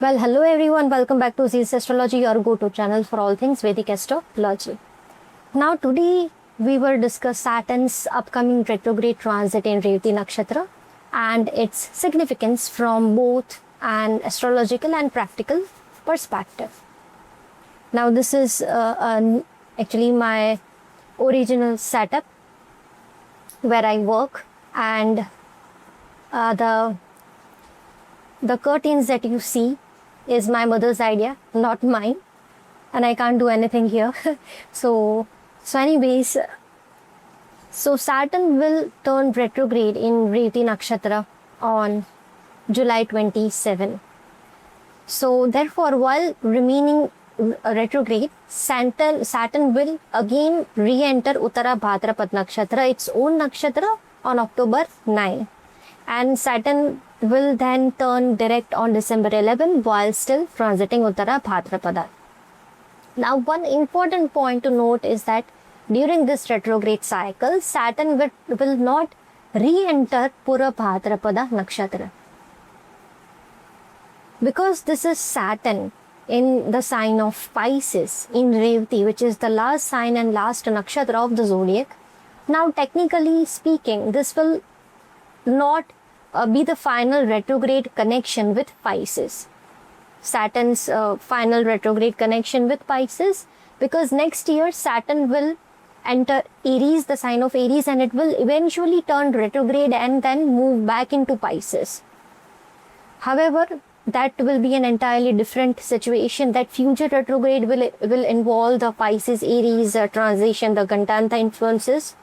Well, hello everyone, welcome back to Z's Astrology, your go-to channel for all things Vedic astrology. Now today we will discuss Saturn's upcoming retrograde transit in Revati Nakshatra and its significance from both an astrological and practical perspective. Now this is actually my original setup where I work, and the curtains that you see is my mother's idea, not mine, and I can't do anything here. so anyways, so Saturn will turn retrograde in Revati Nakshatra on July 27. So therefore, while remaining retrograde, Saturn will again re-enter Uttara Bhadrapad Nakshatra, its own nakshatra, on October 9. And Saturn will then turn direct on December 11 while still transiting Uttara Bhadrapada. Now, one important point to note is that during this retrograde cycle, Saturn will not re-enter Pura Bhadrapada Nakshatra. Because this is Saturn in the sign of Pisces in Revati, which is the last sign and last nakshatra of the zodiac. Now, technically speaking, this will not be the final retrograde connection with Pisces. Saturn's final retrograde connection with Pisces, because next year Saturn will enter Aries, the sign of Aries, and it will eventually turn retrograde and then move back into Pisces. However, that will be an entirely different situation. That future retrograde will involve the Pisces Aries transition, the Gantantha influences,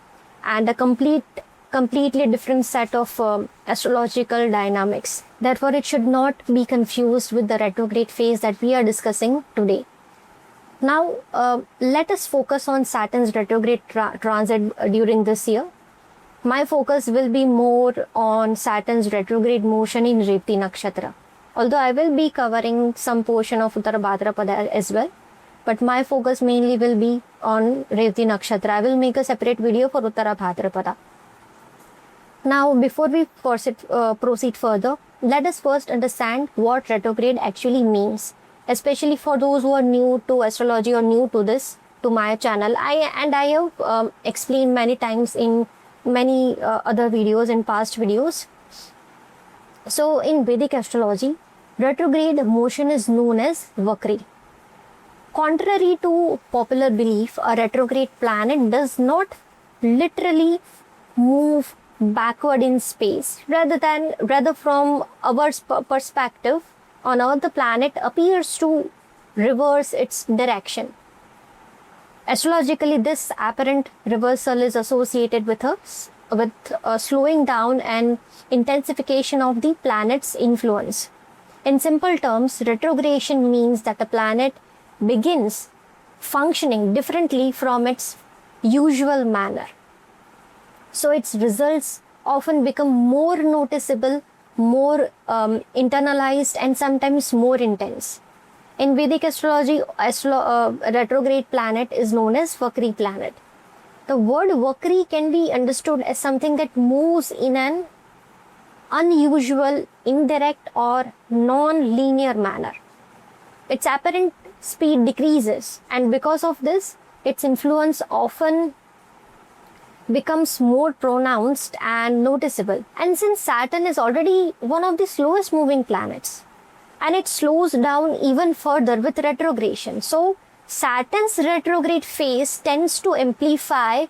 and a completely different set of astrological dynamics. Therefore, it should not be confused with the retrograde phase that we are discussing today. Now, let us focus on Saturn's retrograde transit during this year. My focus will be more on Saturn's retrograde motion in Revati Nakshatra. Although I will be covering some portion of Uttara Bhadrapada as well, but my focus mainly will be on Revati Nakshatra. I will make a separate video for Uttara Bhadrapada. Now, before we proceed further, let us first understand what retrograde actually means, especially for those who are new to astrology or new to my channel. I have explained many times in many other videos, in past videos. So, in Vedic astrology, retrograde motion is known as Vakri. Contrary to popular belief, a retrograde planet does not literally move backward in space. Rather from our perspective on Earth, the planet appears to reverse its direction. Astrologically, this apparent reversal is associated with a slowing down and intensification of the planet's influence. In simple terms, retrogradation means that the planet begins functioning differently from its usual manner. So its results often become more noticeable, more internalized, and sometimes more intense. In Vedic astrology, retrograde planet is known as Vakri planet. The word Vakri can be understood as something that moves in an unusual, indirect, or non-linear manner. Its apparent speed decreases, and because of this, its influence often becomes more pronounced and noticeable. And since Saturn is already one of the slowest moving planets, and it slows down even further with retrogradation, so Saturn's retrograde phase tends to amplify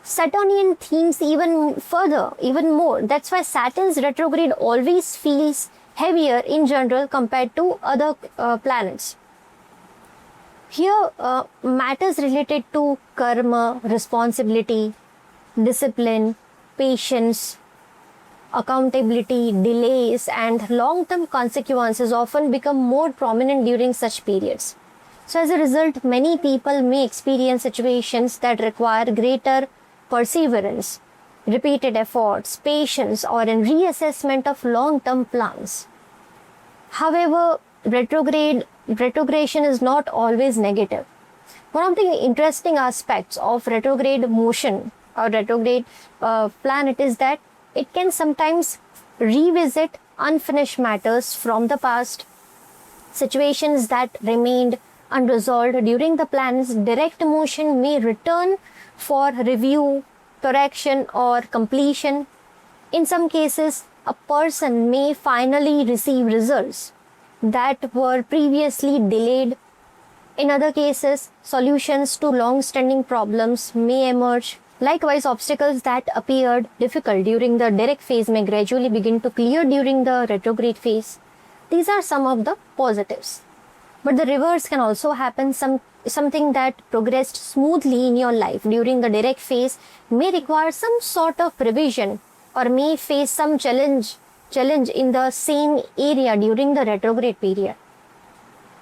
Saturnian themes even further, even more. That's why Saturn's retrograde always feels heavier in general compared to other planets. Here, matters related to karma, responsibility, discipline, patience, accountability, delays, and long-term consequences often become more prominent during such periods. So as a result, many people may experience situations that require greater perseverance, repeated efforts, patience, or a reassessment of long-term plans. However, retrogradation is not always negative. One of the interesting aspects of retrograde motion or retrograde planet is that it can sometimes revisit unfinished matters from the past, Situations that remained unresolved during the planet's direct motion may return for review, correction, or completion. In some cases, a person may finally receive results that were previously delayed. In other cases, solutions to long standing problems may emerge. Likewise, obstacles that appeared difficult during the direct phase may gradually begin to clear during the retrograde phase. These are some of the positives. But the reverse can also happen. Something that progressed smoothly in your life during the direct phase may require some sort of revision or may face some challenge in the same area during the retrograde period.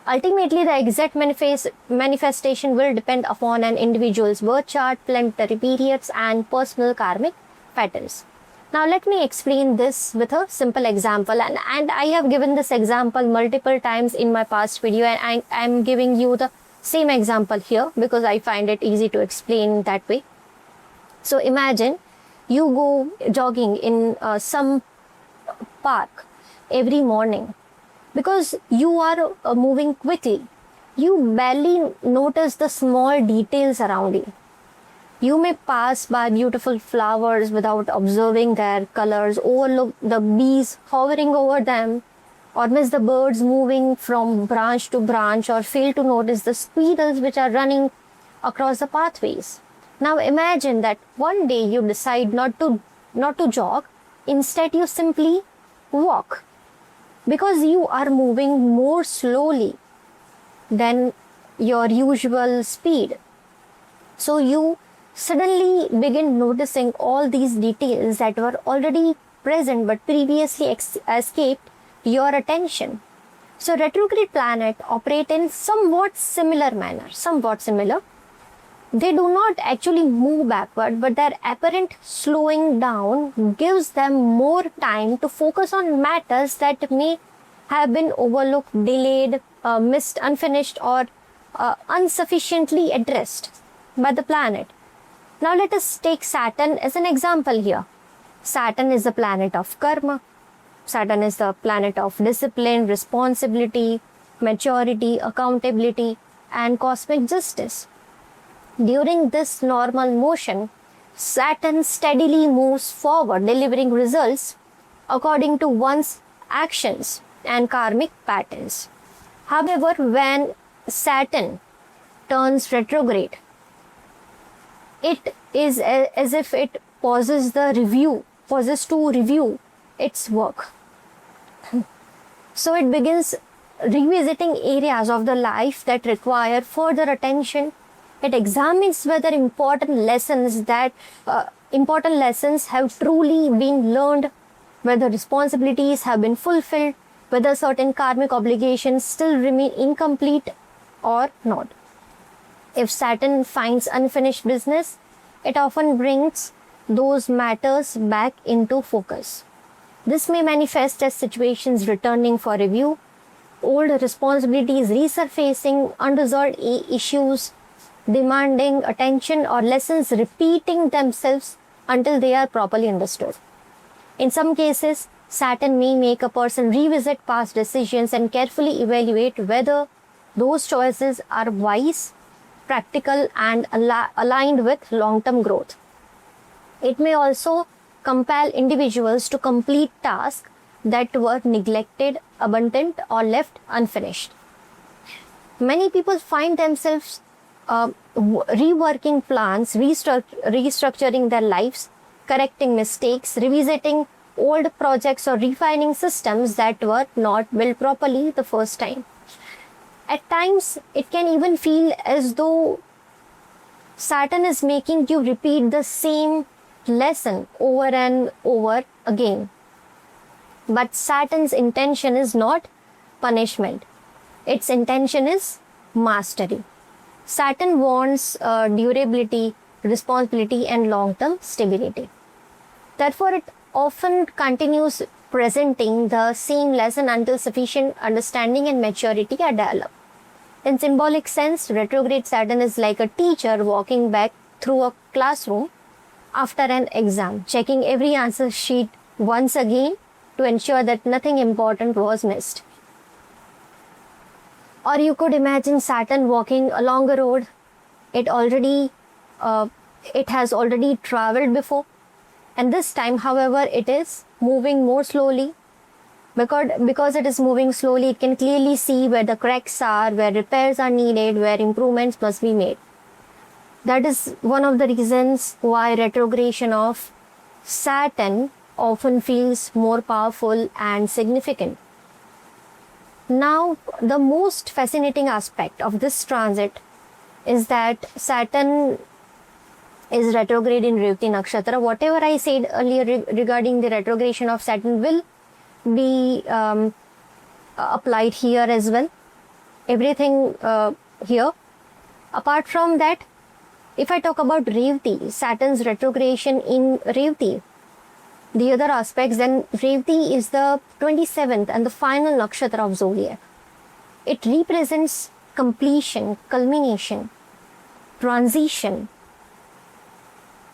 Ultimately, the exact manifestation will depend upon an individual's birth chart, planetary periods, and personal karmic patterns. Now, let me explain this with a simple example. And I have given this example multiple times in my past video, and I am giving you the same example here because I find it easy to explain that way. So, imagine you go jogging in some park every morning. Because you are moving quickly, you barely notice the small details around you. You may pass by beautiful flowers without observing their colors, overlook the bees hovering over them, or miss the birds moving from branch to branch, or fail to notice the squirrels which are running across the pathways. Now imagine that one day you decide not to jog, instead you simply walk. Because you are moving more slowly than your usual speed. So you suddenly begin noticing all these details that were already present but previously escaped your attention. So retrograde planets operate in somewhat similar manner, They do not actually move backward, but their apparent slowing down gives them more time to focus on matters that may have been overlooked, delayed, missed, unfinished, or insufficiently addressed by the planet. Now let us take Saturn as an example here. Saturn is the planet of karma. Saturn is the planet of discipline, responsibility, maturity, accountability, and cosmic justice. During this normal motion, Saturn steadily moves forward, delivering results according to one's actions and karmic patterns. However, when Saturn turns retrograde, it is as if it pauses to review its work. So it begins revisiting areas of the life that require further attention. It examines whether important lessons have truly been learned, whether responsibilities have been fulfilled, whether certain karmic obligations still remain incomplete or not. If Saturn finds unfinished business, it often brings those matters back into focus. This may manifest as situations returning for review, old responsibilities resurfacing, unresolved issues demanding attention, or lessons repeating themselves until they are properly understood. In some cases, Saturn may make a person revisit past decisions and carefully evaluate whether those choices are wise, practical, and aligned with long-term growth. It may also compel individuals to complete tasks that were neglected, abandoned, or left unfinished. Many people find themselves reworking plans, restructuring their lives, correcting mistakes, revisiting old projects, or refining systems that were not built properly the first time. At times, it can even feel as though Saturn is making you repeat the same lesson over and over again. But Saturn's intention is not punishment. Its intention is mastery. Saturn wants durability, responsibility, and long-term stability. Therefore, it often continues presenting the same lesson until sufficient understanding and maturity are developed. In symbolic sense, retrograde Saturn is like a teacher walking back through a classroom after an exam, checking every answer sheet once again to ensure that nothing important was missed. Or you could imagine Saturn walking along a road. It already, it has already traveled before, and this time, however, it is moving more slowly. Because it is moving slowly, it can clearly see where the cracks are, where repairs are needed, where improvements must be made. That is one of the reasons why retrogression of Saturn often feels more powerful and significant. Now, the most fascinating aspect of this transit is that Saturn is retrograde in Revati Nakshatra. Whatever I said earlier regarding the retrogression of Saturn will be applied here as well. Everything here. Apart from that, if I talk about Revati, Saturn's retrogression in Revati, the other aspects, then Revati is the 27th and the final nakshatra of zodiac. It represents completion, culmination, transition,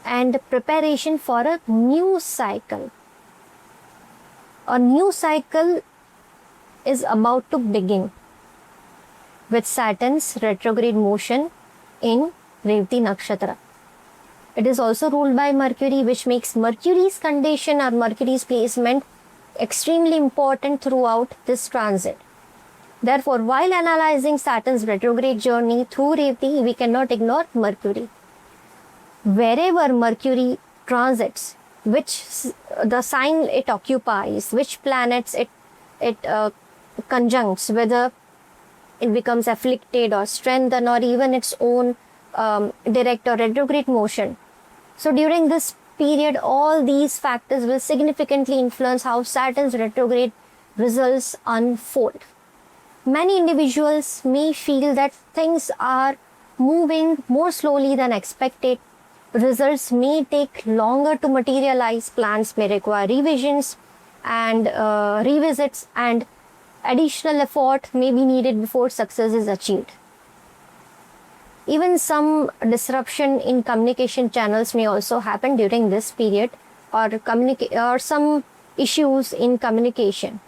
and preparation for a new cycle. A new cycle is about to begin with Saturn's retrograde motion in Revati Nakshatra. It is also ruled by Mercury, which makes Mercury's condition or Mercury's placement extremely important throughout this transit. Therefore, while analyzing Saturn's retrograde journey through Revati, we cannot ignore Mercury. Wherever Mercury transits, which the sign it occupies, which planets it conjuncts, whether it becomes afflicted or strengthened or even its own direct or retrograde motion. So during this period, all these factors will significantly influence how Saturn's retrograde results unfold. Many individuals may feel that things are moving more slowly than expected. Results may take longer to materialize, plans may require revisions and revisits, and additional effort may be needed before success is achieved. Even some disruption in communication channels may also happen during this period, or some issues in communication.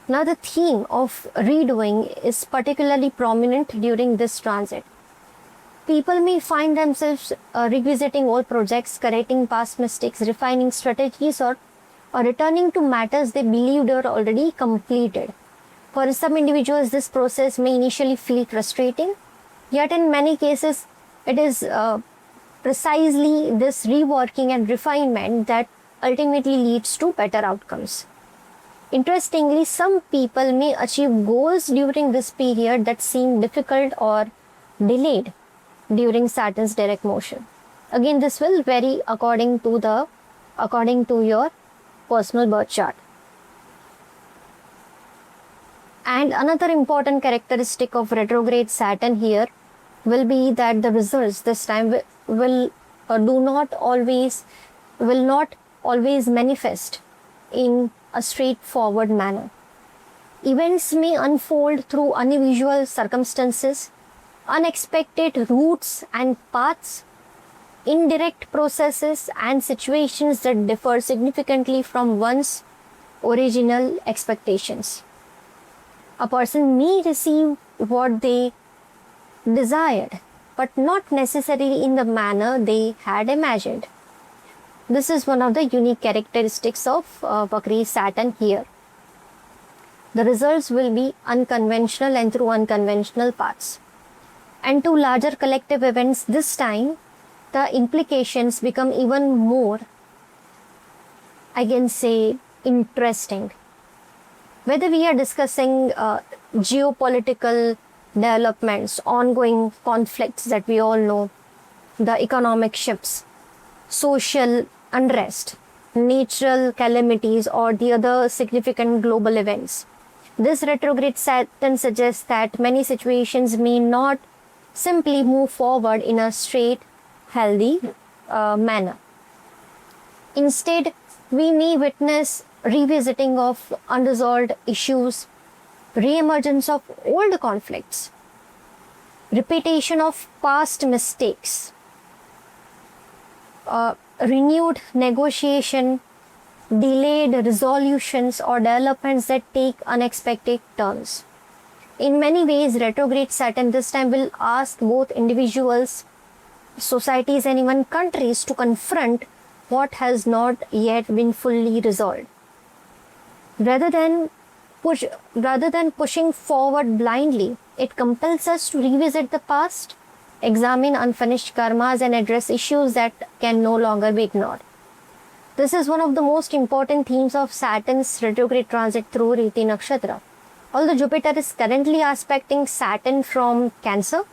Now, the theme of redoing is particularly prominent during this transit. People may find themselves revisiting old projects, correcting past mistakes, refining strategies, or returning to matters they believed were already completed. For some individuals, this process may initially feel frustrating, yet in many cases, it is precisely this reworking and refinement that ultimately leads to better outcomes. Interestingly, some people may achieve goals during this period that seem difficult or delayed during Saturn's direct motion. Again, this will vary according to your personal birth chart. And another important characteristic of retrograde Saturn here will be that the results this time will not always manifest in a straightforward manner. Events may unfold through unusual circumstances, unexpected routes and paths, indirect processes, and situations that differ significantly from one's original expectations. A person may receive what they desired, but not necessarily in the manner they had imagined. This is one of the unique characteristics of Vakri Saturn here. The results will be unconventional and through unconventional paths. And to larger collective events this time, the implications become even more, I can say, interesting. Whether we are discussing geopolitical developments, ongoing conflicts that we all know, the economic shifts, social unrest, natural calamities, or the other significant global events, this retrograde Saturn suggests that many situations may not simply move forward in a straight, healthy manner. Instead, we may witness revisiting of unresolved issues, re-emergence of old conflicts, repetition of past mistakes, renewed negotiation, delayed resolutions, or developments that take unexpected turns. In many ways, retrograde Saturn this time will ask both individuals, societies, and even countries to confront what has not yet been fully resolved. Rather than pushing forward blindly, it compels us to revisit the past, examine unfinished karmas, and address issues that can no longer be ignored. This is one of the most important themes of Saturn's retrograde transit through Reti Nakshatra. Although Jupiter is currently aspecting Saturn from Cancer,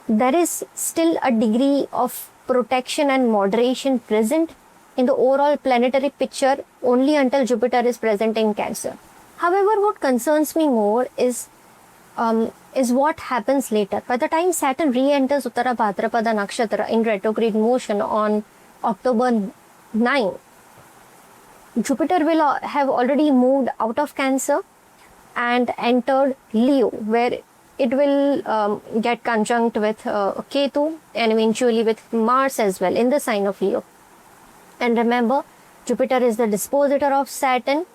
there is still a degree of protection and moderation present in the overall planetary picture only until Jupiter is present in Cancer. However, what concerns me more is what happens later. By the time Saturn re-enters Uttara Bhadrapada Nakshatra in retrograde motion on October 9, Jupiter will have already moved out of Cancer and entered Leo, where it will get conjunct with Ketu and eventually with Mars as well in the sign of Leo. And remember, Jupiter is the dispositor of Saturn,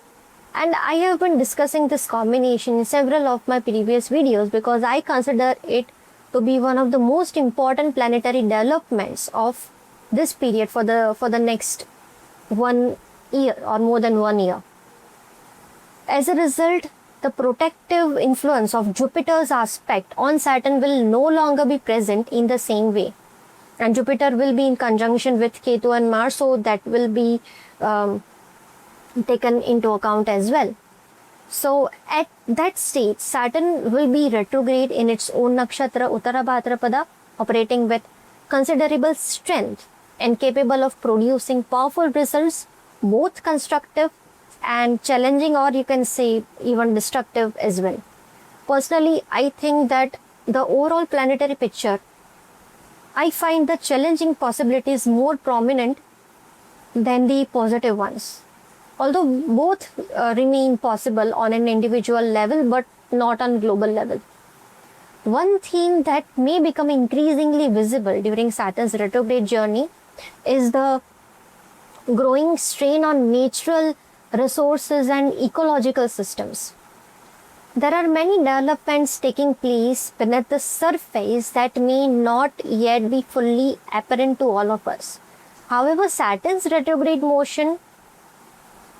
and I have been discussing this combination in several of my previous videos because I consider it to be one of the most important planetary developments of this period for the next 1 year or more than 1 year. As a result, the protective influence of Jupiter's aspect on Saturn will no longer be present in the same way. And Jupiter will be in conjunction with Ketu and Mars, so that will be taken into account as well. So at that stage, Saturn will be retrograde in its own nakshatra Uttara Bhadrapada, operating with considerable strength and capable of producing powerful results, both constructive and challenging, or you can say even destructive as well. Personally, I think that the overall planetary picture, I find the challenging possibilities more prominent than the positive ones. Although both remain possible on an individual level but not on global level. One theme that may become increasingly visible during Saturn's retrograde journey is the growing strain on natural resources and ecological systems. There are many developments taking place beneath the surface that may not yet be fully apparent to all of us. However, Saturn's retrograde motion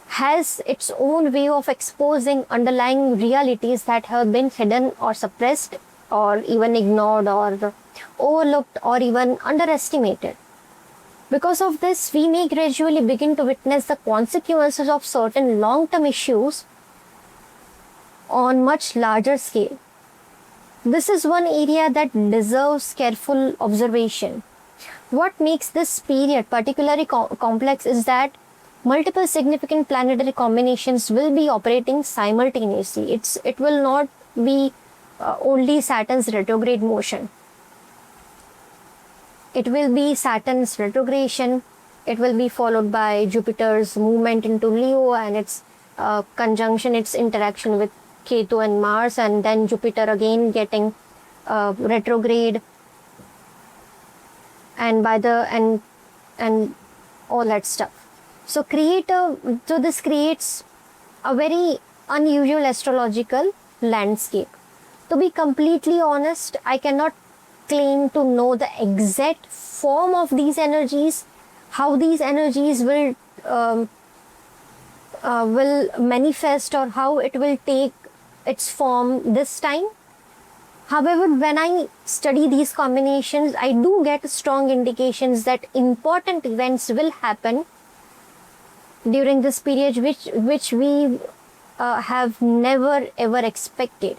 has its own way of exposing underlying realities that have been hidden or suppressed or even ignored or overlooked or even underestimated. Because of this, we may gradually begin to witness the consequences of certain long-term issues on much larger scale. This is one area that deserves careful observation. What makes this period particularly complex is that multiple significant planetary combinations will be operating simultaneously. It will not be only Saturn's retrograde motion. It will be Saturn's retrogression. It will be followed by Jupiter's movement into Leo and its conjunction, its interaction with Ketu and Mars, and then Jupiter again getting retrograde, and and all that stuff. So this creates a very unusual astrological landscape. To be completely honest, I cannot claim to know the exact form of these energies, how these energies will manifest or how it will take its form this time. However, when I study these combinations, I do get strong indications that important events will happen during this period which we have never ever expected.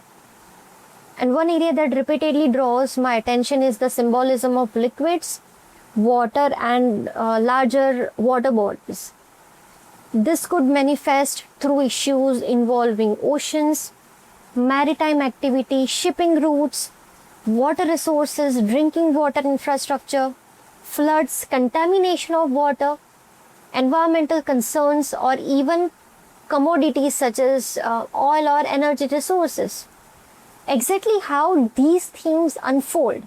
And one area that repeatedly draws my attention is the symbolism of liquids, water, and larger water bodies. This could manifest through issues involving oceans, maritime activity, shipping routes, water resources, drinking water infrastructure, floods, contamination of water, environmental concerns, or even commodities such as oil or energy resources. Exactly how these themes unfold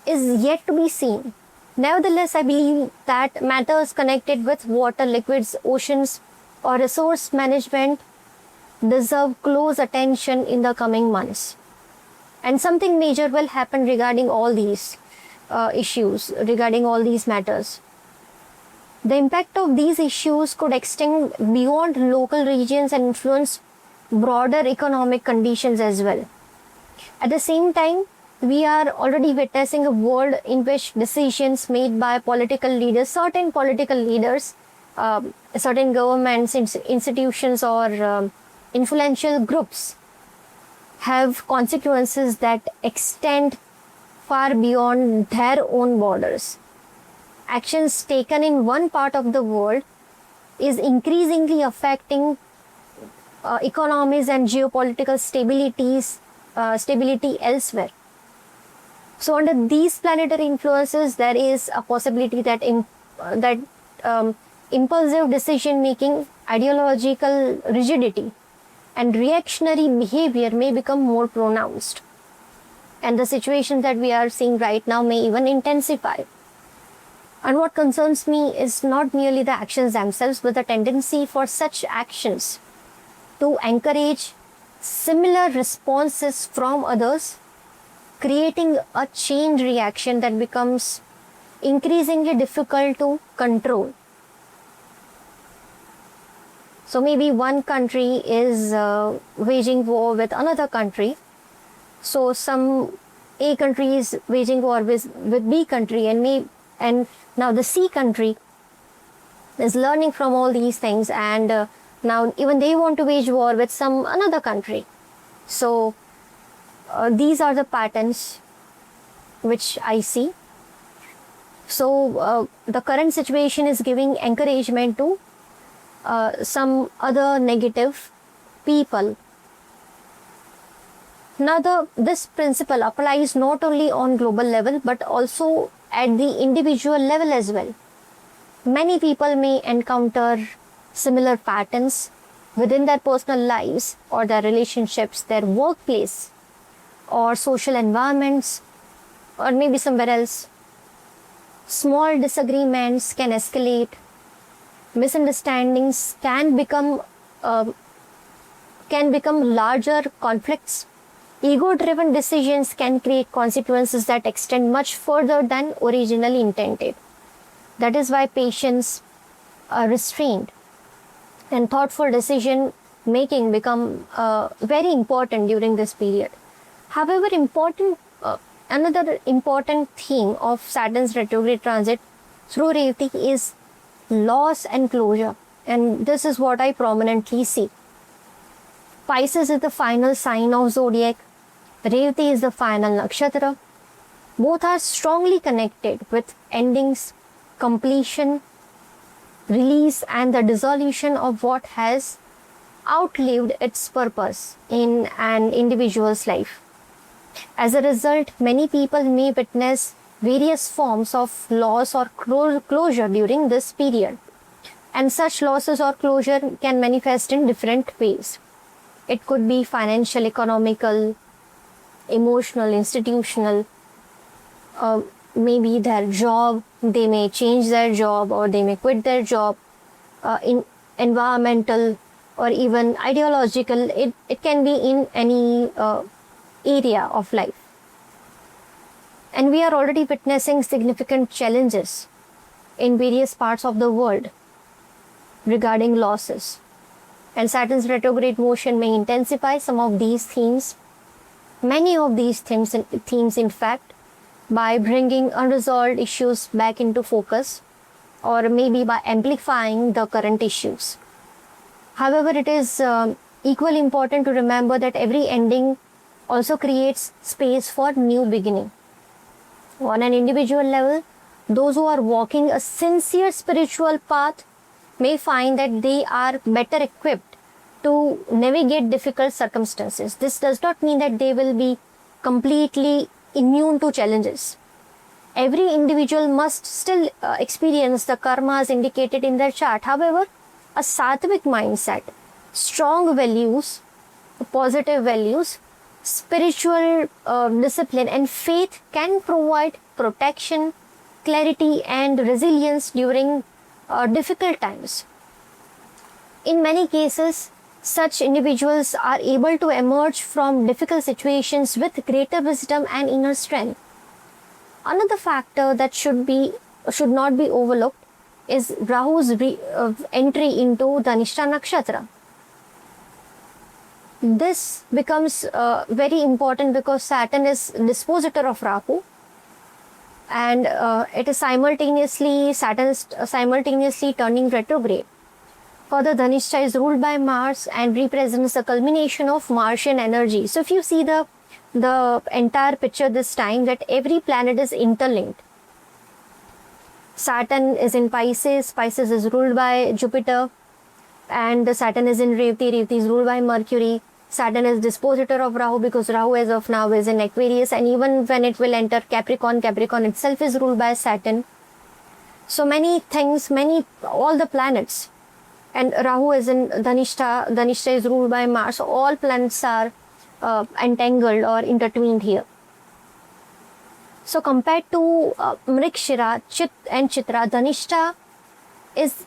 is yet to be seen. Nevertheless, I believe that matters connected with water, liquids, oceans, or resource management deserve close attention in the coming months. And something major will happen regarding all these issues, regarding all these matters. The impact of these issues could extend beyond local regions and influence broader economic conditions as well. At the same time, we are already witnessing a world in which decisions made by political leaders, certain political leaders, certain governments, institutions, or influential groups have consequences that extend far beyond their own borders. Actions taken in one part of the world is increasingly affecting economies and geopolitical stability elsewhere. So under these planetary influences, there is a possibility that impulsive decision making, ideological rigidity, and reactionary behavior may become more pronounced. And the situation that we are seeing right now may even intensify. And what concerns me is not merely the actions themselves, but the tendency for such actions to encourage similar responses from others, creating a chain reaction that becomes increasingly difficult to control. So maybe one country is waging war with another country. So some A country is waging war with B country, and now the C country is learning from all these things, and now even they want to wage war with some another country. So these are the patterns which I see. So the current situation is giving encouragement to some other negative people. Now this principle applies not only on global level but also at the individual level as well. Many people may encounter similar patterns within their personal lives or their relationships, their workplace or social environments, or maybe somewhere else. Small disagreements can escalate. Misunderstandings can become larger conflicts. Ego-driven decisions can create consequences that extend much further than originally intended. That is why patience, restraint, and thoughtful decision making become very important during this period. However, another important theme of Saturn's retrograde transit through Revati is loss and closure, and this is what I prominently see. Pisces is the final sign of zodiac. Revati is the final nakshatra. Both are strongly connected with endings, completion, release, and the dissolution of what has outlived its purpose in an individual's life. As a result, many people may witness various forms of loss or closure during this period. And such losses or closure can manifest in different ways. It could be financial, economical, emotional, institutional, maybe their job, they may change their job or they may quit their job, in environmental or even ideological. It can be in any area of life. And we are already witnessing significant challenges in various parts of the world regarding losses. And Saturn's retrograde motion may intensify some of these themes, many of these themes in fact, by bringing unresolved issues back into focus, or maybe by amplifying the current issues. However, it is equally important to remember that every ending also creates space for new beginning. On an individual level, those who are walking a sincere spiritual path may find that they are better equipped to navigate difficult circumstances. This does not mean that they will be completely immune to challenges. Every individual must still experience the karmas indicated in their chart. However, a sattvic mindset, strong values, positive values, spiritual discipline and faith can provide protection, clarity and resilience during difficult times. In many cases, Such individuals are able to emerge from difficult situations with greater wisdom and inner strength. Another factor that should not be overlooked is Rahu's entry into Dhanishta Nakshatra. This becomes very important because Saturn is dispositor of Rahu, and it is Saturn is simultaneously turning retrograde. Further, Dhanishta is ruled by Mars and represents the culmination of Martian energy. So if you see the entire picture this time, that every planet is interlinked. Saturn is in Pisces, Pisces is ruled by Jupiter, and Saturn is in Revati, Revati is ruled by Mercury. Saturn is dispositor of Rahu because Rahu as of now is in Aquarius, and even when it will enter Capricorn, Capricorn itself is ruled by Saturn. So many things, all the planets, and Rahu is in Dhanishta, Dhanishta is ruled by Mars. So all planets are entangled or intertwined here. So compared to Mrikshira, Chit and Chitra, Dhanishta is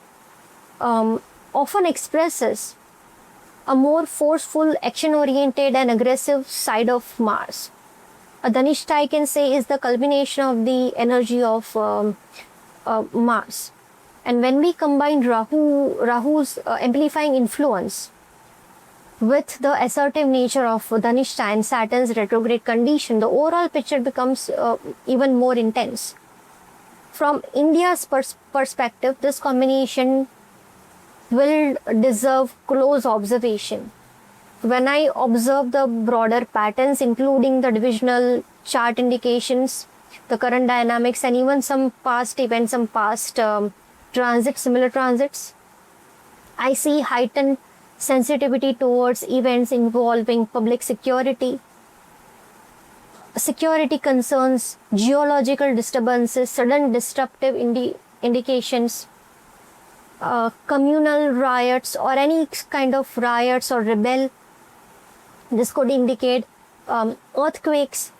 often expresses a more forceful, action-oriented and aggressive side of Mars. Dhanishta, I can say, is the culmination of the energy of Mars. And when we combine Rahu's amplifying influence with the assertive nature of Dhanishta and Saturn's retrograde condition, the overall picture becomes even more intense. From India's perspective, this combination will deserve close observation. When I observe the broader patterns, including the divisional chart indications, the current dynamics, and even some past events, some past similar transits, I see heightened sensitivity towards events involving public security concerns, geological disturbances, sudden disruptive indications, communal riots or any kind of riots or rebel. This could indicate earthquakes,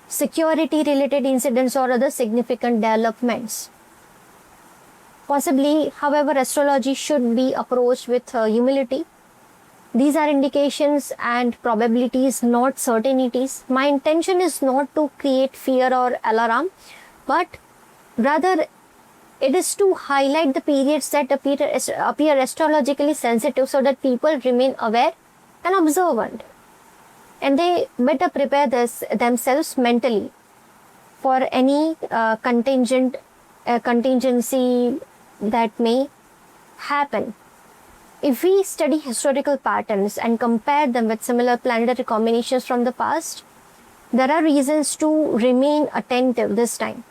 security related incidents or other significant developments. Possibly, however, astrology should be approached with humility. These are indications and probabilities, not certainties. My intention is not to create fear or alarm, but rather it is to highlight the periods that appear astrologically sensitive so that people remain aware and observant. And they better prepare themselves mentally for any contingency that may happen. If we study historical patterns and compare them with similar planetary combinations from the past, there are reasons to remain attentive this time.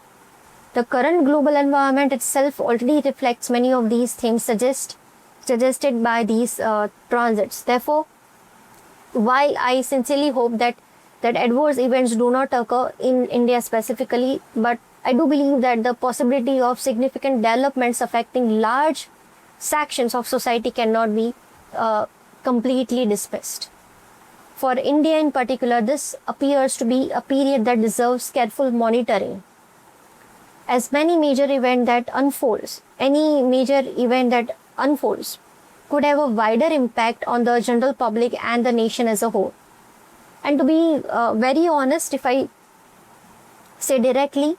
The current global environment itself already reflects many of these themes suggested by these transits. Therefore, while I sincerely hope that adverse events do not occur in India specifically, but I do believe that the possibility of significant developments affecting large sections of society cannot be completely dismissed. For India in particular, this appears to be a period that deserves careful monitoring. As any major event that unfolds could have a wider impact on the general public and the nation as a whole. And to be very honest, if I say directly,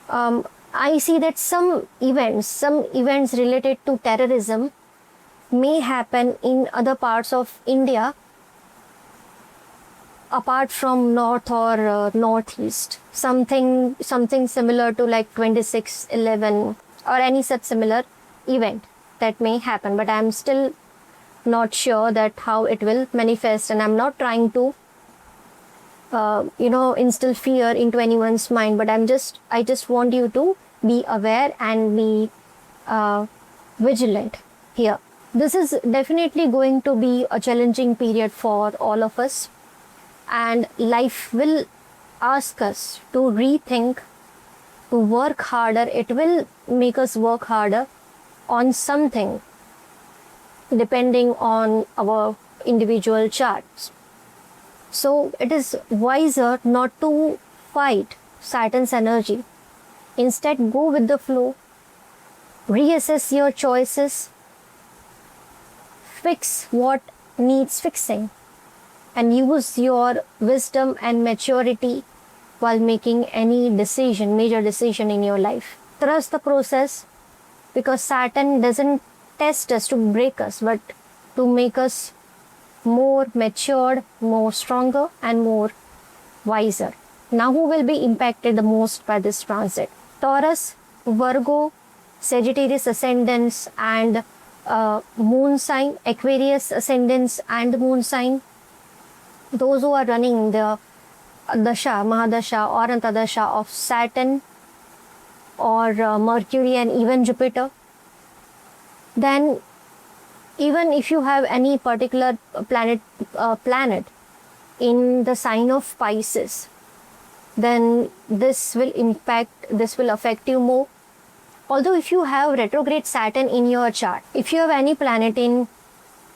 I see that some events related to terrorism may happen in other parts of India apart from north or northeast. Something similar to like 26/11 or any such similar event that may happen. But I am still not sure that how it will manifest, and I'm not trying to instill fear into anyone's mind, but I just want you to be aware and be vigilant here. This is definitely going to be a challenging period for all of us, and life will ask us to rethink, to work harder. It will make us work harder on something depending on our individual charts. So it is wiser not to fight Saturn's energy. Instead, go with the flow, reassess your choices, fix what needs fixing and use your wisdom and maturity while making any decision, major decision in your life. Trust the process because Saturn doesn't test us to break us, but to make us more matured, more stronger, and more wiser. Now, who will be impacted the most by this transit? Taurus, Virgo, Sagittarius ascendants, and moon sign, Aquarius ascendants, and moon sign. Those who are running the Dasha, Mahadasha, or Antadasha of Saturn or Mercury and even Jupiter, then even if you have any particular planet in the sign of Pisces, then this will affect you more. Although if you have retrograde Saturn in your chart, if you have any planet in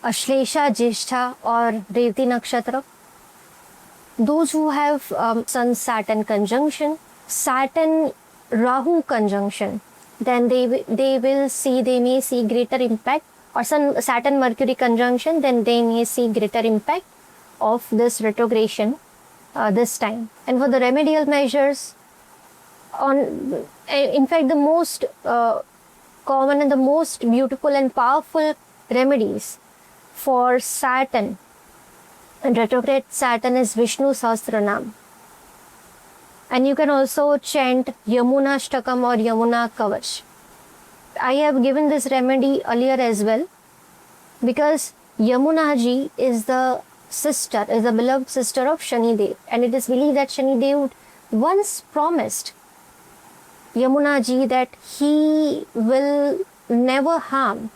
Ashlesha, Jyeshtha or Revati Nakshatra, those who have Sun Saturn conjunction, Saturn Rahu conjunction, then they may see greater impact, or Sun Saturn Mercury conjunction, then they may see greater impact of this retrogression this time. And for the remedial measures, in fact, the most common and the most beautiful and powerful remedies for Saturn and retrograde Saturn is Vishnu Sahasranam. And you can also chant Yamuna Shtakam or Yamuna Kavach. I have given this remedy earlier as well because Yamuna ji is the beloved sister of Shani Dev, and it is believed that Shani Dev once promised Yamuna ji that he will never harm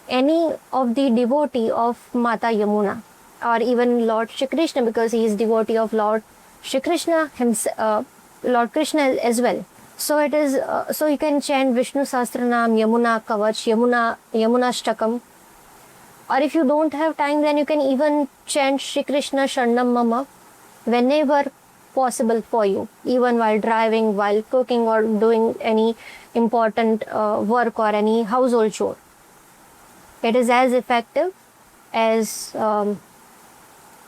any of the devotee of Mata Yamuna or even Lord Shri Krishna, because he is devotee of Lord Shri Krishna himself, Lord Krishna as well. So it is so you can chant Vishnu Sahasranam, Yamuna Kavach, Yamuna Shtakam. Or if you don't have time, then you can even chant Shri Krishna Sharnam Mama whenever possible for you, even while driving, while cooking, or doing any important work or any household chore. It is as effective as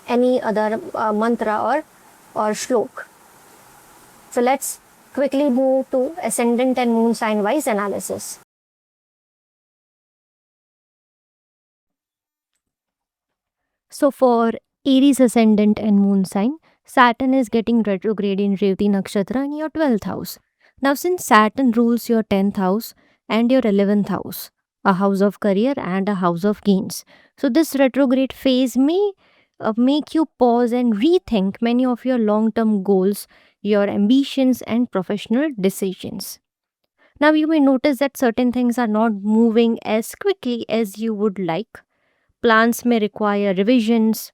any other mantra or shlok. So let's quickly move to ascendant and moon sign wise analysis. So for Aries ascendant and moon sign, Saturn is getting retrograde in Revati Nakshatra in your 12th house. Now, since Saturn rules your 10th house and your 11th house, a house of career and a house of gains, so this retrograde phase may make you pause and rethink many of your long term goals, your ambitions, and professional decisions. Now, you may notice that certain things are not moving as quickly as you would like. Plans may require revisions,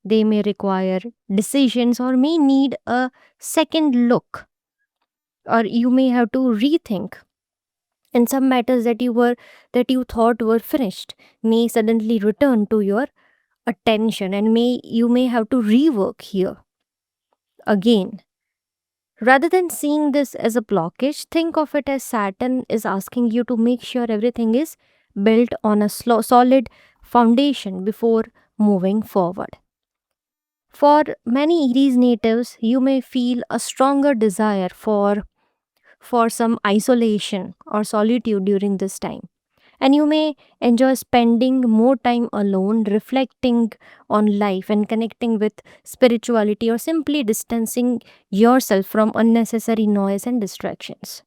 they may require decisions, or may need a second look, or you may have to rethink. And some matters that you thought were finished may suddenly return to your attention, and you may have to rework here again. Rather than seeing this as a blockage, think of it as Saturn is asking you to make sure everything is built on a solid foundation before moving forward. For many Aries natives, you may feel a stronger desire for some isolation or solitude during this time. And you may enjoy spending more time alone, reflecting on life and connecting with spirituality, or simply distancing yourself from unnecessary noise and distractions.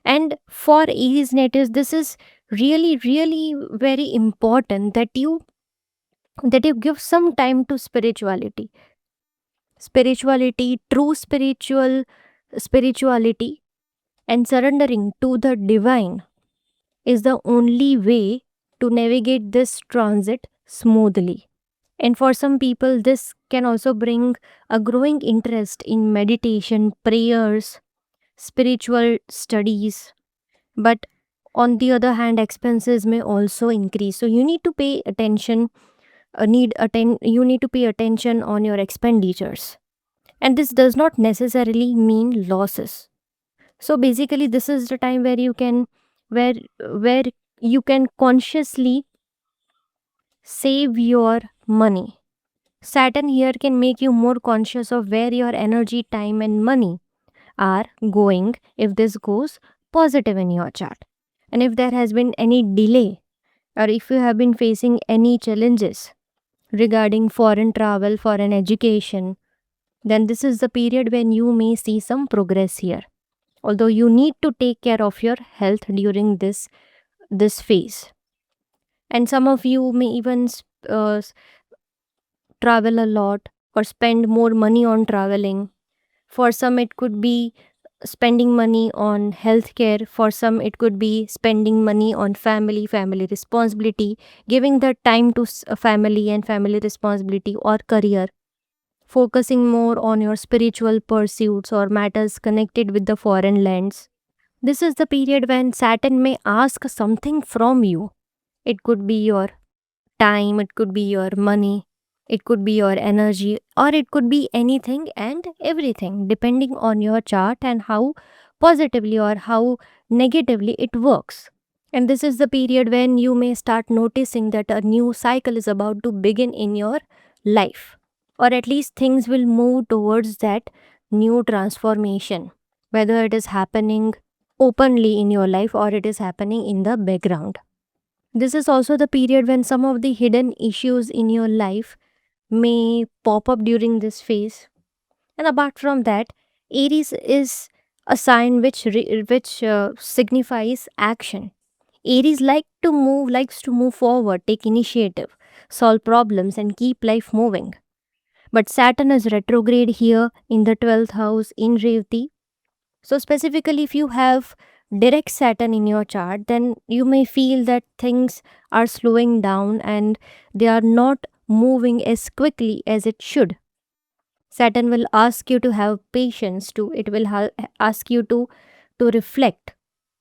And for Aries natives, this is really, really very important that you give some time to spirituality. True spirituality, and surrendering to the divine is the only way to navigate this transit smoothly. And for some people, this can also bring a growing interest in meditation, prayers, spiritual studies. But on the other hand, expenses may also increase. So you need to pay attention. You need to pay attention on your expenditures. And this does not necessarily mean losses. So basically, this is the time where you can consciously save your money. Saturn here can make you more conscious of where your energy, time, and money are going if this goes positive in your chart. And if there has been any delay, or if you have been facing any challenges regarding foreign travel, foreign education, then this is the period when you may see some progress here. Although you need to take care of your health during this phase. And some of you may even travel a lot or spend more money on traveling. For some, it could be spending money on healthcare. For some, it could be spending money on family responsibility, giving the time to family and family responsibility or career, focusing more on your spiritual pursuits or matters connected with the foreign lands. This is the period when Saturn may ask something from you. It could be your time, it could be your money, it could be your energy, or it could be anything and everything, depending on your chart and how positively or how negatively it works. And this is the period when you may start noticing that a new cycle is about to begin in your life, or at least things will move towards that new transformation, whether it is happening openly in your life or it is happening in the background. This is also the period when some of the hidden issues in your life may pop up during this phase. And apart from that, Aries is a sign which signifies action. Aries likes to move forward, take initiative, solve problems, and keep life moving. But Saturn is retrograde here in the 12th house in Revati. So, specifically, if you have direct Saturn in your chart, then you may feel that things are slowing down and they are not moving as quickly as it should. Saturn will ask you to have patience, it will ask you to reflect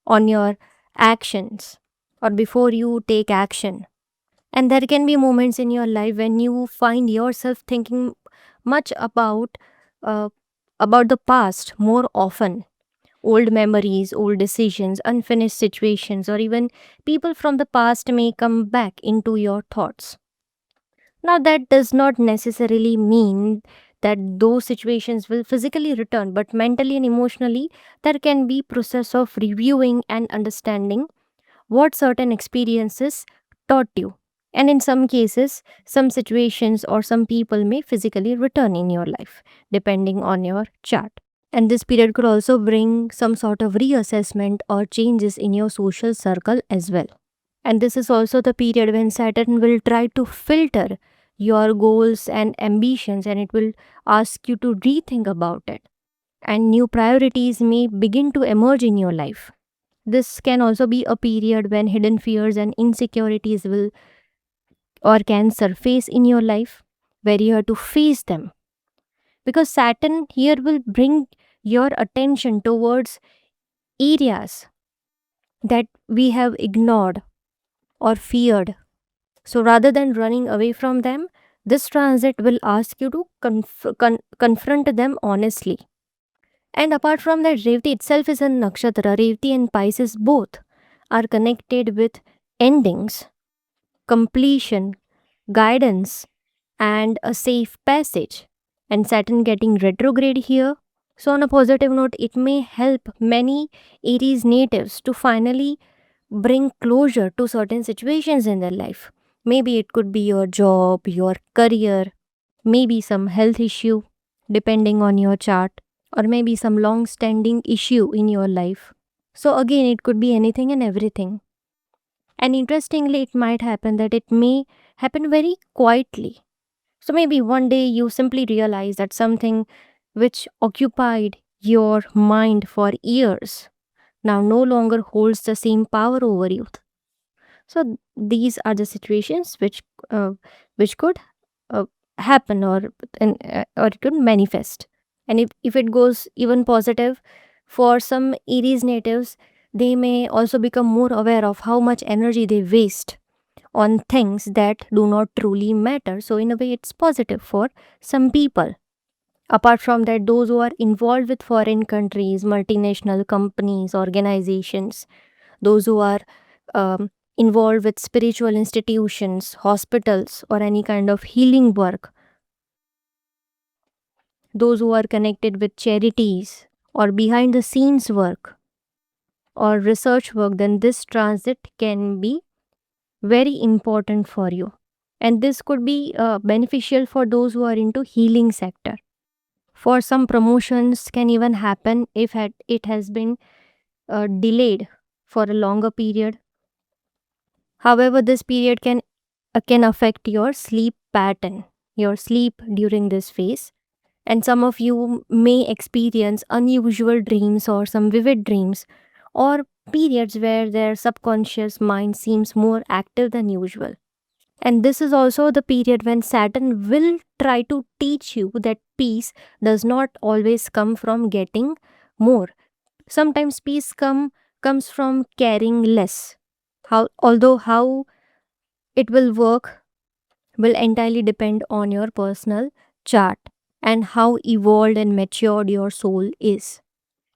on your actions or before you take action. And there can be moments in your life when you find yourself thinking much uh, about the past more often. Old memories, old decisions, unfinished situations, or even people from the past may come back into your thoughts. Now, that does not necessarily mean that those situations will physically return, but mentally and emotionally, there can be process of reviewing and understanding what certain experiences taught you. And in some cases, some situations or some people may physically return in your life, depending on your chart. And this period could also bring some sort of reassessment or changes in your social circle as well. And this is also the period when Saturn will try to filter your goals and ambitions, and it will ask you to rethink about it. And new priorities may begin to emerge in your life. This can also be a period when hidden fears and insecurities will or can surface in your life, where you have to face them. Because Saturn here will bring your attention towards areas that we have ignored or feared. So rather than running away from them, this transit will ask you to confront them honestly. And apart from that, Revati itself is a nakshatra. Revati and Pisces both are connected with endings, completion, guidance, and a safe passage. And Saturn getting retrograde here. So, on a positive note, it may help many Aries natives to finally bring closure to certain situations in their life. Maybe it could be your job, your career, maybe some health issue, depending on your chart, or maybe some long standing issue in your life. So, again, it could be anything and everything. And interestingly, it might happen that it may happen very quietly. So, maybe one day you simply realize that something which occupied your mind for years now no longer holds the same power over you. So these are the situations which could uh, happen or it could manifest. And if it goes even positive for some Aries natives, they may also become more aware of how much energy they waste on things that do not truly matter. So in a way, it's positive for some people. Apart from that, those who are involved with foreign countries, multinational companies, organizations, those who are um, involved with spiritual institutions, hospitals, or any kind of healing work, those who are connected with charities or behind the scenes work or research work, then this transit can be very important for you. And this could be beneficial for those who are into healing sector. For some, promotions can even happen if it has been delayed for a longer period. However, this period can affect your sleep pattern, your sleep during this phase. And some of you may experience unusual dreams or some vivid dreams or periods where their subconscious mind seems more active than usual. And this is also the period when Saturn will try to teach you that peace does not always come from getting more. Sometimes peace comes from caring less. How it will work will entirely depend on your personal chart and how evolved and matured your soul is.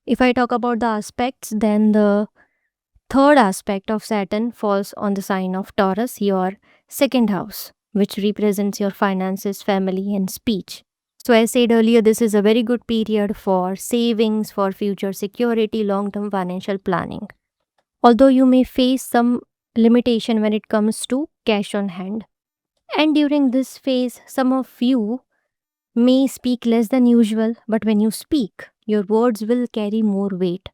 If I talk about the aspects, then the third aspect of Saturn falls on the sign of Taurus, your second house, which represents your finances, family, and speech. So, as I said earlier, this is a very good period for savings, for future security, long term financial planning. Although you may face some limitation when it comes to cash on hand. And during this phase, some of you may speak less than usual, but when you speak, your words will carry more weight.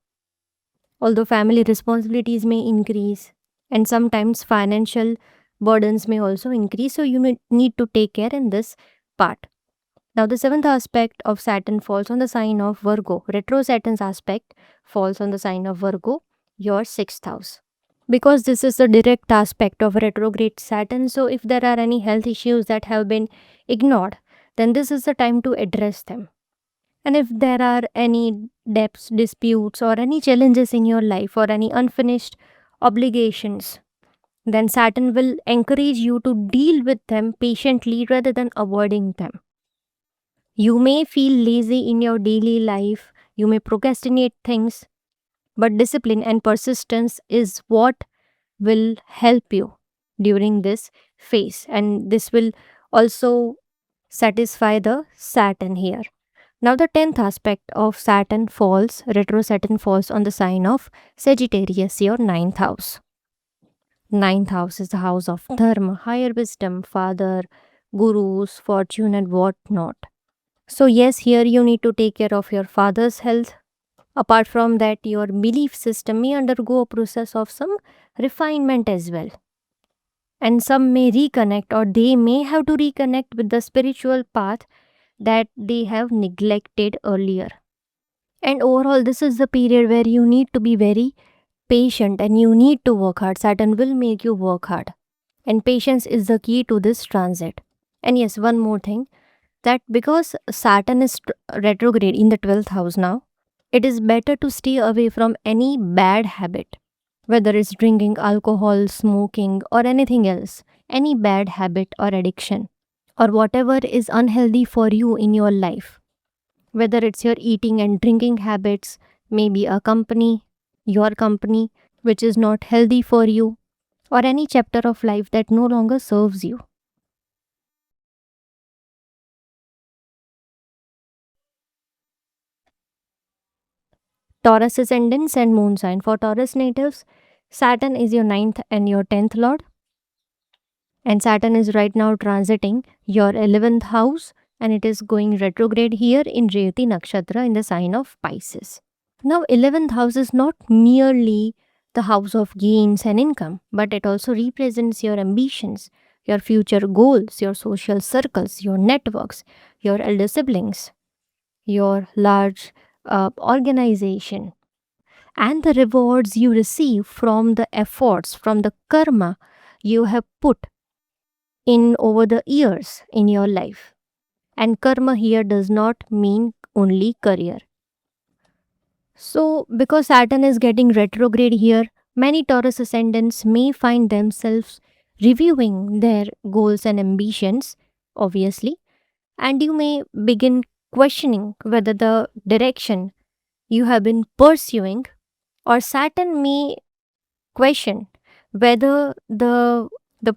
Although family responsibilities may increase, and sometimes financial burdens may also increase, so you may need to take care in this part. Now, the seventh aspect of Saturn falls on the sign of Virgo. Retro Saturn's aspect falls on the sign of Virgo, your sixth house. Because this is the direct aspect of retrograde Saturn, so if there are any health issues that have been ignored, then this is the time to address them. And if there are any debts, disputes, or any challenges in your life, or any unfinished obligations, then Saturn will encourage you to deal with them patiently rather than avoiding them. You may feel lazy in your daily life, you may procrastinate things, but discipline and persistence is what will help you during this phase, and this will also satisfy the Saturn here. Now, the 10th aspect of retro Saturn falls on the sign of Sagittarius, your ninth house. Ninth house is the house of dharma, higher wisdom, father, gurus, fortune, and whatnot. So, yes, here you need to take care of your father's health. Apart from that, your belief system may undergo a process of some refinement as well. And some may reconnect, or they may have to reconnect with the spiritual path that they have neglected earlier. And overall, this is the period where you need to be very patient and you need to work hard. Saturn will make you work hard. And patience is the key to this transit. And yes, one more thing, that because Saturn is retrograde in the 12th house now, it is better to stay away from any bad habit, whether it's drinking alcohol, smoking, or anything else, any bad habit or addiction, or whatever is unhealthy for you in your life, whether it's your eating and drinking habits, maybe your company, which is not healthy for you, or any chapter of life that no longer serves you. Taurus ascendants and moon sign. For Taurus natives, Saturn is your ninth and your 10th lord. And Saturn is right now transiting your 11th house, and it is going retrograde here in Revati Nakshatra in the sign of Pisces. Now, 11th house is not merely the house of gains and income, but it also represents your ambitions, your future goals, your social circles, your networks, your elder siblings, your large organization, and the rewards you receive from the efforts, from the karma you have put in over the years in your life. And karma here does not mean only career. So, because Saturn is getting retrograde here, many Taurus ascendants may find themselves reviewing their goals and ambitions, obviously, and you may begin questioning whether the direction you have been pursuing, or Saturn may question whether the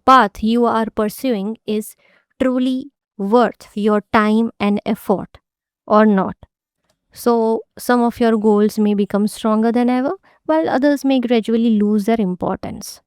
path you are pursuing is truly worth your time and effort or not. So, some of your goals may become stronger than ever, while others may gradually lose their importance.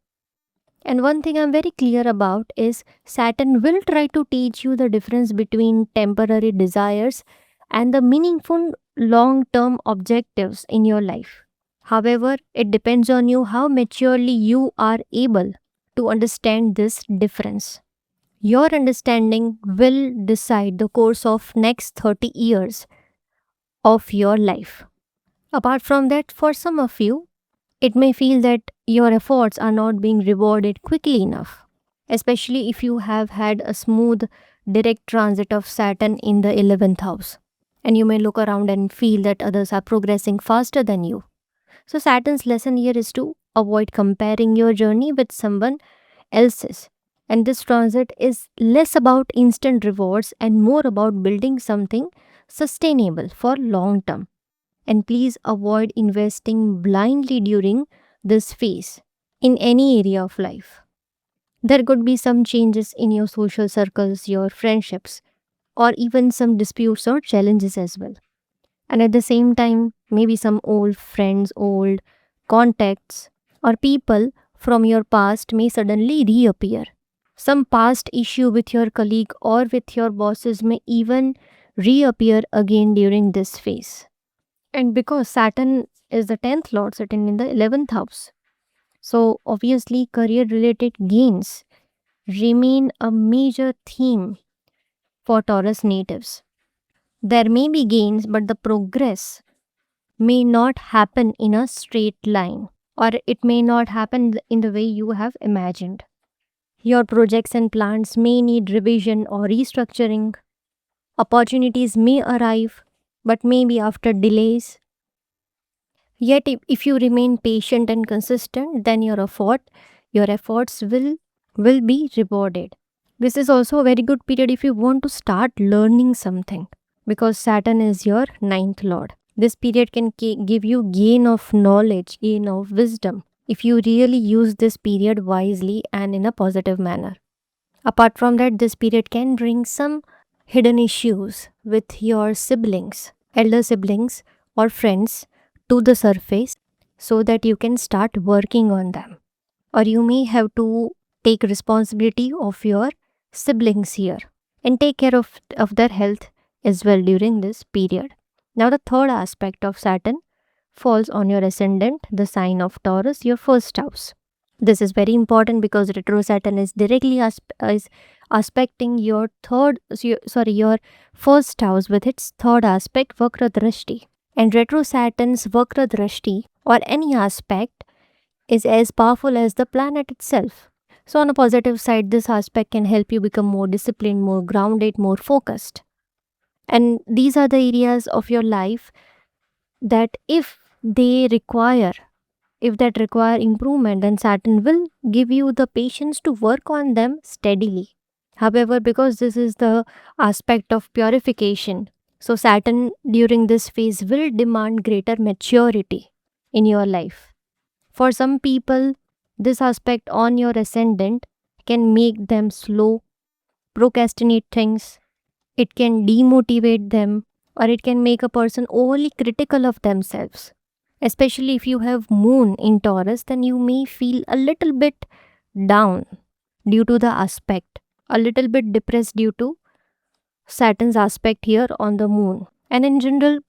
And one thing I'm very clear about is Saturn will try to teach you the difference between temporary desires and the meaningful long term objectives in your life. However, it depends on you how maturely you are able to understand this difference. Your understanding will decide the course of next 30 years of your life. Apart from that, for some of you, it may feel that your efforts are not being rewarded quickly enough, especially if you have had a smooth direct transit of Saturn in the 11th house. And you may look around and feel that others are progressing faster than you. So, Saturn's lesson here is to avoid comparing your journey with someone else's. And this transit is less about instant rewards and more about building something sustainable for long term. And please avoid investing blindly during this phase in any area of life. There could be some changes in your social circles, your friendships, or even some disputes or challenges as well. And at the same time, maybe some old friends, old contacts, or people from your past may suddenly reappear. Some past issue with your colleague or with your bosses may even reappear again during this phase. And because Saturn is the 10th lord sitting in the 11th house, so obviously career related gains remain a major theme for Taurus natives. There may be gains, but the progress may not happen in a straight line, or it may not happen in the way you have imagined. Your projects and plans may need revision or restructuring. Opportunities may arrive, but maybe after delays. Yet, if you remain patient and consistent, then your efforts will be rewarded. This is also a very good period if you want to start learning something, because Saturn is your ninth lord. This period can give you gain of knowledge, gain of wisdom, if you really use this period wisely and in a positive manner. Apart from that, this period can bring some hidden issues with your siblings, elder siblings, or friends to the surface so that you can start working on them. Or you may have to take responsibility of your siblings here and take care of their health as well during this period. Now, the third aspect of Saturn falls on your ascendant, the sign of Taurus, your first house. This is very important because retro Saturn is directly is aspecting your your first house with its third aspect, Vakra Drashti. And retro Saturn's Vakra Drashti or any aspect is as powerful as the planet itself. So, on a positive side, this aspect can help you become more disciplined, more grounded, more focused. And these are the areas of your life that if that require improvement, then Saturn will give you the patience to work on them steadily. However, because this is the aspect of purification, so Saturn during this phase will demand greater maturity in your life. For some people, this aspect on your ascendant can make them slow, procrastinate things, it can demotivate them, or it can make a person overly critical of themselves. Especially if you have moon in Taurus, then you may feel a little bit down due to the aspect, a little bit depressed due to Saturn's aspect here on the moon. And in general,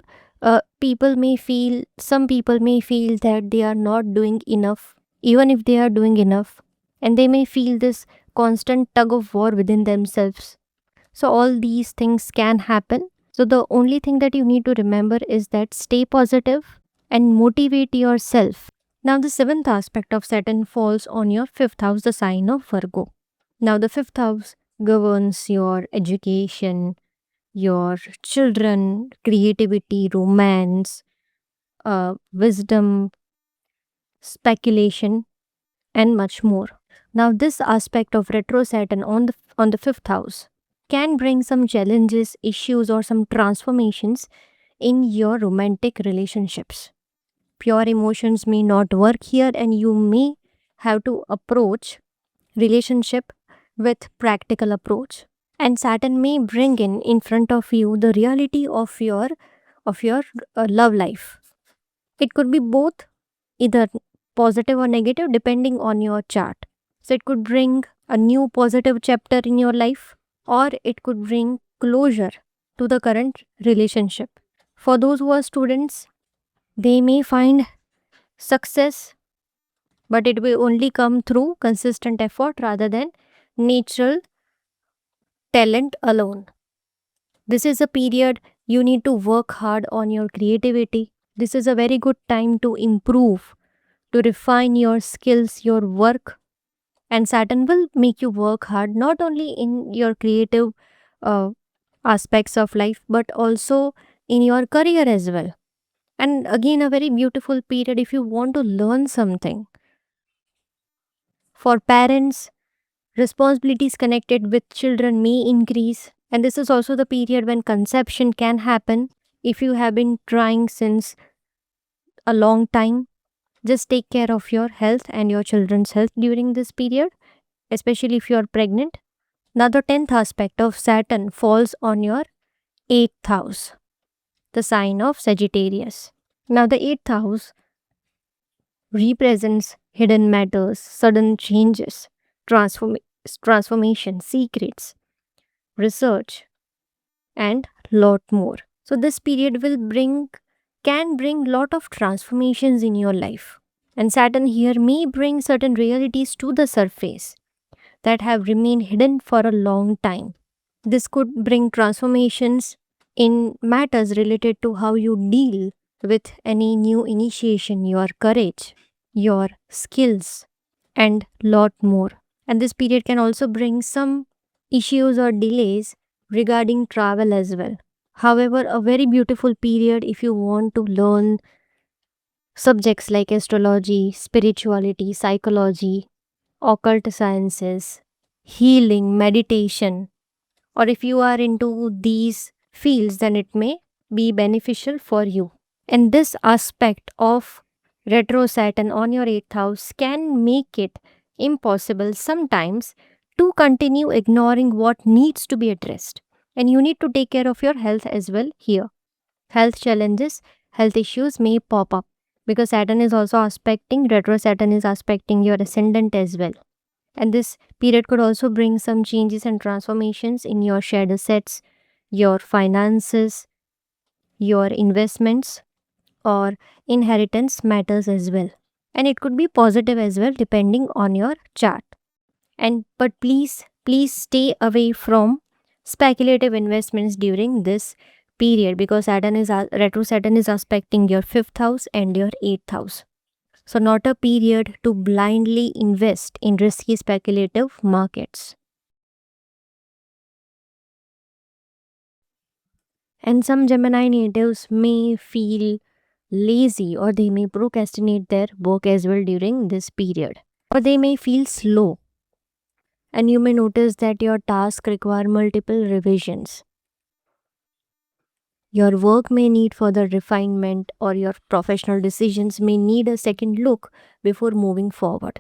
some people may feel that they are not doing enough, even if they are doing enough, and they may feel this constant tug of war within themselves. So, all these things can happen. So, the only thing that you need to remember is that stay positive and motivate yourself. Now, the seventh aspect of Saturn falls on your fifth house, the sign of Virgo. Now, the fifth house governs your education, your children, creativity, romance, wisdom, speculation, and much more. Now, this aspect of retro Saturn on the fifth house can bring some challenges, issues, or some transformations in your romantic relationships. Pure emotions may not work here, and you may have to approach relationship with practical approach. And Saturn may bring in front of you the reality of your love life. It could be both, either positive or negative depending on your chart. So it could bring a new positive chapter in your life, or it could bring closure to the current relationship. For those who are students, they may find success, but it will only come through consistent effort rather than natural talent alone. This is a period you need to work hard on your creativity. This is a very good time to improve, to refine your skills, your work, and Saturn will make you work hard not only in your creative uh, aspects of life but also in your career as well. And again, a very beautiful period if you want to learn something. For parents, responsibilities connected with children may increase, and this is also the period when conception can happen. If you have been trying since a long time, just take care of your health and your children's health during this period, especially if you are pregnant. Now, the 10th aspect of Saturn falls on your 8th house, the sign of Sagittarius. Now, the 8th house represents hidden matters, sudden changes, transform- transformation, secrets, research, and lot more. So, this period can bring lot of transformations in your life. And Saturn here may bring certain realities to the surface that have remained hidden for a long time. This could bring transformations in matters related to how you deal with any new initiation, your courage, your skills, and lot more. And this period can also bring some issues or delays regarding travel as well. However, a very beautiful period if you want to learn subjects like astrology, spirituality, psychology, occult sciences, healing, meditation, or if you are into these fields, then it may be beneficial for you. And this aspect of retro Saturn on your 8th house can make it impossible sometimes to continue ignoring what needs to be addressed. And you need to take care of your health as well here. Health challenges, health issues may pop up because Saturn is also aspecting, retro Saturn is aspecting your ascendant as well. And this period could also bring some changes and transformations in your shared assets, your finances, your investments, or inheritance matters as well. And it could be positive as well depending on your chart. And but please stay away from speculative investments during this period because retro Saturn is aspecting your 5th house and your 8th house. So, not a period to blindly invest in risky speculative markets. And some Gemini natives may feel lazy or they may procrastinate their work as well during this period. Or they may feel slow. And you may notice that your tasks require multiple revisions. Your work may need further refinement, or your professional decisions may need a second look before moving forward.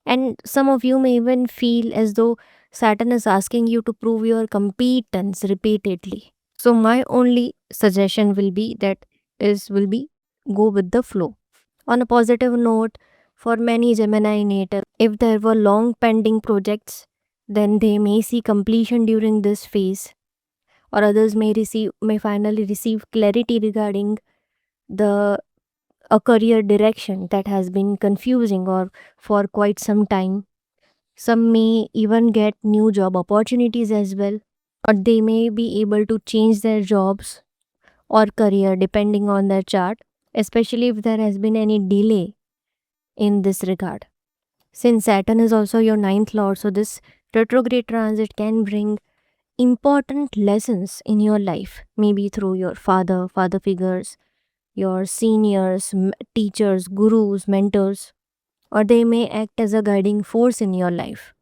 And some of you may even feel as though Saturn is asking you to prove your competence repeatedly. So my only suggestion will be go with the flow. On a positive note, for many Gemini native, if there were long pending projects, then they may see completion during this phase, or others may finally receive clarity regarding the a career direction that has been confusing or for quite some time. Some may even get new job opportunities as well, or they may be able to change their jobs or career depending on their chart, especially if there has been any delay in this regard. Since Saturn is also your ninth lord, so this retrograde transit can bring important lessons in your life, maybe through your father figures, your seniors, teachers, gurus, mentors, or they may act as a guiding force in your life.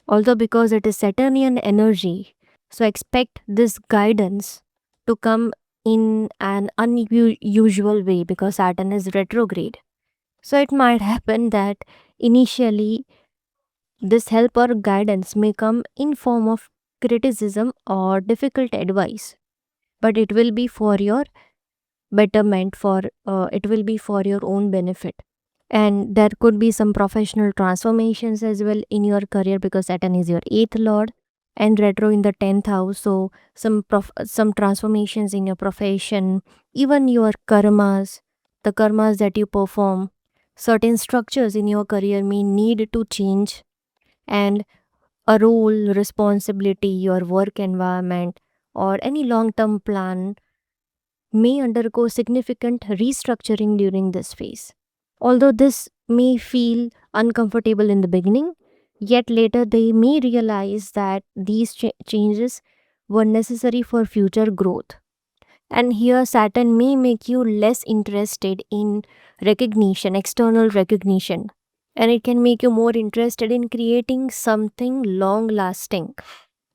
Also, because it is Saturnian energy, so expect this guidance to come in an unusual way because Saturn is retrograde. So it might happen that initially this help or guidance may come in form of criticism or difficult advice, but it will be for your betterment, for it will be for your own benefit. And there could be some professional transformations as well in your career, because Saturn is your eighth lord and retro in the 10th house. So some transformations in your profession, even your karmas, the karmas that you perform, certain structures in your career may need to change, and a role, responsibility, your work environment, or any long term plan may undergo significant restructuring during this phase. Although this may feel uncomfortable in the beginning, yet later they may realize that these changes were necessary for future growth. And here, Saturn may make you less interested in recognition, external recognition, and it can make you more interested in creating something long lasting,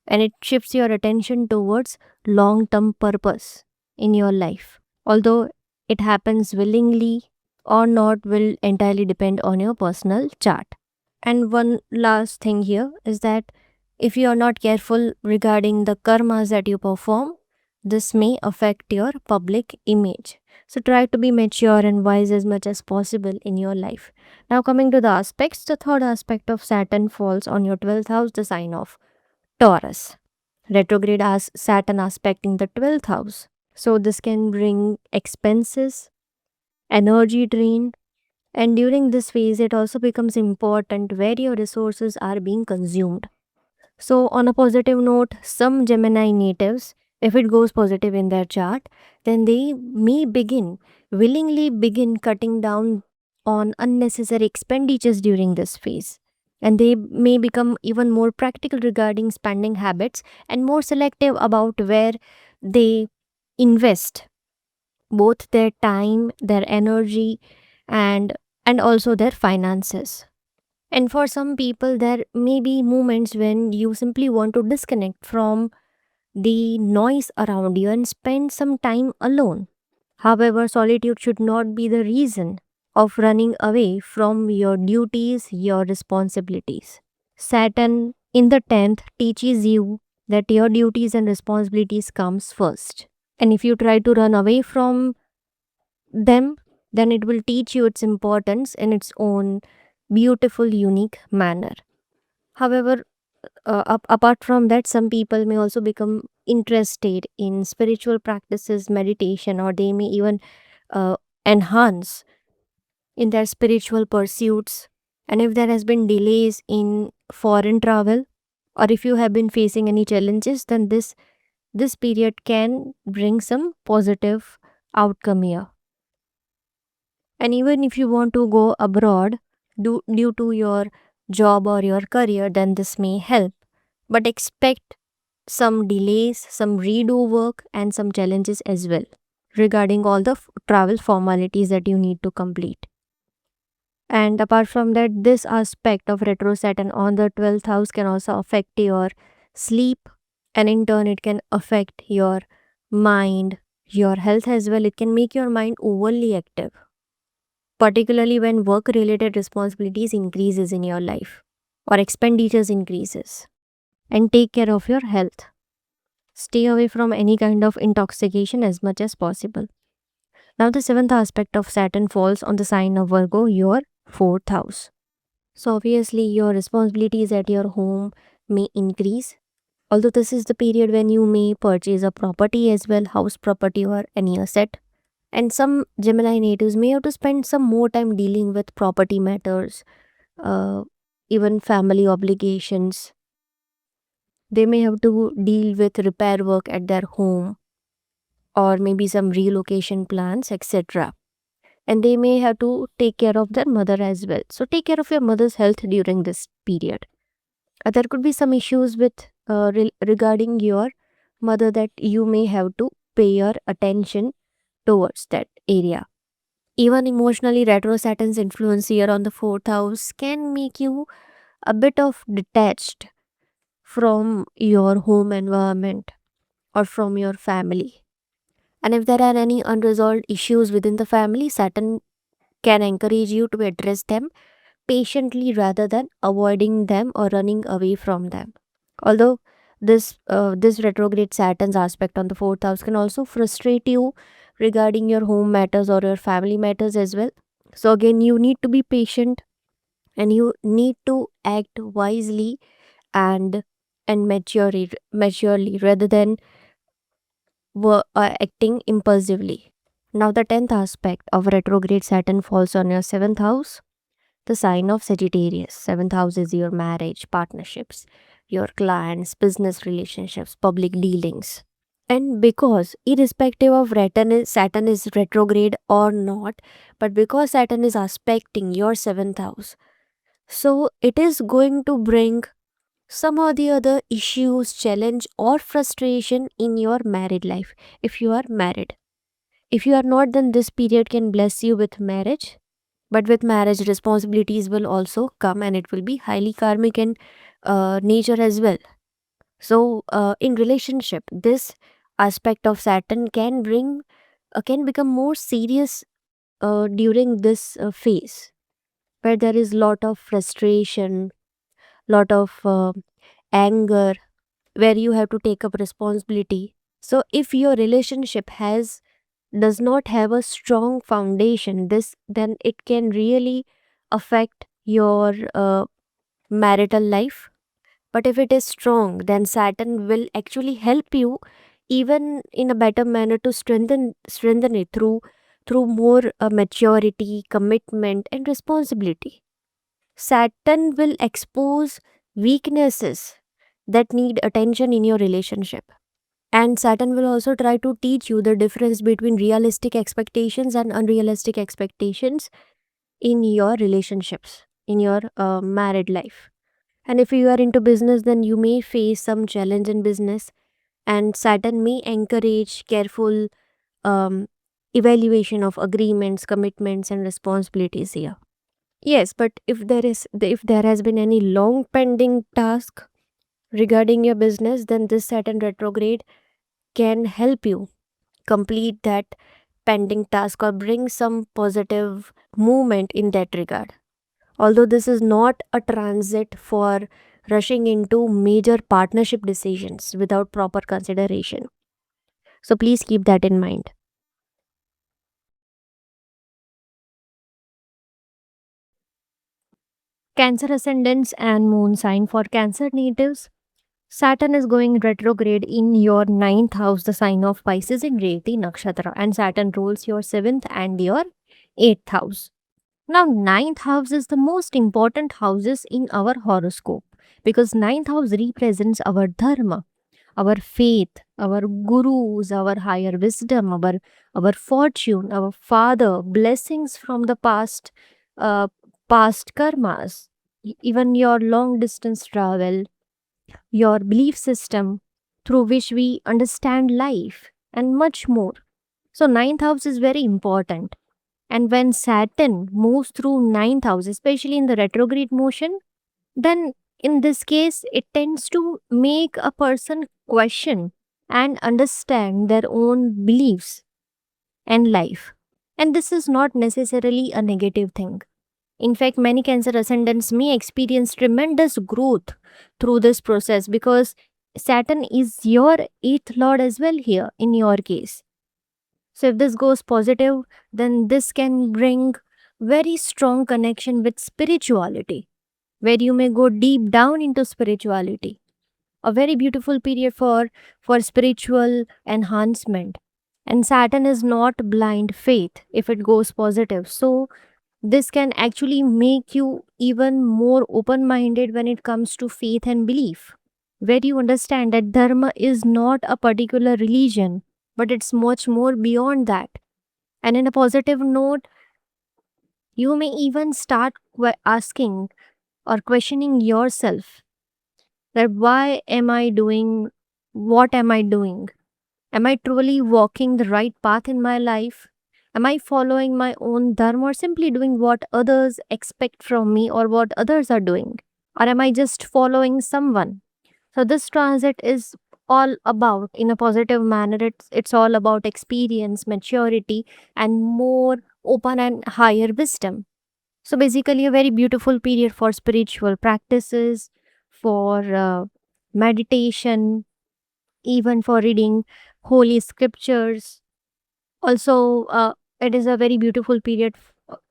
and it shifts your attention towards long term purpose in your life. Although it happens willingly or not will entirely depend on your personal chart. And one last thing here is that if you are not careful regarding the karmas that you perform, this may affect your public image. So try to be mature and wise as much as possible in your life. Now, coming to the aspects, the third aspect of Saturn falls on your 12th house, the sign of Taurus. Retrograde as Saturn aspecting the 12th house. So this can bring expenses, energy drain, and during this phase, it also becomes important where your resources are being consumed. So, on a positive note, some Gemini natives, if it goes positive in their chart, then they may willingly begin cutting down on unnecessary expenditures during this phase. And they may become even more practical regarding spending habits and more selective about where they invest both their time, their energy, and also their finances. And for some people, there may be moments when you simply want to disconnect from the noise around you and spend some time alone. However, solitude should not be the reason of running away from your duties, your responsibilities. Saturn in the 10th teaches you that your duties and responsibilities comes first. And if you try to run away from them, then it will teach you its importance in its own beautiful, unique manner. However, apart from that, some people may also become interested in spiritual practices, meditation, or they may even enhance in their spiritual pursuits. And if there has been delays in foreign travel, or if you have been facing any challenges, then this period can bring some positive outcome here. And even if you want to go abroad due to your job or your career, then this may help. But expect some delays, some redo work, and some challenges as well regarding all the travel formalities that you need to complete. And apart from that, this aspect of retro Saturn on the 12th house can also affect your sleep, and in turn, it can affect your mind, your health as well. It can make your mind overly active, particularly when work related responsibilities increases in your life or expenditures increases. And take care of your health. Stay away from any kind of intoxication as much as possible. Now, the seventh aspect of Saturn falls on the sign of Virgo, your fourth house. So, obviously, your responsibilities at your home may increase. Although, this is the period when you may purchase a property as well, house property or any asset. And some Gemini natives may have to spend some more time dealing with property matters, uh, even family obligations. They may have to deal with repair work at their home or maybe some relocation plans, etc. And they may have to take care of their mother as well. So, take care of your mother's health during this period. There could be some issues with regarding your mother that you may have to pay your attention towards that area. Even emotionally, retro Saturn's influence here on the fourth house can make you a bit of detached from your home environment or from your family. And if there are any unresolved issues within the family, Saturn can encourage you to address them patiently rather than avoiding them or running away from them. Although this retrograde Saturn's aspect on the fourth house can also frustrate you regarding your home matters or your family matters as well. So again, you need to be patient and you need to act wisely and maturely rather than acting impulsively. Now the 10th aspect of retrograde Saturn falls on your 7th house, the sign of Sagittarius. 7th house is your marriage, partnerships, your clients, business relationships, public dealings. And because, irrespective of Saturn is retrograde or not, but because Saturn is aspecting your 7th house, so it is going to bring some or the other issues, challenge, or frustration in your married life if you are married. If you are not, then this period can bless you with marriage. But with marriage, responsibilities will also come and it will be highly karmic in nature as well. So, in relationship, this aspect of Saturn can become more serious during this phase where there is lot of frustration, lot of anger, where you have to take up responsibility. So if your relationship has does not have a strong foundation, this then it can really affect your marital life. But if it is strong, then Saturn will actually help you even in a better manner to strengthen it through more maturity, commitment, and responsibility. Saturn will expose weaknesses that need attention in your relationship. And Saturn will also try to teach you the difference between realistic expectations and unrealistic expectations in your relationships, in your married life. And if you are into business, then you may face some challenge in business, and Saturn may encourage careful um, evaluation of agreements, commitments, and responsibilities here. Yes, but if there has been any long pending task regarding your business, then this Saturn retrograde can help you complete that pending task or bring some positive movement in that regard. Although this is not a transit for rushing into major partnership decisions without proper consideration. So please keep that in mind. Cancer ascendants and moon sign for Cancer natives. Saturn is going retrograde in your ninth house, the sign of Pisces in Revati Nakshatra, and Saturn rules your seventh and your eighth house. Now, ninth house is the most important houses in our horoscope because ninth house represents our dharma, our faith, our gurus, our higher wisdom, our fortune, our father, blessings from the uh, past karmas, even your long distance travel, your belief system through which we understand life, and much more. So, ninth house is very important. And when Saturn moves through ninth house, especially in the retrograde motion, then in this case, it tends to make a person question and understand their own beliefs and life. And this is not necessarily a negative thing. In fact, many Cancer ascendants may experience tremendous growth through this process because Saturn is your eighth lord as well here in your case. So if this goes positive, then this can bring very strong connection with spirituality, where you may go deep down into spirituality. A very beautiful period for spiritual enhancement. And Saturn is not blind faith if it goes positive. So this can actually make you even more open minded when it comes to faith and belief, where you understand that Dharma is not a particular religion, but it's much more beyond that. And in a positive note, you may even start asking or questioning yourself that why am I doing what am I doing? Am I truly walking the right path in my life? Am I following my own dharma or simply doing what others expect from me or what others are doing? Or am I just following someone? So this transit is all in a positive manner, it's all about experience, maturity, and more open and higher wisdom. So basically, a very beautiful period for spiritual practices, for meditation, even for reading holy scriptures. Also, it is a very beautiful period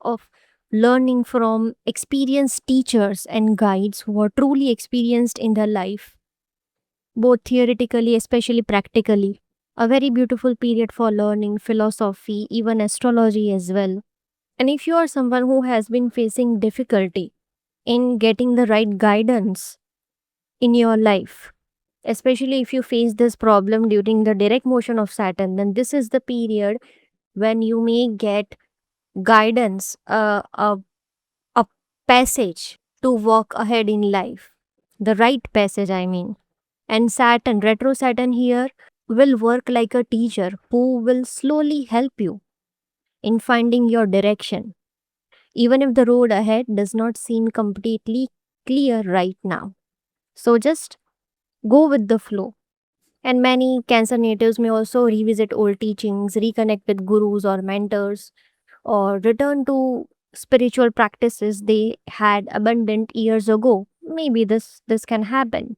of learning from experienced teachers and guides who are truly experienced in their life, both theoretically, especially practically. A very beautiful period for learning philosophy, even astrology as well. And if you are someone who has been facing difficulty in getting the right guidance in your life, especially if you face this problem during the direct motion of Saturn, then this is the period when you may get guidance, a passage to walk ahead in life. The right passage, I mean. And Saturn, retro Saturn here, will work like a teacher who will slowly help you in finding your direction, even if the road ahead does not seem completely clear right now. So just go with the flow. And many Cancer natives may also revisit old teachings, reconnect with gurus or mentors, or return to spiritual practices they had abandoned years ago. Maybe this can happen.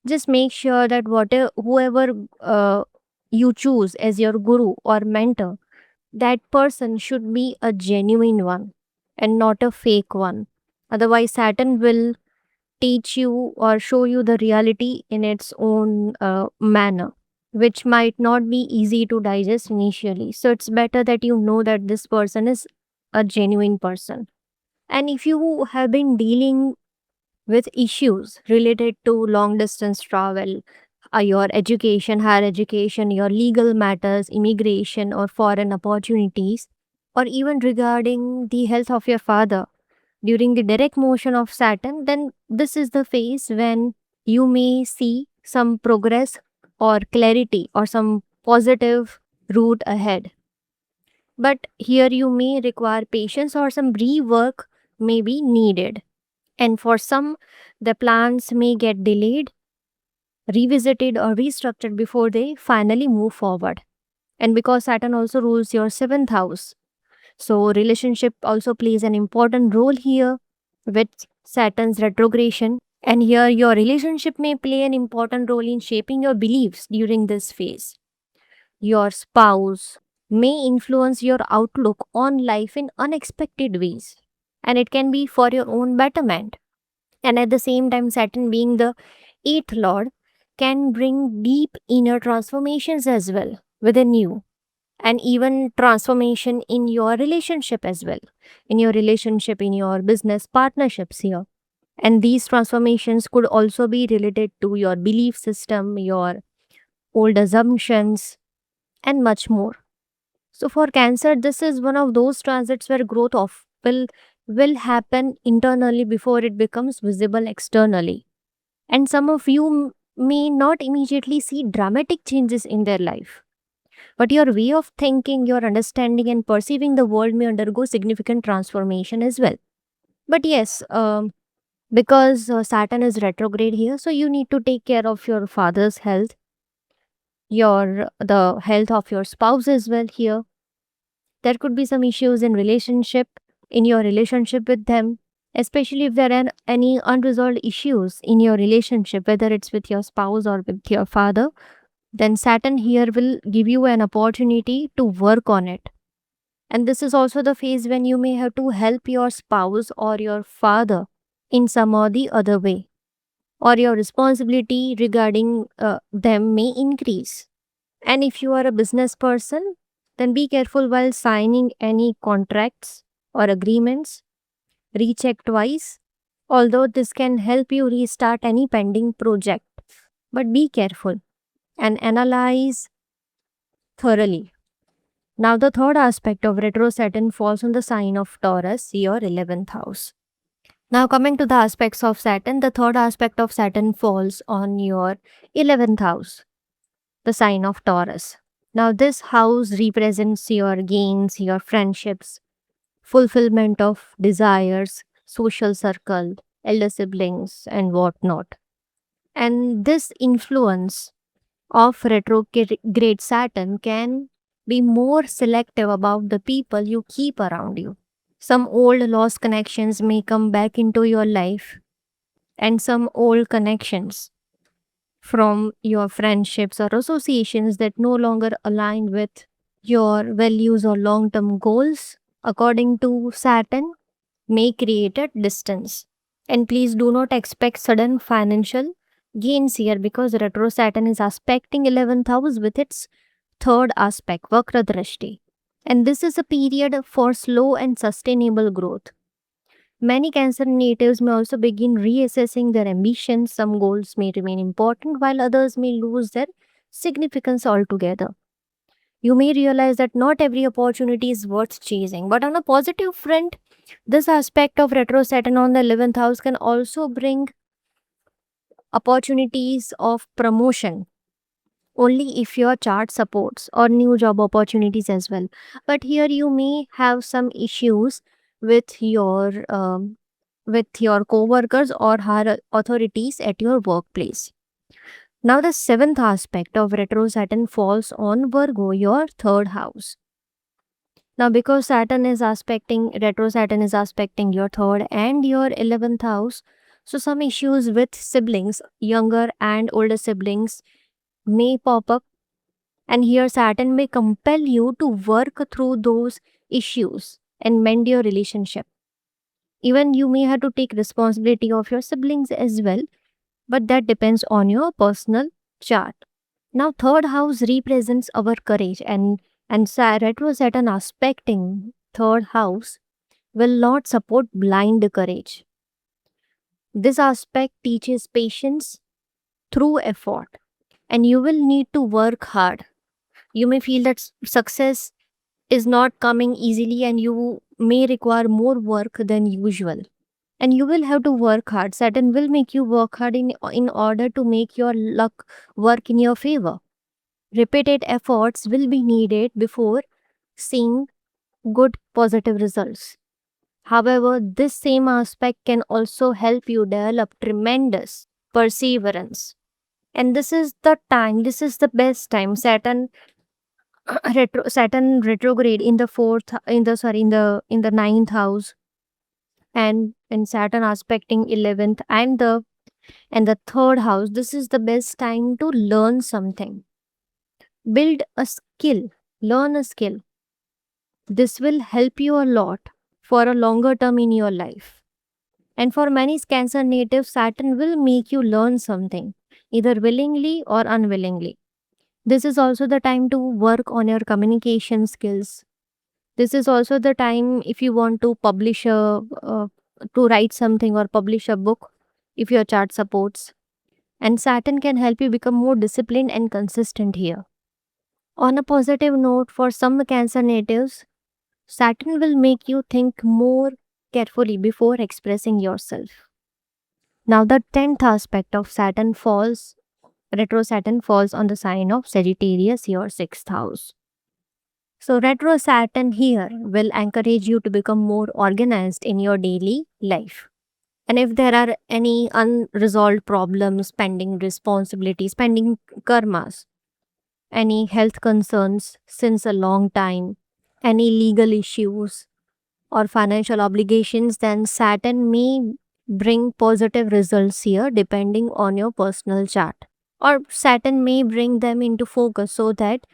Just make sure that whatever whoever you choose as your guru or mentor, that person should be a genuine one and not a fake one. Otherwise, Saturn will teach you or show you the reality in its own manner, which might not be easy to digest initially. So it's better that you know that this person is a genuine person. And if you have been dealing with issues related to long distance travel, your education, higher education, your legal matters, immigration, or foreign opportunities, or even regarding the health of your father during the direct motion of Saturn, then this is the phase when you may see some progress or clarity or some positive route ahead. But here you may require patience or some rework may be needed. And for some, the plans may get delayed, revisited, or restructured before they finally move forward. And because Saturn also rules your seventh house, so relationship also plays an important role here with Saturn's retrogression. And here your relationship may play an important role in shaping your beliefs during this phase. Your spouse may influence your outlook on life in unexpected ways. And it can be for your own betterment. And at the same time, Saturn being the eighth lord can bring deep inner transformations as well within you, and even transformation in your relationship as well, in your relationship, in your business partnerships here. And these transformations could also be related to your belief system, your old assumptions, and much more. So for Cancer, this is one of those transits where growth of will happen internally before it becomes visible externally. And some of you may not immediately see dramatic changes in their life, but your way of thinking, your understanding, and perceiving the world may undergo significant transformation as well. But yes, because Saturn is retrograde here, so you need to take care of your father's health, your the health of your spouse as well here. There could be some issues in your relationship with them, especially if there are any unresolved issues in your relationship, whether it's with your spouse or with your father. Then Saturn here will give you an opportunity to work on it. And this is also the phase when you may have to help your spouse or your father in some or the other way, or your responsibility regarding them may increase. And if you are a business person, then be careful while signing any contracts or agreements. Recheck twice, although this can help you restart any pending project. But be careful and analyze thoroughly. Now, the third aspect of retro Saturn falls on the sign of Taurus, your 11th house. Now, coming to the aspects of Saturn, the third aspect of Saturn falls on your 11th house, the sign of Taurus. Now, this house represents your gains, your friendships, fulfillment of desires, social circle, elder siblings, and whatnot. And this influence of retrograde Saturn can Be more selective about the people you keep around you. Some old lost connections may come back into your life, and some old connections from your friendships or associations that no longer align with your values or long term goals, according to Saturn, may create a distance. And please do not expect sudden financial gains here because retro Saturn is aspecting 11th house with its third aspect, Vakradrashti. And this is a period for slow and sustainable growth. Many Cancer natives may also begin reassessing their ambitions. Some goals may remain important while others may lose their significance altogether. You may realize that not every opportunity is worth chasing. But on a positive front, this aspect of retro Saturn on the 11th house can also bring opportunities of promotion only if your chart supports or new job opportunities as well. But here you may have some issues with your co-workers or higher authorities at your workplace. Now the seventh aspect of retro Saturn falls on Virgo, your third house. Now because retro Saturn is aspecting your third and your 11th house, so some issues with siblings, younger and older siblings, may pop up, and here Saturn may compel you to work through those issues and mend your relationship. Even you may have to take responsibility of your siblings as well, but that depends on your personal chart. Now, third house represents our courage, and retro Saturn aspecting third house will not support blind courage. This aspect teaches patience through effort, and you will need to work hard. You may feel that success is not coming easily, and you may require more work than usual. And you will have to work hard. Saturn will make you work hard in order to make your luck work in your favor. Repeated efforts will be needed before seeing good positive results. However, this same aspect can also help you develop tremendous perseverance. And this is the best time. Saturn retrograde in the fourth in the ninth house, and Saturn aspecting 11th and the third house. This is the best time to learn something, build a skill, learn a skill. This will help you a lot for a longer term in your life. And for many Cancer natives, Saturn will make you learn something, either willingly or unwillingly. This is also the time to work on your communication skills. This is also the time if you want to to write something or publish a book if your chart supports. And Saturn can help you become more disciplined and consistent here. On a positive note, for some Cancer natives, Saturn will make you think more carefully before expressing yourself. Now, the 10th aspect of retro Saturn falls on the sign of Sagittarius, your 6th house. So, retro Saturn here will encourage you to become more organized in your daily life. And if there are any unresolved problems, pending responsibilities, pending karmas, any health concerns since a long time, any legal issues, or financial obligations, then Saturn may bring positive results here depending on your personal chart. Or Saturn may bring them into focus so that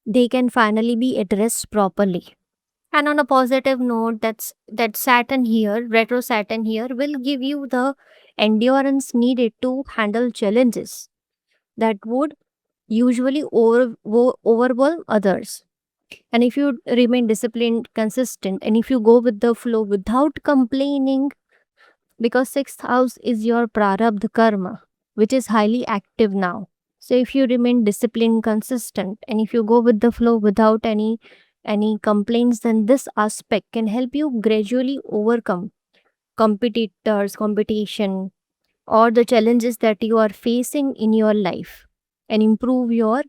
they can finally be addressed properly. And on a positive note, that Saturn here, retro Saturn here, will give you the endurance needed to handle challenges that would usually overwhelm others. And if you remain disciplined, consistent, and if you go with the flow without complaining, because sixth house is your prarabdha karma, which is highly active now. So if you remain disciplined, consistent, and if you go with the flow without any complaints, then this aspect can help you gradually overcome competition, or the challenges that you are facing in your life, and improve your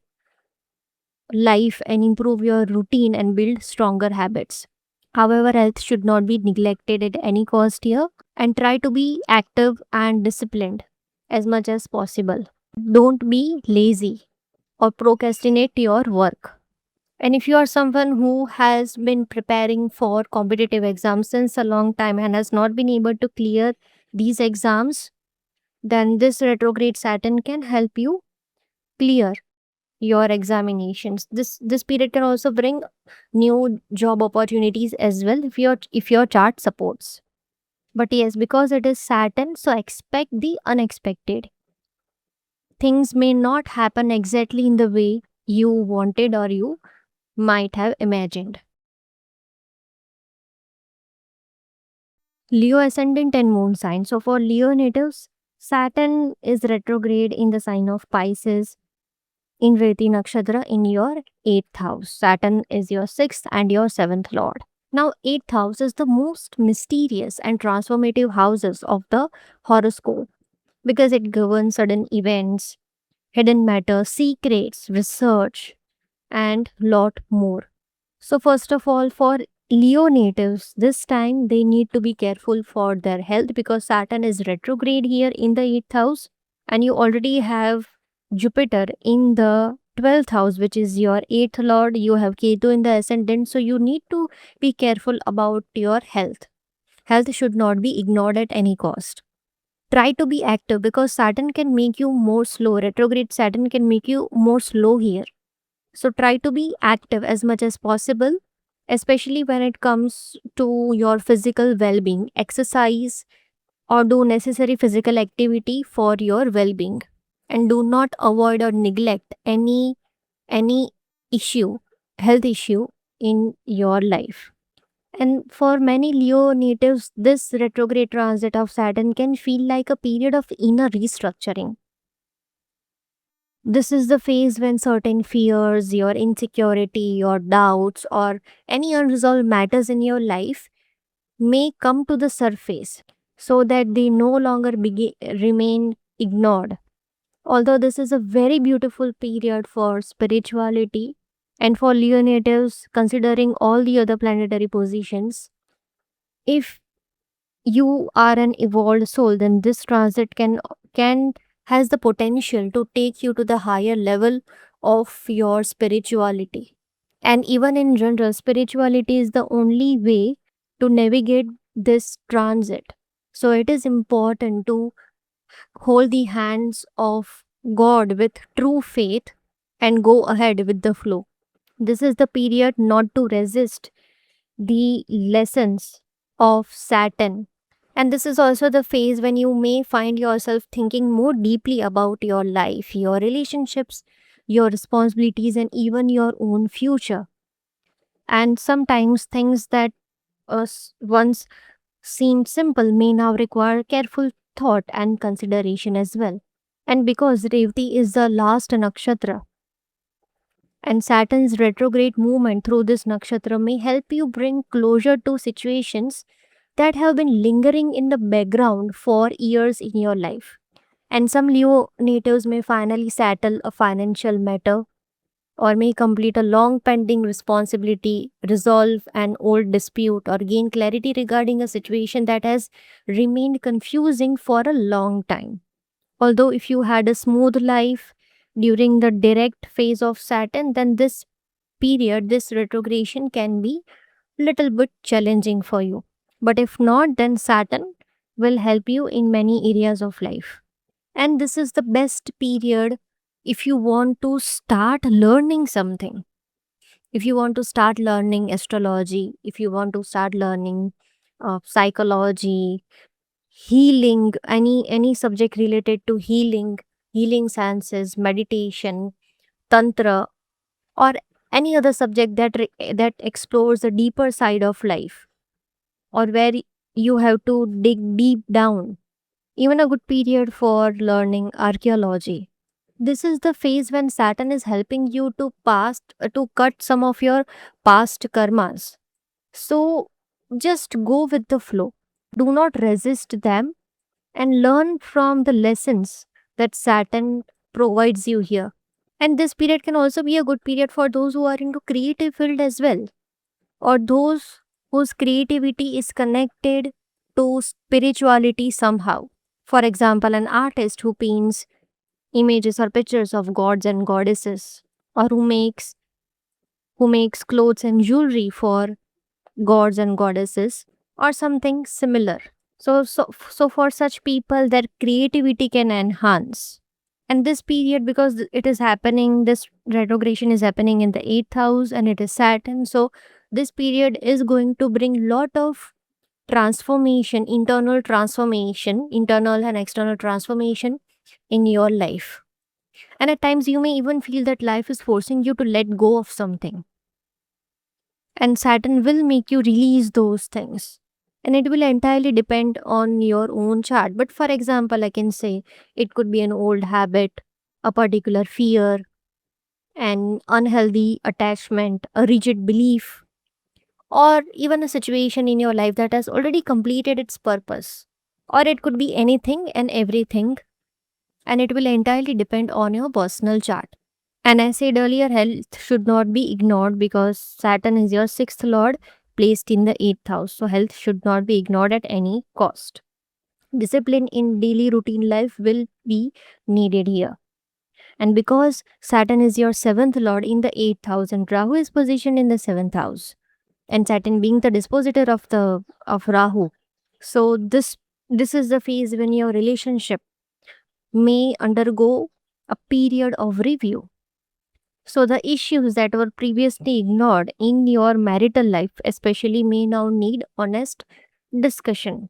routine and build stronger habits. However, health should not be neglected at any cost here, and try to be active and disciplined as much as possible. Don't be lazy or procrastinate your work. And if you are someone who has been preparing for competitive exams since a long time and has not been able to clear these exams, then this retrograde Saturn can help you clear your examinations. This period can also bring new job opportunities as well if your chart supports. But yes, because it is Saturn, so expect the unexpected. Things may not happen exactly in the way you wanted or you might have imagined. Leo ascendant and moon sign. So for Leo natives, Saturn is retrograde in the sign of Pisces in Reti Nakshatra in your 8th house. Saturn is your 6th and your 7th lord. Now, 8th house is the most mysterious and transformative houses of the horoscope because it governs sudden events, hidden matter, secrets, research, and lot more. So, first of all, for Leo natives, this time they need to be careful for their health because Saturn is retrograde here in the 8th house, and you already have Jupiter in the 12th house, which is your 8th lord. You have Ketu in the ascendant, so you need to be careful about your health. Health should not be ignored at any cost. Try to be active because Saturn can make you more slow. Retrograde Saturn can make you more slow here. So try to be active as much as possible, especially when it comes to your physical well being. Exercise or do necessary physical activity for your well being. And do not avoid or neglect any issue, health issue in your life. And for many Leo natives, this retrograde transit of Saturn can feel like a period of inner restructuring. This is the phase when certain fears, your insecurity, your doubts, or any unresolved matters in your life may come to the surface so that they no longer remain ignored. Although this is a very beautiful period for spirituality and for Leo natives, considering all the other planetary positions, if you are an evolved soul, then this transit can has the potential to take you to the higher level of your spirituality. And even in general, spirituality is the only way to navigate this transit. So it is important to hold the hands of God with true faith and go ahead with the flow. This is the period not to resist the lessons of Saturn. And this is also the phase when you may find yourself thinking more deeply about your life, your relationships, your responsibilities, and even your own future. And sometimes things that once seemed simple may now require careful thought and consideration as well. And because Revati is the last nakshatra, and Saturn's retrograde movement through this nakshatra may help you bring closure to situations that have been lingering in the background for years in your life. And some Leo natives may finally settle a financial matter or may complete a long pending responsibility, resolve an old dispute, or gain clarity regarding a situation that has remained confusing for a long time. Although, if you had a smooth life during the direct phase of Saturn, then this period, this retrogression can be little bit challenging for you. But if not, then Saturn will help you in many areas of life. And this is the best period if you want to start learning something. If you want to start learning astrology, if you want to start learning psychology, healing, any subject related to healing, healing sciences, meditation, tantra, or any other subject that explores the deeper side of life or where you have to dig deep down. Even a good period for learning archaeology. This is the phase when Saturn is helping you to cut some of your past karmas. So just go with the flow. Do not resist them and learn from the lessons that Saturn provides you here. And this period can also be a good period for those who are into creative field as well, or those whose creativity is connected to spirituality somehow. For example, an artist who paints images or pictures of gods and goddesses, or who makes who makes clothes and jewelry for gods and goddesses or something similar. So for such people, their creativity can enhance. And this period, because it is happening, this retrogression is happening in the eighth house and it is Saturn. So this period is going to bring lot of transformation, internal and external transformation in your life. And at times you may even feel that life is forcing you to let go of something. And Saturn will make you release those things. And it will entirely depend on your own chart. But for example, I can say it could be an old habit, a particular fear, an unhealthy attachment, a rigid belief, or even a situation in your life that has already completed its purpose. Or it could be anything and everything, and it will entirely depend on your personal chart. And I said earlier, health should not be ignored because Saturn is your sixth lord placed in the eighth house. So, health should not be ignored at any cost. Discipline in daily routine life will be needed here. And because Saturn is your seventh lord in the eighth house and Rahu is positioned in the seventh house, and Saturn being the dispositor of Rahu, so this is the phase when your relationship may undergo a period of review. So, the issues that were previously ignored in your marital life, especially, may now need honest discussion.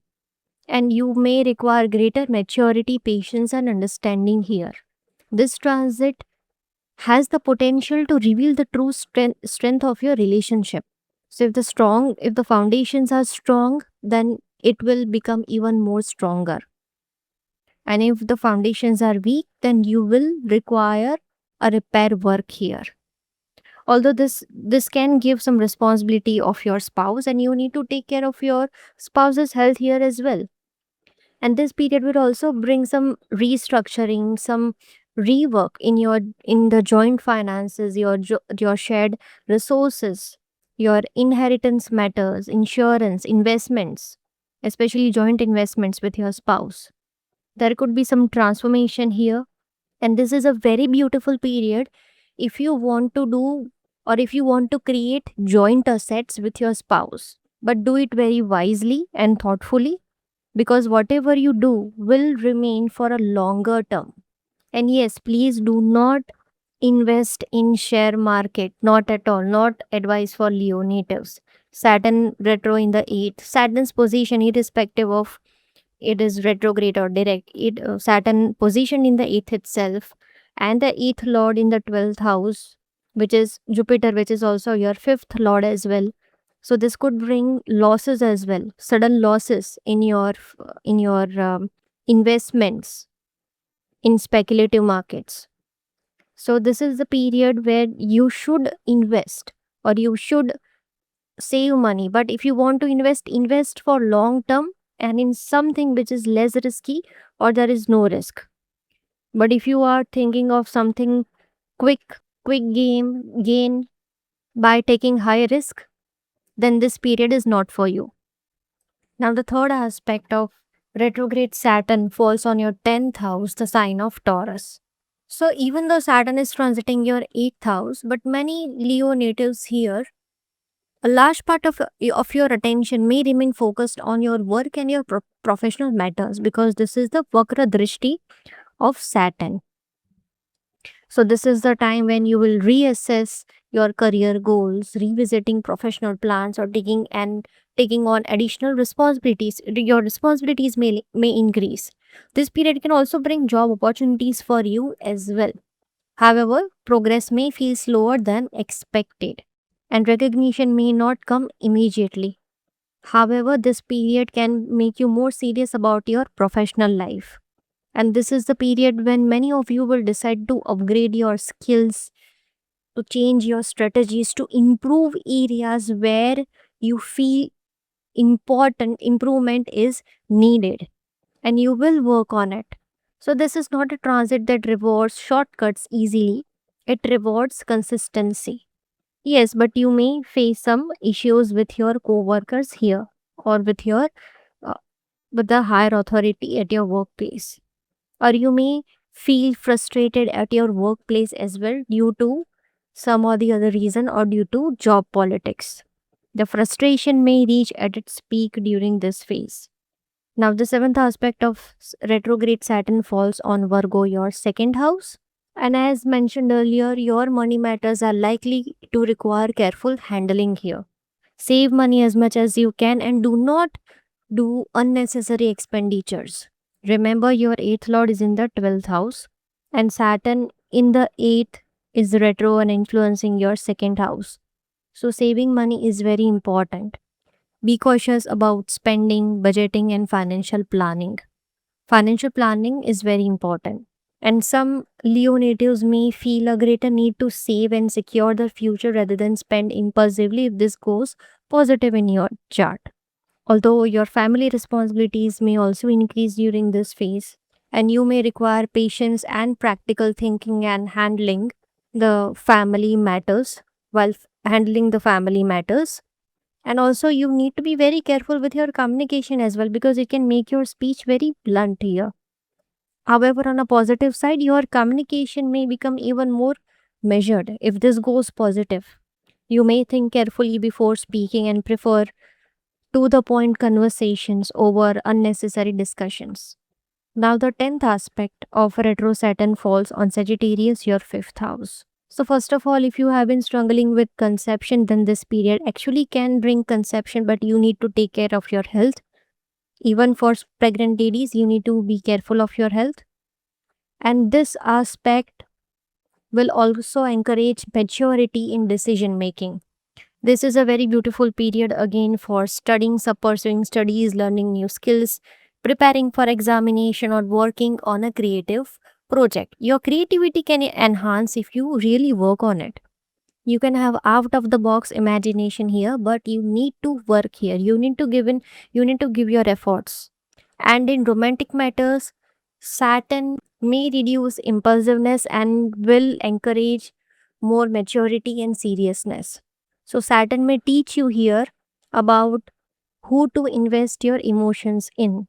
And you may require greater maturity, patience, and understanding here. This transit has the potential to reveal the true strength of your relationship. So, if the foundations are strong, then it will become even more stronger. And if the foundations are weak, then you will require a repair work here. Although this can give some responsibility of your spouse, and you need to take care of your spouse's health here as well. And this period will also bring some restructuring, some rework in the joint finances, your shared resources, your inheritance matters, insurance, investments, especially joint investments with your spouse. There could be some transformation here, and this is a very beautiful period if you want to do, or if you want to create joint assets with your spouse. But do it very wisely and thoughtfully, because whatever you do will remain for a longer term. And yes, please do not invest in share market, not at all, not advice for Leo natives. Saturn retro in the 8th, Saturn's position, irrespective of it is retrograde or direct, Saturn positioned in the 8th itself, and the 8th lord in the 12th house, which is Jupiter, which is also your 5th lord as well. So this could bring losses as well, sudden losses in your investments in speculative markets. So this is the period where you should invest, or you should save money. But if you want to invest for long term and in something which is less risky or there is no risk. But if you are thinking of something quick gain by taking high risk, then this period is not for you. Now, the third aspect of retrograde Saturn falls on your 10th house, the sign of Taurus. So, even though Saturn is transiting your 8th house, but many Leo natives here, a large part of your attention may remain focused on your work and your professional matters, because this is the Vakra Drishti of Saturn. So, this is the time when you will reassess your career goals, revisiting professional plans, or taking on additional responsibilities. Your responsibilities may increase. This period can also bring job opportunities for you as well. However, progress may feel slower than expected, and recognition may not come immediately. However, this period can make you more serious about your professional life. And this is the period when many of you will decide to upgrade your skills, to change your strategies, to improve areas where you feel improvement is needed, and you will work on it. So, this is not a transit that rewards shortcuts easily, it rewards consistency. Yes, but you may face some issues with your co-workers here, or uh, with the higher authority at your workplace, or you may feel frustrated at your workplace as well due to some or the other reason, or due to job politics. The frustration may reach at its peak during this phase. Now, the seventh aspect of retrograde Saturn falls on Virgo, your second house. And as mentioned earlier, your money matters are likely to require careful handling here. Save money as much as you can and do not do unnecessary expenditures. Remember, your 8th lord is in the 12th house, and Saturn in the 8th is retro and influencing your second house. So, saving money is very important. Be cautious about spending, budgeting, and financial planning. Financial planning is very important. And some Leo natives may feel a greater need to save and secure their future rather than spend impulsively if this goes positive in your chart. Although your family responsibilities may also increase during this phase, and you may require patience and practical thinking and handling the family matters while handling the family matters. And also, you need to be very careful with your communication as well because it can make your speech very blunt here. However, on a positive side, your communication may become even more measured if this goes positive. You may think carefully before speaking and prefer to the point conversations over unnecessary discussions. Now, the 10th aspect of retro Saturn falls on Sagittarius, your 5th house. So, first of all, if you have been struggling with conception, then this period actually can bring conception, but you need to take care of your health. Even for pregnant ladies, you need to be careful of your health. And this aspect will also encourage maturity in decision making. This is a very beautiful period again for studying, pursuing studies, learning new skills, preparing for examination, or working on a creative project. Your creativity can enhance if you really work on it. You can have out of the box imagination here, but you need to work here. You need to give your efforts. And in romantic matters, Saturn may reduce impulsiveness and will encourage more maturity and seriousness. So, Saturn may teach you here about who to invest your emotions in.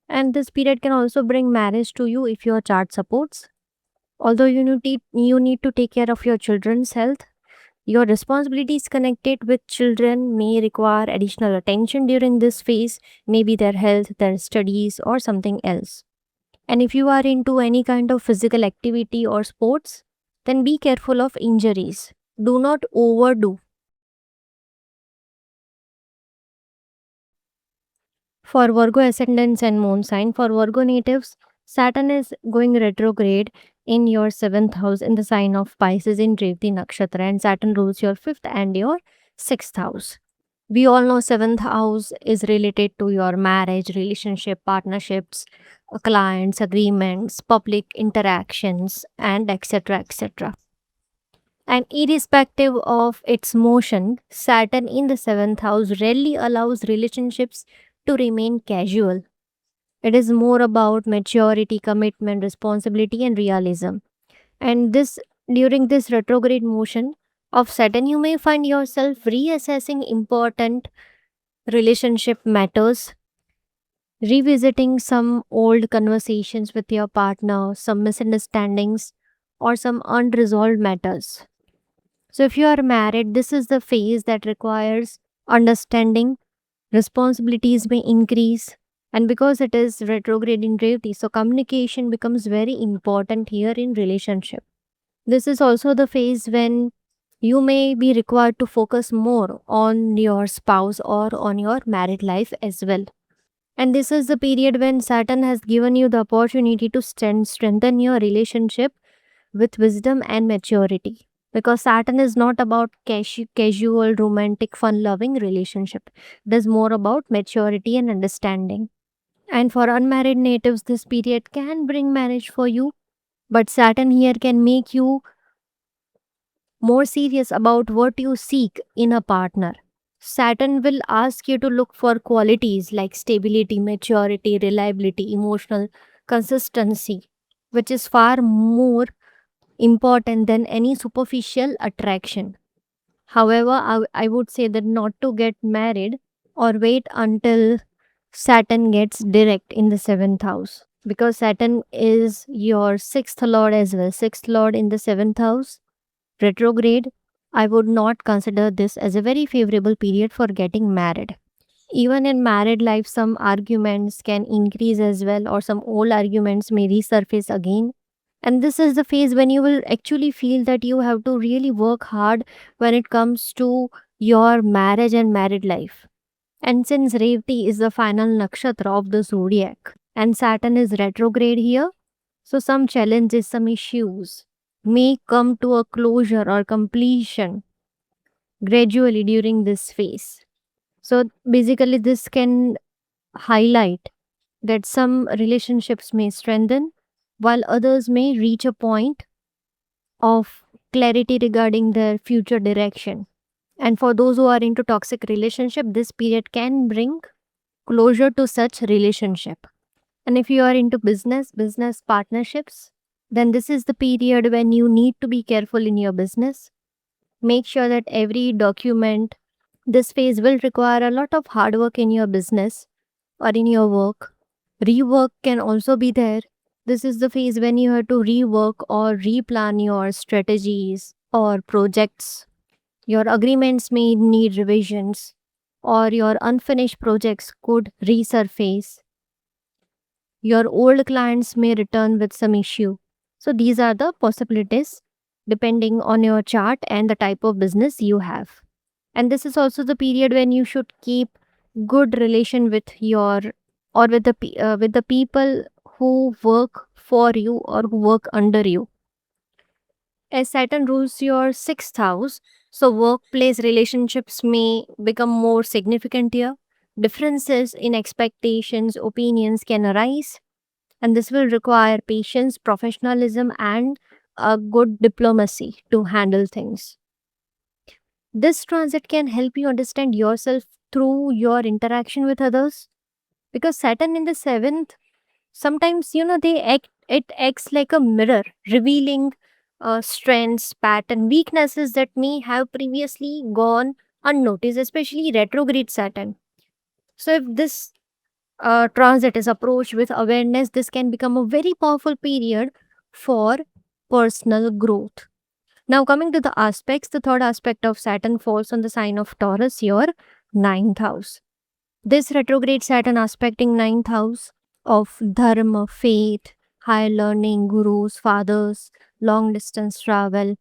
And this period can also bring marriage to you if your chart supports. Although you need to take care of your children's health, your responsibilities connected with children may require additional attention during this phase, maybe their health, their studies, or something else. And if you are into any kind of physical activity or sports, then be careful of injuries. Do not overdo. For Virgo ascendants and moon sign, for Virgo natives, Saturn is going retrograde in your 7th house in the sign of Pisces in Revati Nakshatra, and Saturn rules your 5th and your 6th house. We all know 7th house is related to your marriage, relationship, partnerships, clients, agreements, public interactions, and etc. etc. And irrespective of its motion, Saturn in the 7th house rarely allows relationships to remain casual. It is more about maturity, commitment, responsibility, and realism. And this during this retrograde motion of Saturn, you may find yourself reassessing important relationship matters, revisiting some old conversations with your partner, some misunderstandings, or some unresolved matters. So, if you are married, this is the phase that requires understanding. Responsibilities may increase, and because it is retrograde in Revati, so communication becomes very important here in relationship. This is also the phase when you may be required to focus more on your spouse or on your married life as well. And this is the period when Saturn has given you the opportunity to strengthen your relationship with wisdom and maturity. Because Saturn is not about casual, romantic, fun loving relationship. It is more about maturity and understanding. And for unmarried natives, this period can bring marriage for you, but Saturn here can make you more serious about what you seek in a partner. Saturn will ask you to look for qualities like stability, maturity, reliability, emotional consistency, which is far more important than any superficial attraction. However, I would say that not to get married or wait until Saturn gets direct in the 7th house, because Saturn is your 6th lord as well. 6th lord in the 7th house retrograde, I would not consider this as a very favorable period for getting married. Even in married life, some arguments can increase as well, or some old arguments may resurface again. And this is the phase when you will actually feel that you have to really work hard when it comes to your marriage and married life. And since Revati is the final nakshatra of the zodiac and Saturn is retrograde here, so some challenges, some issues may come to a closure or completion gradually during this phase. So basically, this can highlight that some relationships may strengthen while others may reach a point of clarity regarding their future direction. And for those who are into toxic relationship, this period can bring closure to such relationship. And if you are into business partnerships, then this is the period when you need to be careful in your business. Make sure that every document, this phase will require a lot of hard work in your business or in your work. Rework can also be there. This is the phase when you have to rework or replan your strategies or projects. Your agreements may need revisions, or your unfinished projects could resurface. Your old clients may return with some issue. So, these are the possibilities depending on your chart and the type of business you have. And this is also the period when you should keep good relation with your or with the people who work for you or who work under you. As Saturn rules your sixth house, so workplace relationships may become more significant here. Differences in expectations, opinions can arise, and this will require patience, professionalism, and a good diplomacy to handle things. This transit can help you understand yourself through your interaction with others, because Saturn in the seventh, sometimes it acts like a mirror, revealing strengths, pattern, weaknesses that may have previously gone unnoticed, especially retrograde Saturn. So if this transit is approached with awareness, this can become a very powerful period for personal growth. Now, coming to the aspects, the third aspect of Saturn falls on the sign of Taurus, your ninth house. This retrograde Saturn aspecting ninth house of dharma, faith, higher learning, gurus, fathers, long distance travel,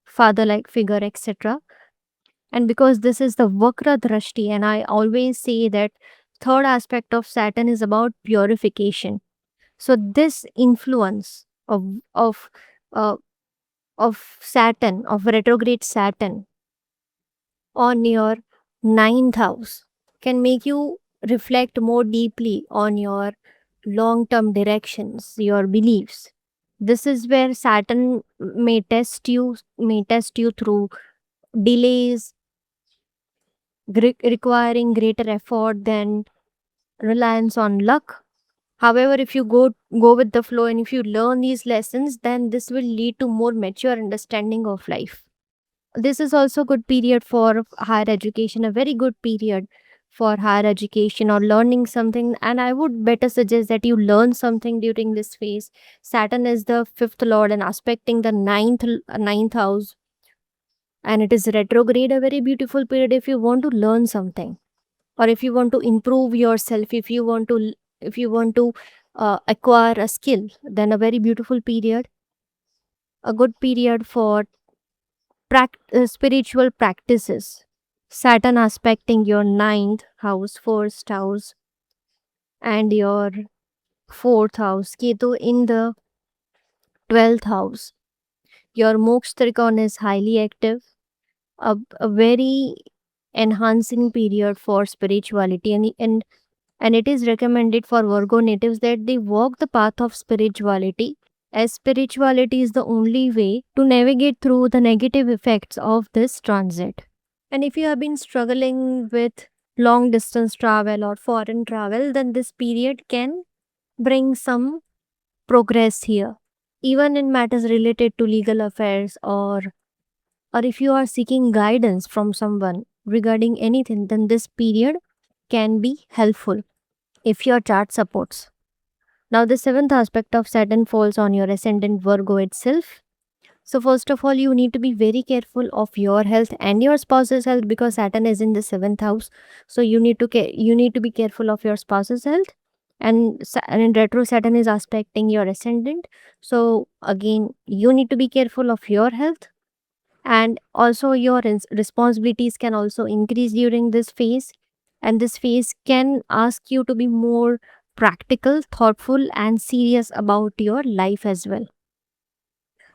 father like figure, etc. And because this is the Vakra Drashti, and I always say that third aspect of Saturn is about purification. So this influence uh, of Saturn, of retrograde Saturn on your ninth house can make you reflect more deeply on your long term directions, your beliefs. This is where Saturn may test you through delays, requiring greater effort than reliance on luck. However, if you go with the flow and if you learn these lessons, then this will lead to more mature understanding of life. This is also good period for higher education, a very good period for higher education or learning something, and I would better suggest that you learn something during this phase. Saturn is the fifth lord and aspecting the ninth house, and it is retrograde, a very beautiful period if you want to learn something or if you want to improve yourself, if you want to acquire a skill, then a very beautiful period, a good period for spiritual practices. Saturn aspecting your ninth house, first house, and your fourth house. Ketu in the 12th house. Your moksha trikona is highly active, a very enhancing period for spirituality, and it is recommended for Virgo natives that they walk the path of spirituality, as spirituality is the only way to navigate through the negative effects of this transit. And if you have been struggling with long distance travel or foreign travel, then this period can bring some progress here. Even in matters related to legal affairs, or if you are seeking guidance from someone regarding anything, then this period can be helpful if your chart supports. Now, the seventh aspect of Saturn falls on your ascendant Virgo itself. So first of all, you need to be very careful of your health and your spouse's health, because Saturn is in the 7th house. So you need to be careful of your spouse's health. And in retro, Saturn is aspecting your ascendant. So again, you need to be careful of your health, and also your responsibilities can also increase during this phase, and this phase can ask you to be more practical, thoughtful, and serious about your life as well.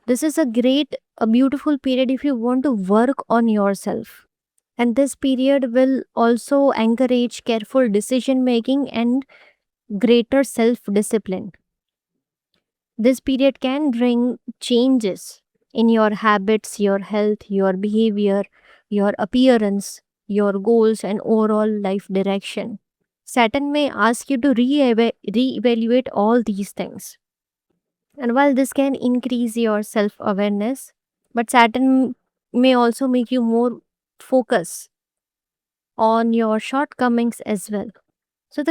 This is a beautiful period if you want to work on yourself. And this period will also encourage careful decision making and greater self discipline. This period can bring changes in your habits, your health, your behavior, your appearance, your goals, and overall life direction. Saturn may ask you to reevaluate all these things. And while this can increase your self awareness, but Saturn may also make you more focus on your shortcomings as well. So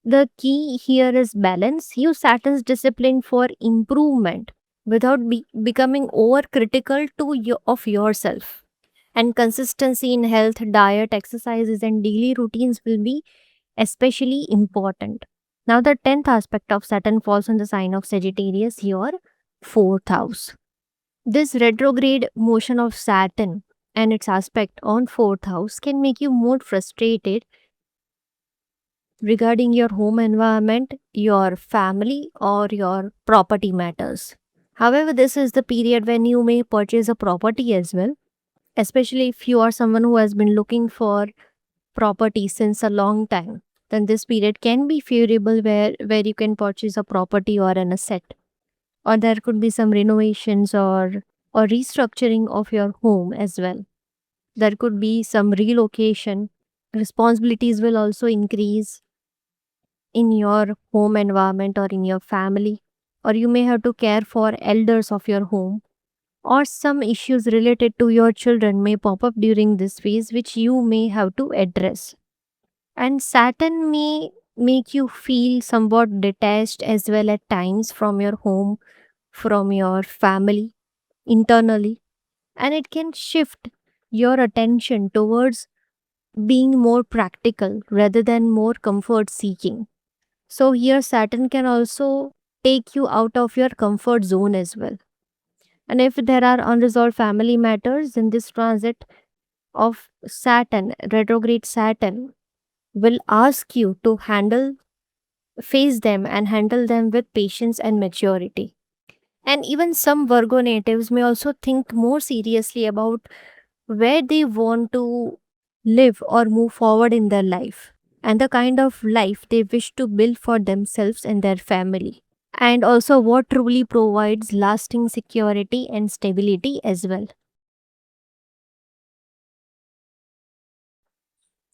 the key here is balance. Use Saturn's discipline for improvement without becoming overcritical of yourself. And consistency in health, diet, exercises, and daily routines will be especially important. Now, the 10th aspect of Saturn falls on the sign of Sagittarius, your 4th house. This retrograde motion of Saturn and its aspect on 4th house can make you more frustrated regarding your home environment, your family, or your property matters. However, this is the period when you may purchase a property as well, especially if you are someone who has been looking for property since a long time. Then this period can be favorable where you can purchase a property or an asset, or there could be some renovations or restructuring of your home as well. There could be some relocation. Responsibilities will also increase in your home environment or in your family, or you may have to care for elders of your home, or some issues related to your children may pop up during this phase which you may have to address. And Saturn may make you feel somewhat detached as well at times from your home, from your family internally, and it can shift your attention towards being more practical rather than more comfort seeking. So here Saturn can also take you out of your comfort zone as well. And if there are unresolved family matters, then this transit of Saturn, retrograde Saturn, will ask you to face them and handle them with patience and maturity. And even some Virgo natives may also think more seriously about where they want to live or move forward in their life, and the kind of life they wish to build for themselves and their family, and also what truly provides lasting security and stability as well.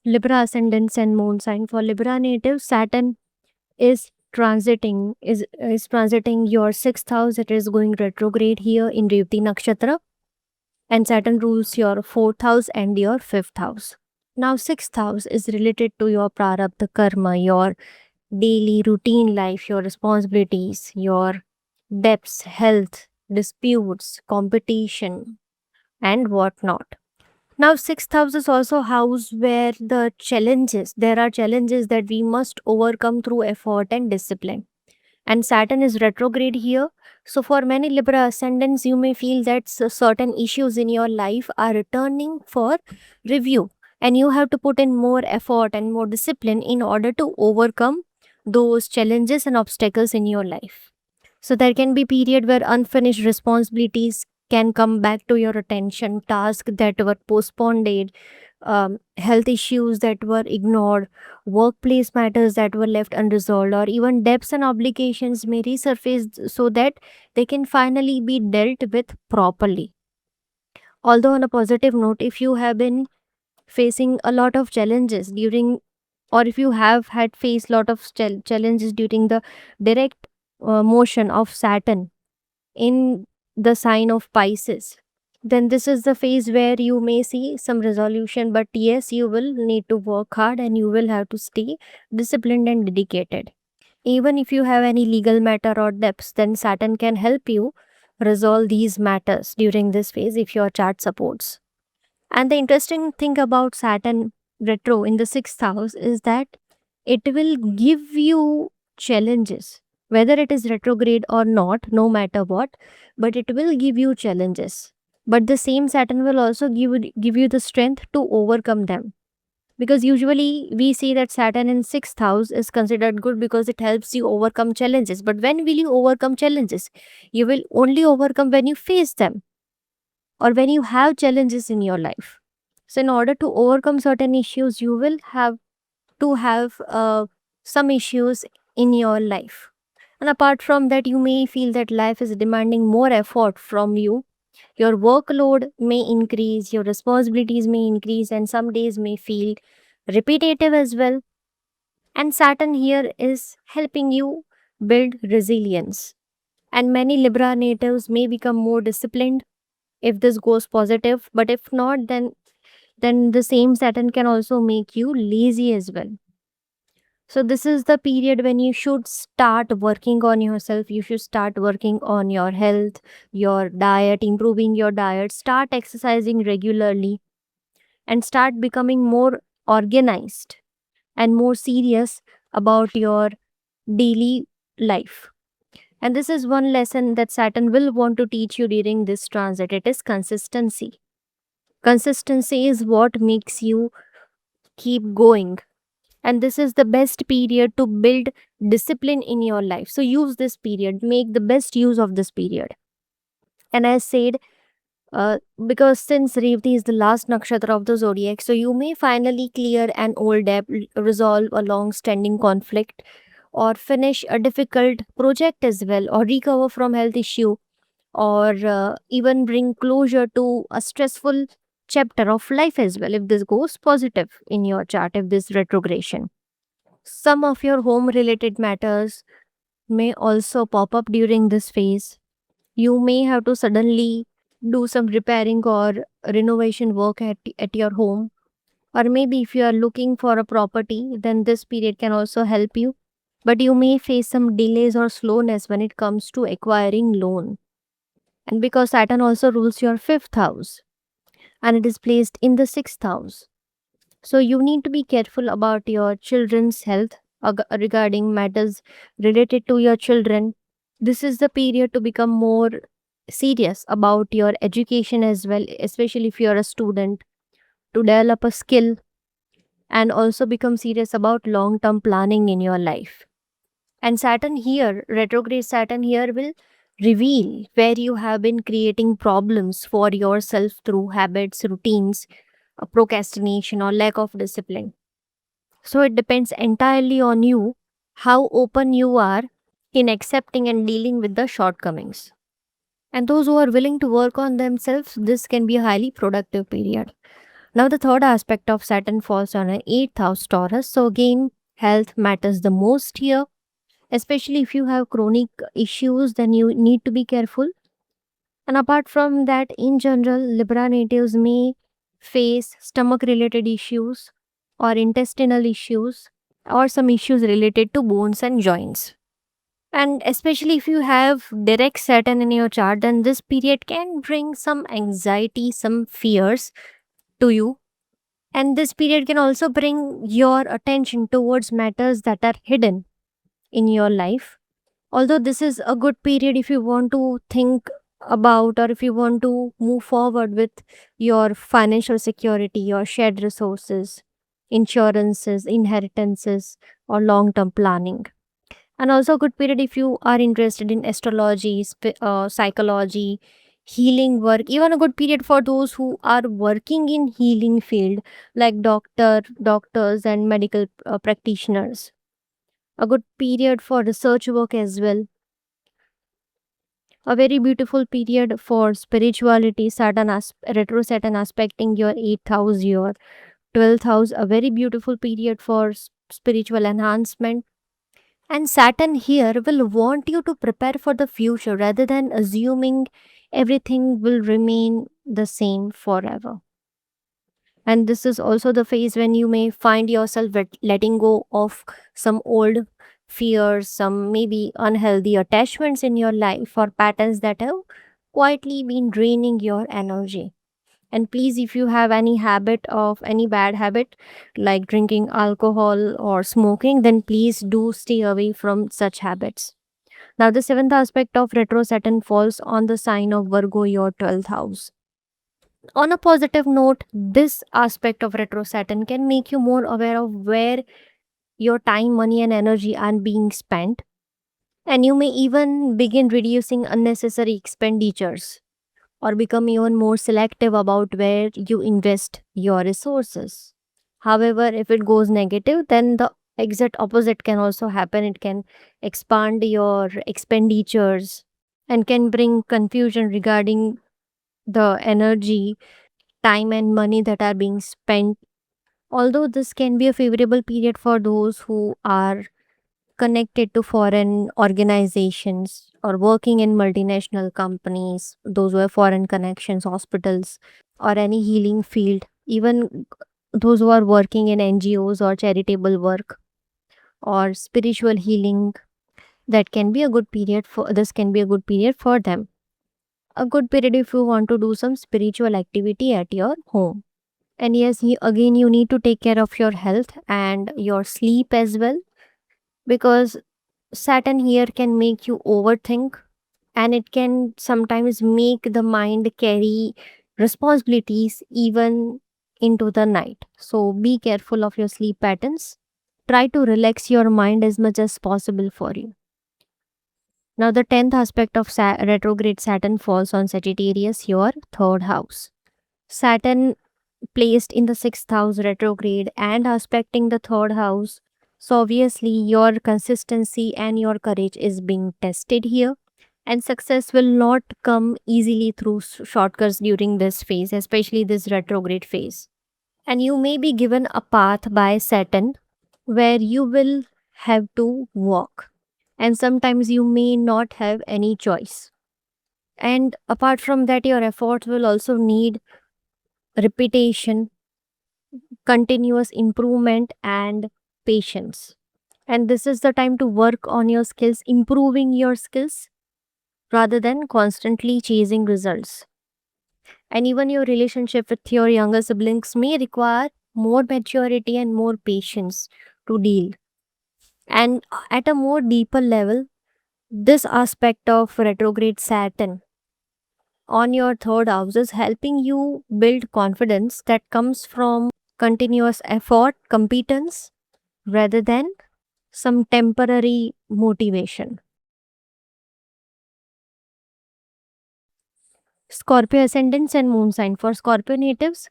Libra ascendants and moon sign. For Libra natives, Saturn is transiting your 6th house. It is going retrograde here in Revati Nakshatra, and Saturn rules your 4th house and your 5th house. Now, 6th house is related to your prarabdha karma, your daily routine life, your responsibilities, your debts, health, disputes, competition, and whatnot. Now, 6th house is also house where there are challenges that we must overcome through effort and discipline. And Saturn is retrograde here. So, for many Libra ascendants, you may feel that certain issues in your life are returning for review, and you have to put in more effort and more discipline in order to overcome those challenges and obstacles in your life. So, there can be period where unfinished responsibilities can come back to your attention, tasks that were postponed, health issues that were ignored, workplace matters that were left unresolved, or even debts and obligations may resurface so that they can finally be dealt with properly. Although, on a positive note, if you have been facing a lot of challenges during, or if you have had faced lot of challenges during the direct motion of Saturn in the sign of Pisces, then this is the phase where you may see some resolution. But yes, you will need to work hard and you will have to stay disciplined and dedicated. Even if you have any legal matter or debts, then Saturn can help you resolve these matters during this phase if your chart supports. And the interesting thing about Saturn retro in the sixth house is that it will give you challenges, whether it is retrograde or not, no matter what, but it will give you challenges. But the same Saturn will also give you the strength to overcome them. Because usually we see that Saturn in sixth house is considered good because it helps you overcome challenges. But when will you overcome challenges? You will only overcome when you face them or when you have challenges in your life. So, in order to overcome certain issues, you will have to have some issues in your life. And apart from that, you may feel that life is demanding more effort from you. Your workload may increase, your responsibilities may increase, and some days may feel repetitive as well. And Saturn here is helping you build resilience. And many Libra natives may become more disciplined if this goes positive, but if not, then the same Saturn can also make you lazy as well. So this is the period when you should start working on yourself. You should start working on your health, your diet, improving your diet, start exercising regularly, and start becoming more organized and more serious about your daily life. And this is one lesson that Saturn will want to teach you during this transit. It is consistency. Consistency is what makes you keep going. And this is the best period to build discipline in your life. So use this period, make the best use of this period. And as said, because since Revati is the last nakshatra of the zodiac, so you may finally clear an old debt, resolve a long standing conflict, or finish a difficult project as well, or recover from health issue, or even bring closure to a stressful chapter of life as well, if this goes positive in your chart, if this retrogression. Some of your home related matters may also pop up during this phase. You may have to suddenly do some repairing or renovation work at your home. Or maybe if you are looking for a property, then this period can also help you. But you may face some delays or slowness when it comes to acquiring loan. And because Saturn also rules your fifth house and it is placed in the sixth house. So you need to be careful about your children's health regarding matters related to your children. This is the period to become more serious about your education as well, especially if you're a student, to develop a skill and also become serious about long term planning in your life. And Saturn here, retrograde Saturn here, will reveal where you have been creating problems for yourself through habits, routines, procrastination, or lack of discipline. So it depends entirely on you how open you are in accepting and dealing with the shortcomings. And those who are willing to work on themselves, this can be a highly productive period. Now, the third aspect of Saturn falls on an 8th house Taurus. So, again, health matters the most here, especially if you have chronic issues, then you need to be careful. And apart from that, in general, Libra natives may face stomach related issues or intestinal issues or some issues related to bones and joints. And especially if you have direct Saturn in your chart, then this period can bring some anxiety, some fears to you. And this period can also bring your attention towards matters that are hidden in your life. Although this is a good period if you want to think about or if you want to move forward with your financial security, your shared resources, insurances, inheritances, or long term planning. And also a good period if you are interested in astrology, psychology, healing work. Even a good period for those who are working in healing field like doctors and medical practitioners. A good period for research work as well. A very beautiful period for spirituality. Retro Saturn aspecting your 8th house, your 12th house. A very beautiful period for spiritual enhancement. And Saturn here will want you to prepare for the future rather than assuming everything will remain the same forever. And this is also the phase when you may find yourself letting go of some old fears, some maybe unhealthy attachments in your life or patterns that have quietly been draining your energy. And please, if you have any habit of any bad habit like drinking alcohol or smoking, then please do stay away from such habits. Now, the seventh aspect of retro Saturn falls on the sign of Virgo, your 12th house. On a positive note, this aspect of retro Saturn can make you more aware of where your time, money, and energy are being spent, and you may even begin reducing unnecessary expenditures or become even more selective about where you invest your resources. However, if it goes negative, then the exact opposite can also happen. It can expand your expenditures and can bring confusion regarding the energy, time, and money that are being spent. Although this can be a favorable period for those who are connected to foreign organizations or working in multinational companies, those who have foreign connections, hospitals, or any healing field, even those who are working in NGOs or charitable work or spiritual healing, that can be a good period for this can be a good period for them. A good period if you want to do some spiritual activity at your home. And yes, again, you need to take care of your health and your sleep as well, because Saturn here can make you overthink, and it can sometimes make the mind carry responsibilities even into the night. So be careful of your sleep patterns. Try to relax your mind as much as possible for you. Now, the 10th aspect of retrograde Saturn falls on Sagittarius, your third house. Saturn placed in the sixth house retrograde and aspecting the third house. So, obviously, your consistency and your courage is being tested here, and success will not come easily through shortcuts during this phase, especially this retrograde phase. And you may be given a path by Saturn where you will have to walk, and sometimes you may not have any choice. And apart from that, your efforts will also need repetition, continuous improvement, and patience. And this is the time to work on your skills, improving your skills rather than constantly chasing results. And even your relationship with your younger siblings may require more maturity and more patience to deal. And at a more deeper level, this aspect of retrograde Saturn on your third house is helping you build confidence that comes from continuous effort, competence, rather than some temporary motivation. Scorpio ascendants and moon sign. For Scorpio natives,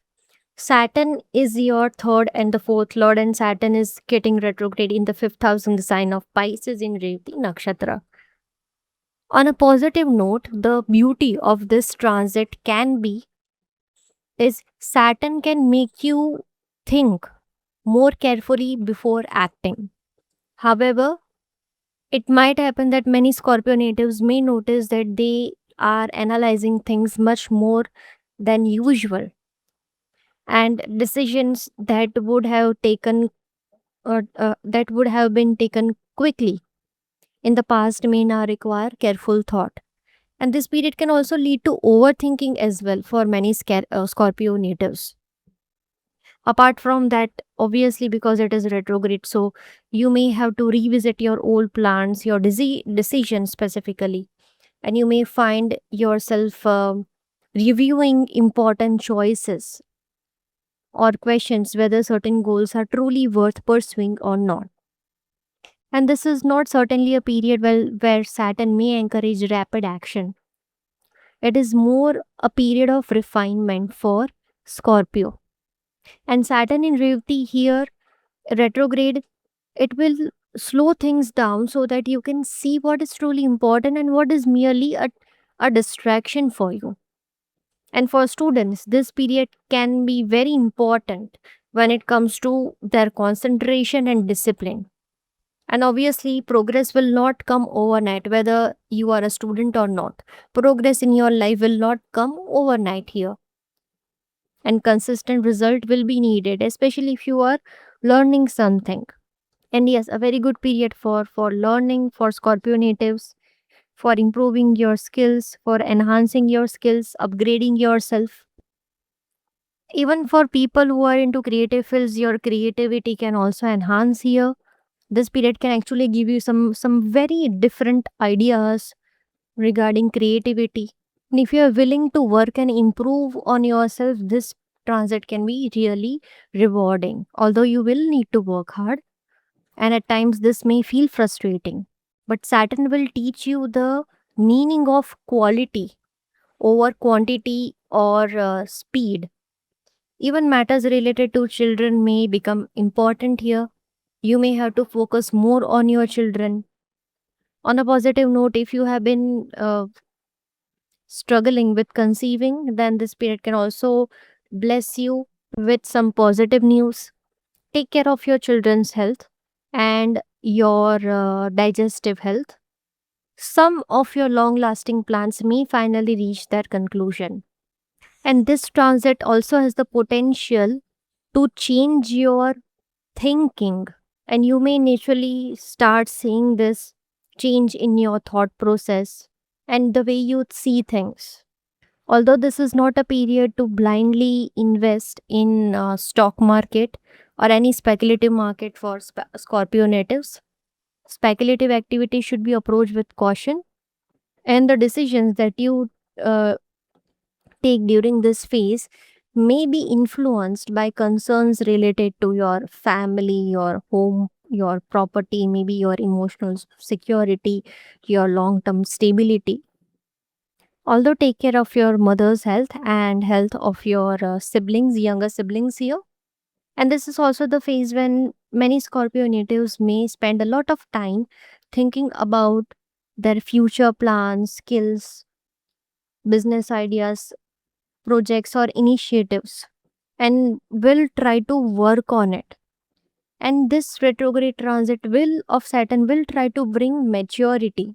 Saturn is your third and the fourth lord, and Saturn is getting retrograde in the fifth house in the sign of Pisces in Revati Nakshatra. On a positive note, the beauty of this transit can be is Saturn can make you think more carefully before acting. However, it might happen that many Scorpio natives may notice that they are analyzing things much more than usual, and decisions that would have been taken quickly in the past may now require careful thought. And this period can also lead to overthinking as well for many Scorpio natives. Apart from that, obviously, because it is retrograde, so you may have to revisit your old plans, your decisions specifically, and you may find yourself reviewing important choices or questions whether certain goals are truly worth pursuing or not. And this is not certainly a period where Saturn may encourage rapid action. It is more a period of refinement for Scorpio. And Saturn in Revati here, retrograde, it will slow things down so that you can see what is truly important and what is merely a distraction for you. And for students, this period can be very important when it comes to their concentration and discipline. And obviously, progress will not come overnight, whether you are a student or not. Progress in your life will not come overnight here. And consistent result will be needed, especially if you are learning something. And yes, a very good period for learning for Scorpio natives, for improving your skills, for enhancing your skills, upgrading yourself. Even for people who are into creative fields, your creativity can also enhance here. This period can actually give you some very different ideas regarding creativity. And if you are willing to work and improve on yourself, this transit can be really rewarding. Although you will need to work hard, and at times this may feel frustrating. But Saturn will teach you the meaning of quality over quantity or speed. Even matters related to children may become important here. You may have to focus more on your children. On a positive note, if you have been struggling with conceiving, then this period can also bless you with some positive news. Take care of your children's health and your digestive health. Some of your long lasting plans may finally reach their conclusion. And this transit also has the potential to change your thinking, and you may naturally start seeing this change in your thought process and the way you see things. Although this is not a period to blindly invest in stock market or any speculative market for Scorpio natives, speculative activity should be approached with caution, and the decisions that you uh, take during this phase may be influenced by concerns related to your family, your home, your property, maybe your emotional security, your long term stability. Although take care of your mother's health and health of your siblings, younger siblings here. And this is also the phase when many Scorpio natives may spend a lot of time thinking about their future plans, skills, business ideas, projects, or initiatives, and will try to work on it. And this retrograde transit will of Saturn will try to bring maturity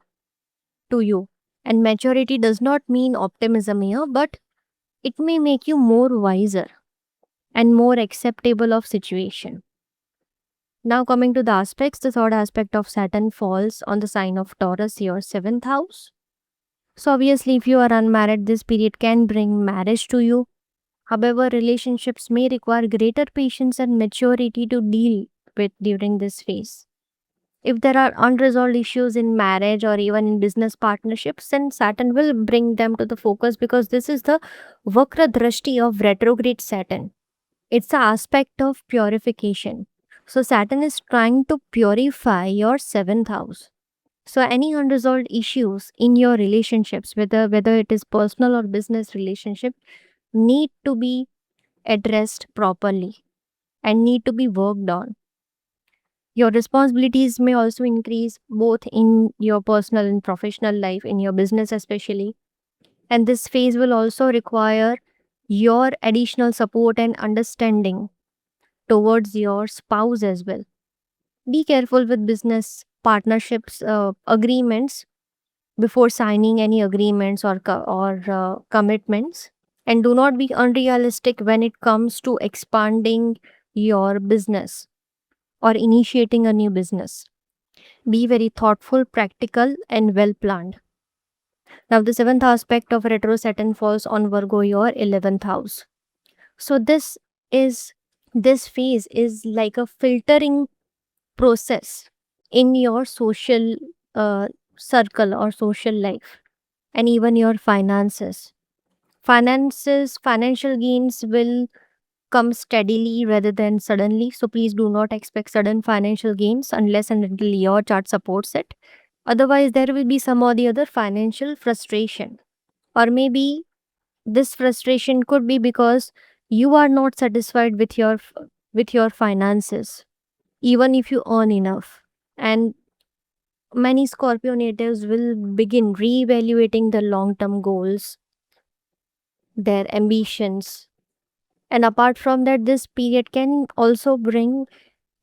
to you. And maturity does not mean optimism here, but it may make you more wiser and more acceptable of situation. Now coming to the aspects, the third aspect of Saturn falls on the sign of Taurus, your seventh house. So obviously, if you are unmarried, this period can bring marriage to you. However, relationships may require greater patience and maturity to deal with during this phase. If there are unresolved issues in marriage or even in business partnerships, then Saturn will bring them to the focus, because this is the Vakra Drashti of retrograde Saturn. It's the aspect of purification. So Saturn is trying to purify your seventh house. So any unresolved issues in your relationships, whether it is personal or business relationship, need to be addressed properly and need to be worked on. Your responsibilities may also increase both in your personal and professional life, in your business especially. And this phase will also require your additional support and understanding towards your spouse as well. Be careful with business partnerships agreements before signing any agreements or commitments, and do not be unrealistic when it comes to expanding your business or initiating a new business. Be very thoughtful, practical, and well planned. Now, the seventh aspect of retro Saturn falls on Virgo, your 11th house. So, is this phase is like a filtering process in your social uh, circle or social life, and even your finances. Financial gains will come steadily rather than suddenly. So please do not expect sudden financial gains unless and until your chart supports it. Otherwise, there will be some or the other financial frustration. Or maybe this frustration could be because you are not satisfied with your finances, even if you earn enough. And many Scorpio natives will begin reevaluating their long-term goals, their ambitions. And apart from that, this period can also bring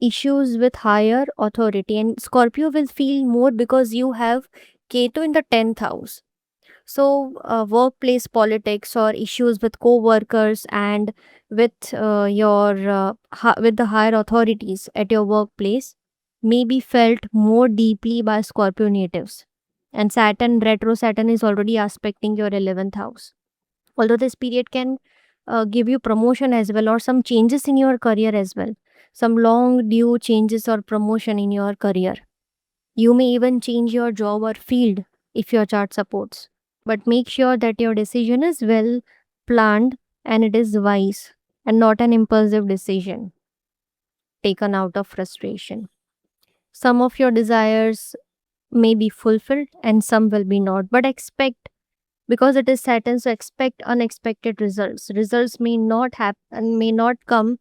issues with higher authority. And Scorpio will feel more because you have Ketu in the 10th house. So, workplace politics or issues with co-workers and with with the higher authorities at your workplace may be felt more deeply by Scorpio natives. And retro Saturn is already aspecting your 11th house. Although this period can give you promotion as well, or some changes in your career as well, some long due changes or promotion in your career. You may even change your job or field if your chart supports. But make sure that your decision is well planned and it is wise and not an impulsive decision taken out of frustration. Some of your desires may be fulfilled and some will be not. But expect, because it is Saturn, so expect unexpected results. Results may not happen, may not come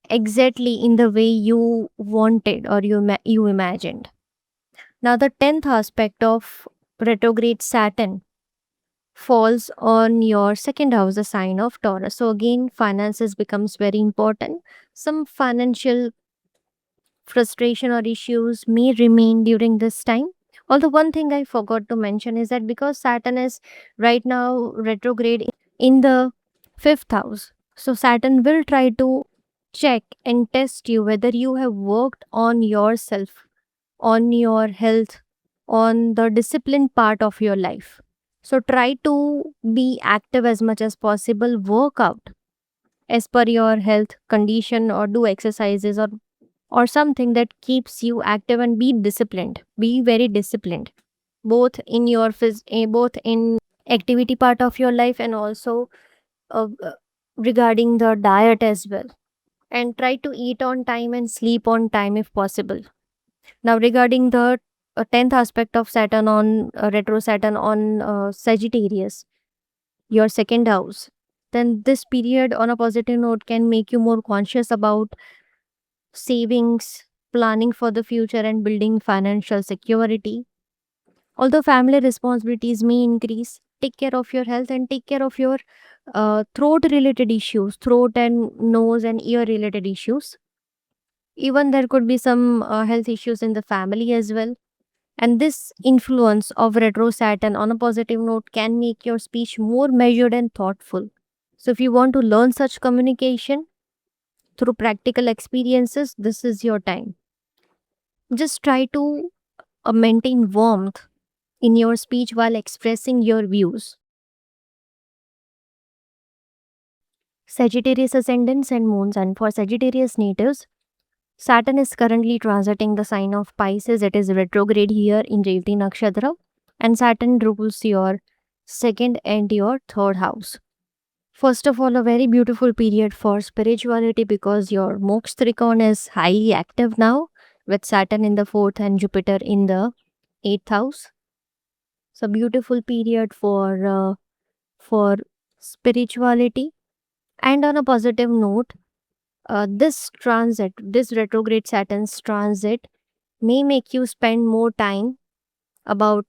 exactly in the way you wanted or you imagined. Now, the 10th aspect of retrograde Saturn falls on your second house, the sign of Taurus. So, again, finances becomes very important. Some financial frustration or issues may remain during this time. Although, one thing I forgot to mention is that because Saturn is right now retrograde in the fifth house, so Saturn will try to check and test you whether you have worked on yourself, on your health, on the discipline part of your life. So try to be active as much as possible, work out as per your health condition, or do exercises, or something that keeps you active, and be disciplined. Be very disciplined, both in your both in activity part of your life, and also regarding the diet as well. And try to eat on time and sleep on time if possible. Now, regarding the 10th aspect of Saturn on retro Saturn on Sagittarius, your second house, then this period on a positive note can make you more conscious about savings, planning for the future, and building financial security. Although family responsibilities may increase, take care of your health and take care of your throat related issues, throat and nose and ear related issues. Even there could be some health issues in the family as well. And this influence of retro Saturn on a positive note can make your speech more measured and thoughtful. So, if you want to learn such communication through practical experiences, this is your time. Just try to maintain warmth in your speech while expressing your views. Sagittarius ascendants and moons, and for Sagittarius natives, Saturn is currently transiting the sign of Pisces. It is retrograde here in Revati Nakshatra, and Saturn rules your second and your third house. First of all, a very beautiful period for spirituality because your Moksha Trikona is highly active now, with Saturn in the fourth and Jupiter in the eighth house. So, beautiful period for spirituality. And on a positive note, this retrograde Saturn's transit may make you spend more time about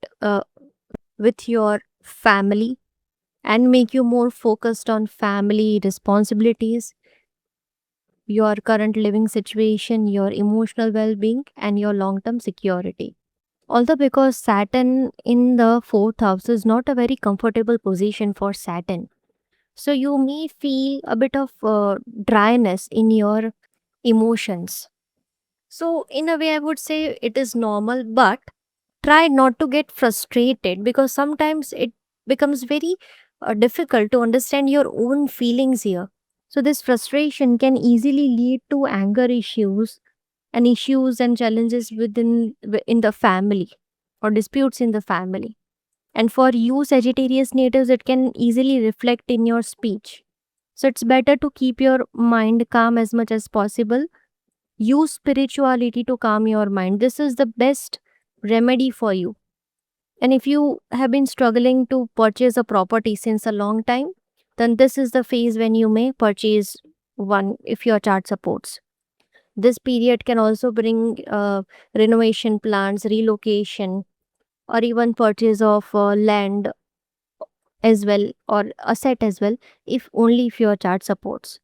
with your family, and make you more focused on family responsibilities, your current living situation, your emotional well-being, and your long-term security. Although because Saturn in the fourth house is not a very comfortable position for Saturn, so you may feel a bit of dryness in your emotions. So, in a way, I would say it is normal, but try not to get frustrated because sometimes it becomes very difficult to understand your own feelings here. So, this frustration can easily lead to anger issues and challenges in the family, or disputes in the family. And for you, Sagittarius natives, it can easily reflect in your speech. So, it's better to keep your mind calm as much as possible. Use spirituality to calm your mind. This is the best remedy for you. And if you have been struggling to purchase a property since a long time, then this is the phase when you may purchase one if your chart supports. This period can also bring renovation plans, relocation, or even purchase of land as well, or asset as well, if only if your chart supports.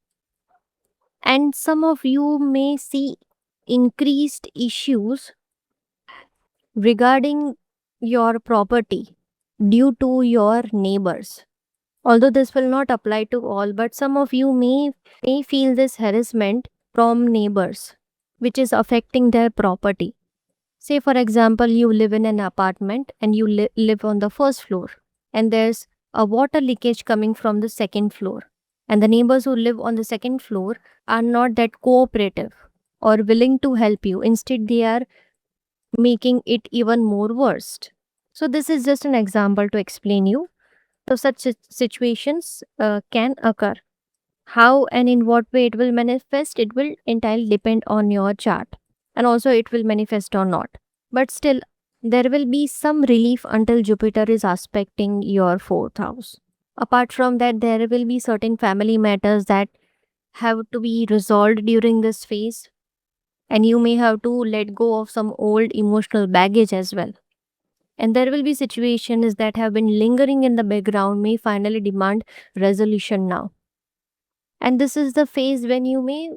And some of you may see increased issues regarding your property due to your neighbors. Although this will not apply to all, but some of you may feel this harassment from neighbors, which is affecting their property. Say, for example, you live in an apartment and you live on the first floor, and there's a water leakage coming from the second floor. And the neighbors who live on the second floor are not that cooperative or willing to help you. Instead, they are making it even more worst. So, this is just an example to explain you. So, such situations can occur. How and in what way it will manifest, it will entirely depend on your chart, and also it will manifest or not. But still, there will be some relief until Jupiter is aspecting your fourth house. Apart from that, there will be certain family matters that have to be resolved during this phase, and you may have to let go of some old emotional baggage as well. And there will be situations that have been lingering in the background may finally demand resolution now. And this is the phase when you may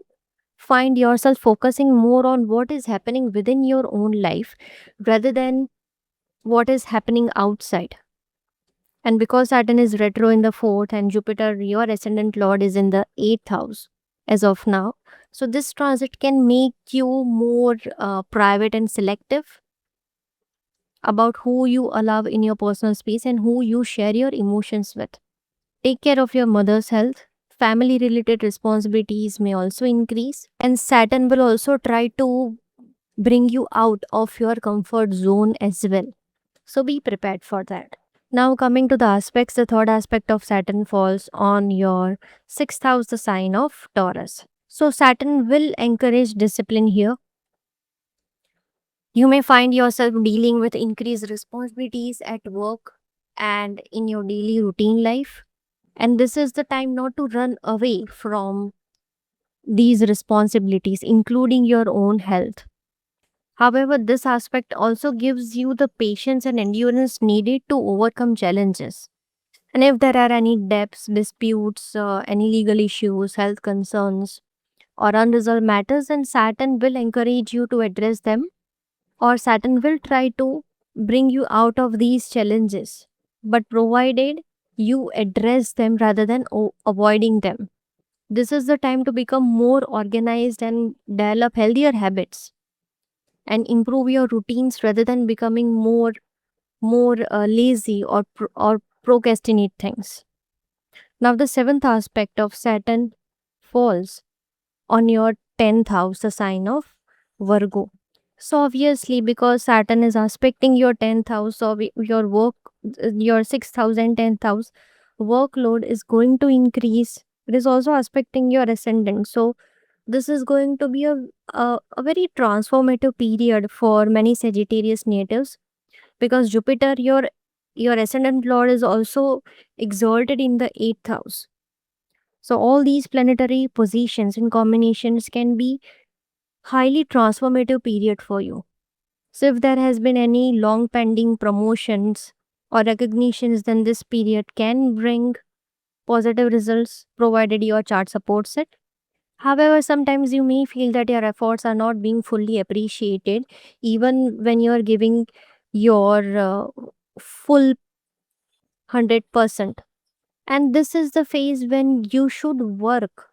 find yourself focusing more on what is happening within your own life rather than what is happening outside. And because Saturn is retro in the fourth and Jupiter, your ascendant lord, is in the eighth house as of now, so this transit can make you more private and selective about who you allow in your personal space and who you share your emotions with. Take care of your mother's health. Family related responsibilities may also increase, and Saturn will also try to bring you out of your comfort zone as well. So be prepared for that. Now, coming to the aspects, the third aspect of Saturn falls on your sixth house, the sign of Taurus. So, Saturn will encourage discipline here. You may find yourself dealing with increased responsibilities at work and in your daily routine life. And this is the time not to run away from these responsibilities, including your own health. However, this aspect also gives you the patience and endurance needed to overcome challenges. And if there are any debts, disputes, any legal issues, health concerns, or unresolved matters, then Saturn will encourage you to address them, or Saturn will try to bring you out of these challenges. But provided you address them rather than avoiding them. This is the time to become more organized and develop healthier habits and improve your routines rather than becoming more lazy or procrastinate things. Now, the seventh aspect of Saturn falls on your 10th house, the sign of Virgo. So, obviously, because Saturn is aspecting your 10th house, so your work, your 6th house and 10th house, workload is going to increase. It is also aspecting your ascendant. So, this is going to be a very transformative period for many Sagittarius natives because Jupiter, your ascendant lord, is also exalted in the 8th house. So all these planetary positions and combinations can be highly transformative period for you. So if there has been any long pending promotions or recognitions, then this period can bring positive results provided your chart supports it. However, sometimes you may feel that your efforts are not being fully appreciated even when you are giving your full 100%. And this is the phase when you should work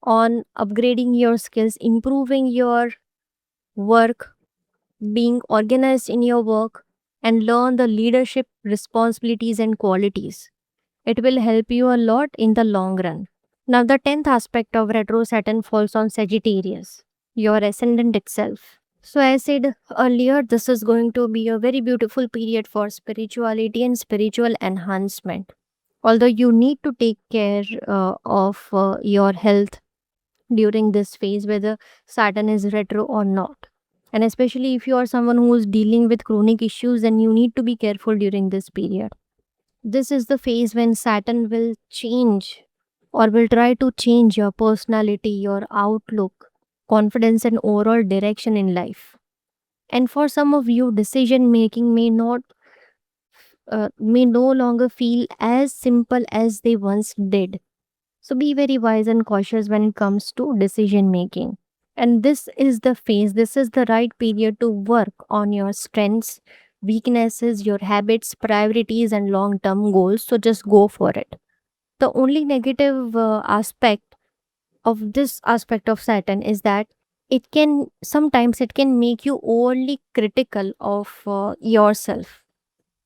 on upgrading your skills, improving your work, being organized in your work, and learn the leadership responsibilities and qualities. It will help you a lot in the long run. Now, the 10th aspect of retro Saturn falls on Sagittarius, your ascendant itself. So, as I said earlier, this is going to be a very beautiful period for spirituality and spiritual enhancement. Although you need to take care of your health during this phase, whether Saturn is retro or not. And especially if you are someone who is dealing with chronic issues, then you need to be careful during this period. This is the phase when Saturn will change or will try to change your personality, your outlook, confidence, and overall direction in life. And for some of you, decision making may no longer feel as simple as they once did. So be very wise and cautious when it comes to decision making. And this is the phase, this is the right period to work on your strengths, weaknesses, your habits, priorities, and long term goals. So just go for it. The only negative aspect of this aspect of Saturn is that sometimes it can make you overly critical of yourself.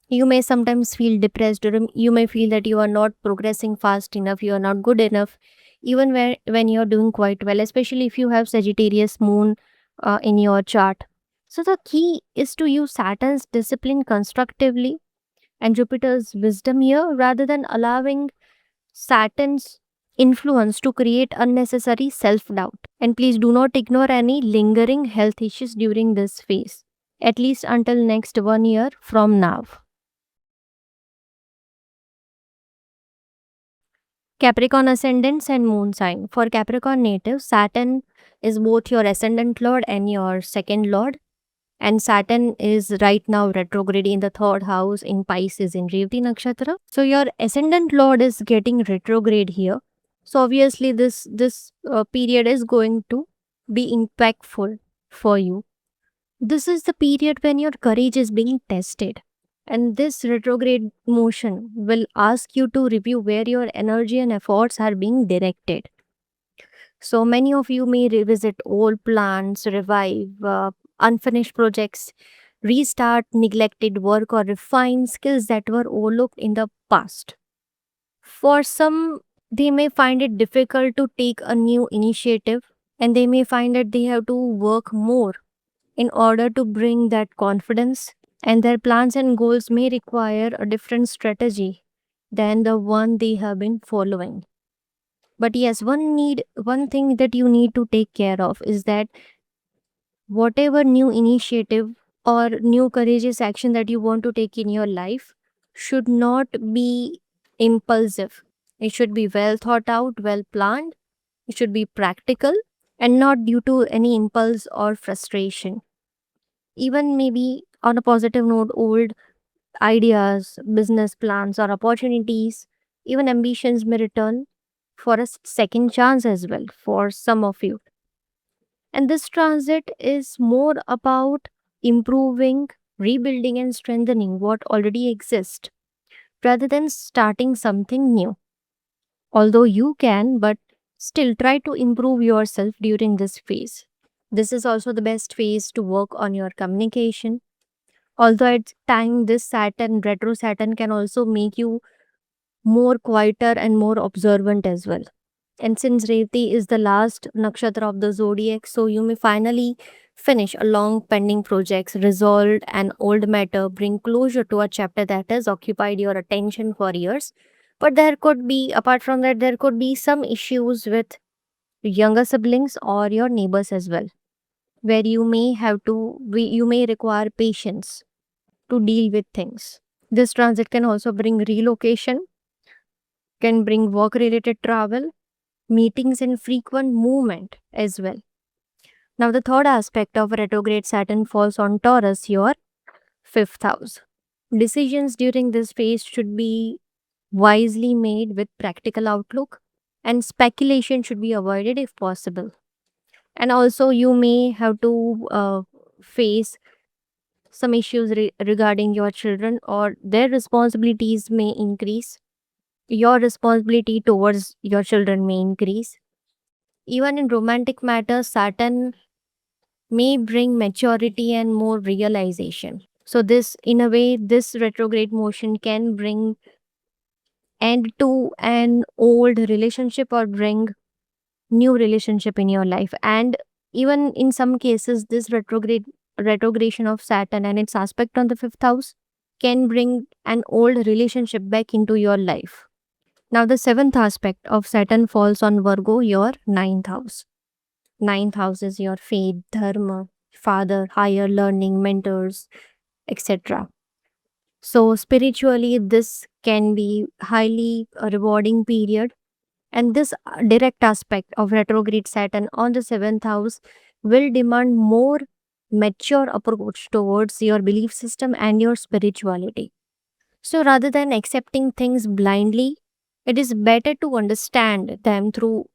You may sometimes feel depressed, or you may feel that you are not progressing fast enough, you are not good enough, even when you're doing quite well, especially if you have Sagittarius moon in your chart. So the key is to use Saturn's discipline constructively and Jupiter's wisdom here, rather than allowing Saturn's influence to create unnecessary self doubt. And please do not ignore any lingering health issues during this phase, at least until next 1 year from now. Capricorn ascendants and moon sign. For Capricorn native, Saturn is both your ascendant lord and your second lord. And Saturn is right now retrograde in the third house in Pisces in Revati Nakshatra. So your ascendant lord is getting retrograde here. So obviously this period is going to be impactful for you. This is the period when your courage is being tested. And this retrograde motion will ask you to review where your energy and efforts are being directed. So many of you may revisit old plans, revive unfinished projects, restart neglected work, or refine skills that were overlooked in the past. For some, they may find it difficult to take a new initiative, and they may find that they have to work more in order to bring that confidence, and their plans and goals may require a different strategy than the one they have been following. But yes, one thing that you need to take care of is that whatever new initiative or new courageous action that you want to take in your life should not be impulsive. It should be well thought out, well planned. It should be practical and not due to any impulse or frustration. Even maybe on a positive note, old ideas, business plans, or opportunities, even ambitions may return for a second chance as well for some of you. And this transit is more about improving, rebuilding, and strengthening what already exists rather than starting something new. Although you can, but still try to improve yourself during this phase. This is also the best phase to work on your communication. Although at time this Saturn, retro Saturn can also make you more quieter and more observant as well. And since Revati is the last nakshatra of the zodiac, so you may finally finish a long pending projects, resolve an old matter, bring closure to a chapter that has occupied your attention for years. But there could be, apart from that, there could be some issues with younger siblings or your neighbors as well, where you may require patience to deal with things. This transit can also bring relocation, can bring work related travel, meetings, and frequent movement as well. Now, the third aspect of retrograde Saturn falls on Taurus, your fifth house. Decisions during this phase should be wisely made with practical outlook, and speculation should be avoided if possible. And also, you may have to face some issues regarding your children, or their responsibilities may increase. Your responsibility towards your children may increase. Even in romantic matters, Saturn may bring maturity and more realization. So, this, in a way, this retrograde motion can bring end to an old relationship or bring new relationship in your life. And even in some cases, this retrogression of Saturn and its aspect on the fifth house can bring an old relationship back into your life. Now, the seventh aspect of Saturn falls on Virgo, your ninth house. Ninth house is your faith, dharma, father, higher learning, mentors, etc. So, spiritually, this can be highly a rewarding period. And this direct aspect of retrograde Saturn on the seventh house will demand more mature approach towards your belief system and your spirituality. So, rather than accepting things blindly, it is better to understand them through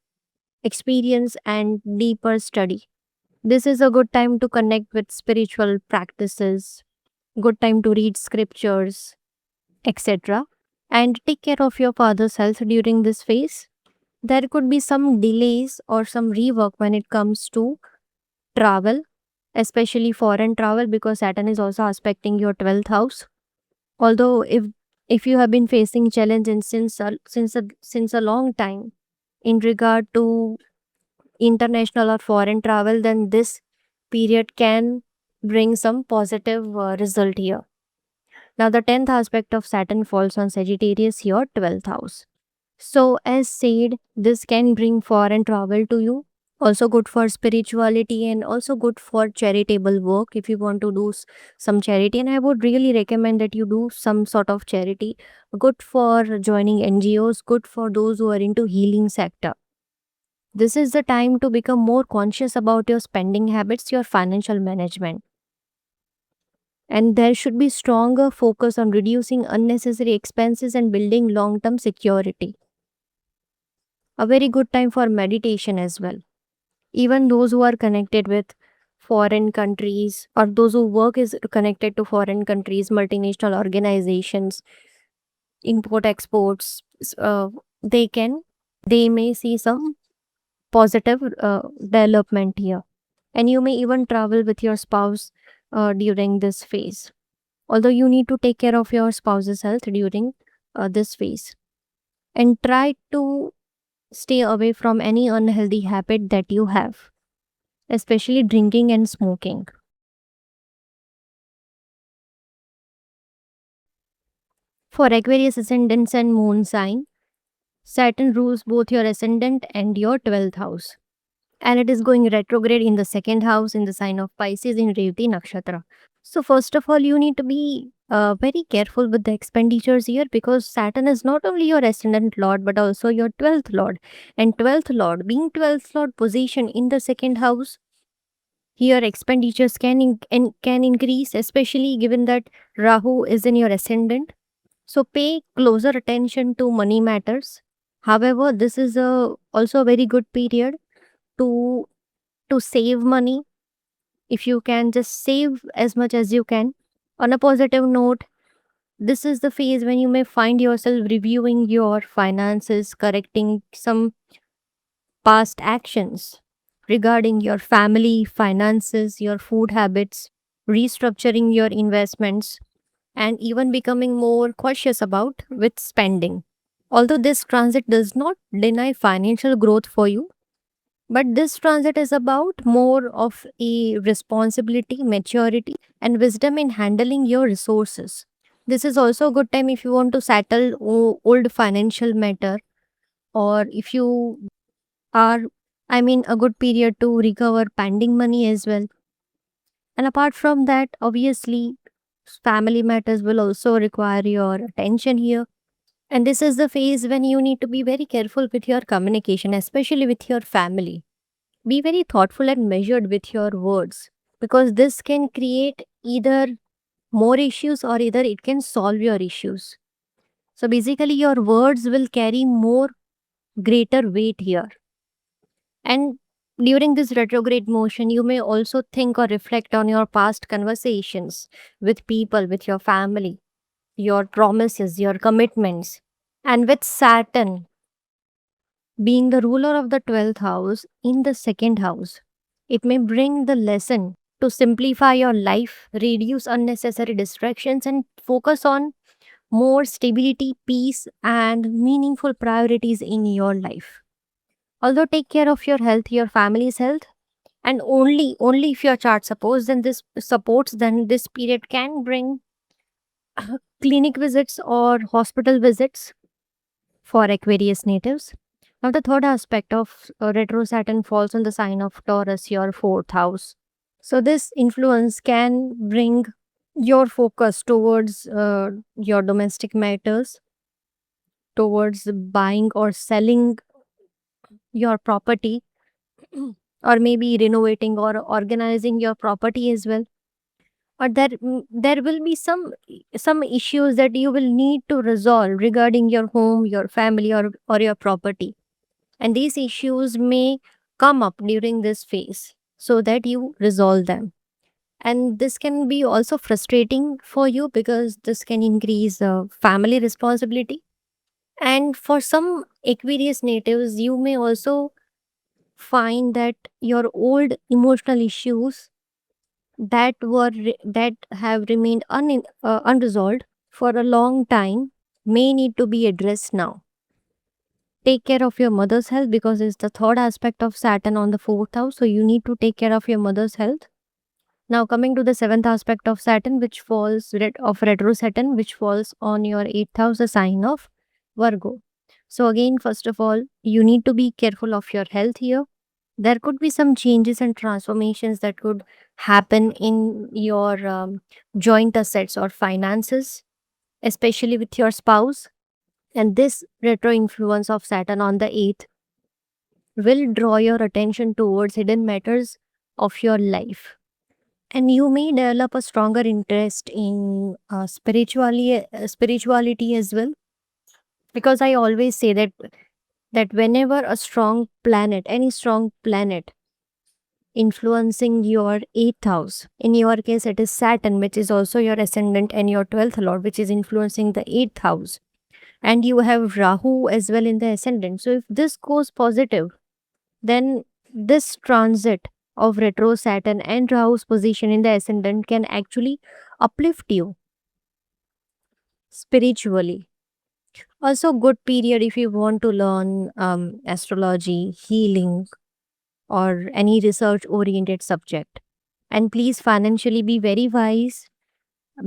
experience and deeper study. This is a good time to connect with spiritual practices, good time to read scriptures, etc. And take care of your father's health during this phase. There could be some delays or some rework when it comes to travel, especially foreign travel, because Saturn is also aspecting your 12th house. Although if you have been facing challenges since a long time in regard to international or foreign travel, then this period can bring some positive result here. Now the 10th aspect of Saturn falls on Sagittarius, your 12th house. So as said, this can bring foreign travel to you, also good for spirituality and also good for charitable work if you want to do some charity. And I would really recommend that you do some sort of charity, good for joining NGOs, good for those who are into healing sector. This is the time to become more conscious about your spending habits, your financial management. And there should be stronger focus on reducing unnecessary expenses and building long-term security. A very good time for meditation as well. Even those who are connected with foreign countries, or those who work is connected to foreign countries, multinational organizations, import exports, they can they may see some positive development here. And you may even travel with your spouse during this phase, although you need to take care of your spouse's health during this phase, and try to stay away from any unhealthy habit that you have, especially drinking and smoking. For Aquarius ascendants and moon sign, Saturn rules both your ascendant and your 12th house. And it is going retrograde in the second house in the sign of Pisces in Revati Nakshatra. So, first of all, you need to be very careful with the expenditures here, because Saturn is not only your ascendant lord but also your 12th lord. And 12th lord, being 12th lord position in the second house, here expenditures can increase, especially given that Rahu is in your ascendant. So pay closer attention to money matters. However, this is also a very good period to save money. If you can, just save as much as you can. On a positive note, this is the phase when you may find yourself reviewing your finances, correcting some past actions regarding your family, finances, your food habits, restructuring your investments, and even becoming more cautious about with spending. Although this transit does not deny financial growth for you, but this transit is about more of a responsibility, maturity, and wisdom in handling your resources. This is also a good time if you want to settle old financial matter, or if you are, a good period to recover pending money as well. And apart from that, obviously, family matters will also require your attention here. And this is the phase when you need to be very careful with your communication, especially with your family. Be very thoughtful and measured with your words, because this can create either more issues or either it can solve your issues. So basically, your words will carry more greater weight here. And during this retrograde motion, you may also think or reflect on your past conversations with people, with your family, your promises, your commitments. And with Saturn being the ruler of the 12th house in the second house, it may bring the lesson to simplify your life, reduce unnecessary distractions, and focus on more stability, peace, and meaningful priorities in your life. Although take care of your health, your family's health, and only if your chart supports, then this period can bring clinic visits or hospital visits for Aquarius natives. Now, the third aspect of retro Saturn falls on the sign of Taurus, your fourth house. So, this influence can bring your focus towards your domestic matters, towards buying or selling your property, or maybe renovating or organizing your property as well. Or there will be some issues that you will need to resolve regarding your home, your family, or your property. And these issues may come up during this phase so that you resolve them. And this can be also frustrating for you, because this can increase family responsibility. And for some Aquarius natives, you may also find that your old emotional issues that have remained unresolved for a long time may need to be addressed now. Take care of your mother's health because it's the third aspect of Saturn on the fourth house. So you need to take care of your mother's health. Now coming to the seventh aspect of Saturn, which falls of retro Saturn, which falls on your eighth house, the sign of Virgo. So again, first of all, you need to be careful of your health here. There could be some changes and transformations that could happen in your joint assets or finances, especially with your spouse. And this retro influence of Saturn on the 8th will draw your attention towards hidden matters of your life. And you may develop a stronger interest in spirituality as well. Because I always say that whenever a strong planet, any strong planet influencing your 8th house, in your case it is Saturn, which is also your ascendant, and your 12th lord, which is influencing the 8th house, and you have Rahu as well in the ascendant. So if this goes positive, then this transit of retro Saturn and Rahu's position in the ascendant can actually uplift you spiritually. Also, good period if you want to learn astrology, healing, or any research oriented subject. And please financially be very wise,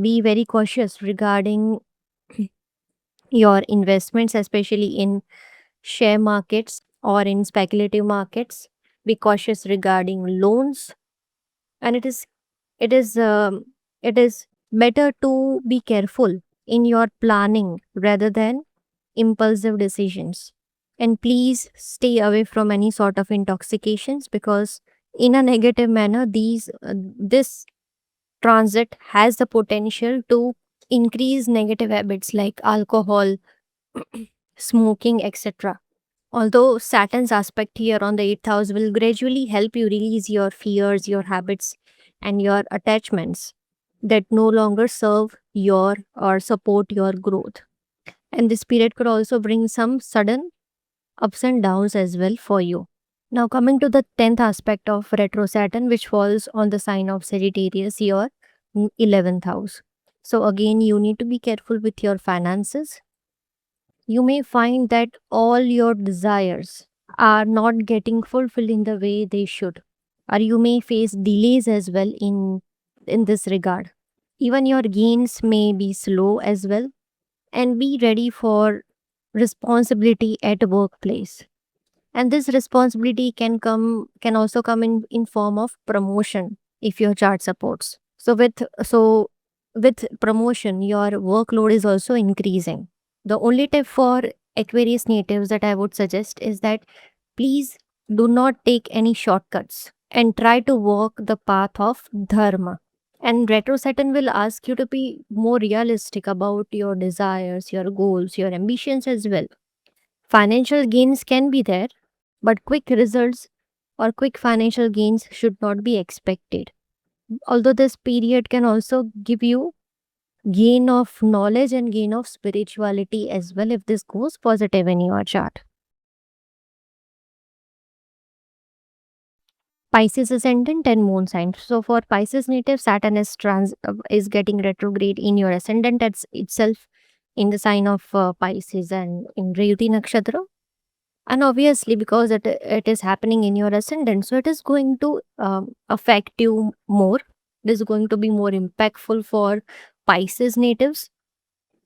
be very cautious regarding your investments, especially in share markets or in speculative markets. Be cautious regarding loans, and it is better to be careful in your planning rather than impulsive decisions. And please stay away from any sort of intoxications, because in a negative manner this transit has the potential to increase negative habits like alcohol, smoking, etc. Although Saturn's aspect here on the 8th house will gradually help you release your fears, your habits, and your attachments that no longer serve your or support your growth. And this period could also bring some sudden ups and downs as well for you. Now, coming to the 10th aspect of retro Saturn, which falls on the sign of Sagittarius, your 11th house. So, again, you need to be careful with your finances. You may find that all your desires are not getting fulfilled in the way they should, or you may face delays as well in this regard. Even your gains may be slow as well, and be ready for responsibility at workplace. And this responsibility can also come in form of promotion if your chart supports. So with promotion, your workload is also increasing. The only tip for Aquarius natives that I would suggest is that please do not take any shortcuts and try to walk the path of dharma. And retro Saturn will ask you to be more realistic about your desires, your goals, your ambitions as well. Financial gains can be there, but quick results or quick financial gains should not be expected. Although this period can also give you gain of knowledge and gain of spirituality as well if this goes positive in your chart. Pisces ascendant and moon sign. So for Pisces native, Saturn is getting retrograde in your ascendant itself in the sign of Pisces and in Revati Nakshatra. And obviously, because it is happening in your ascendant, so it is going to affect you more. It is going to be more impactful for Pisces natives.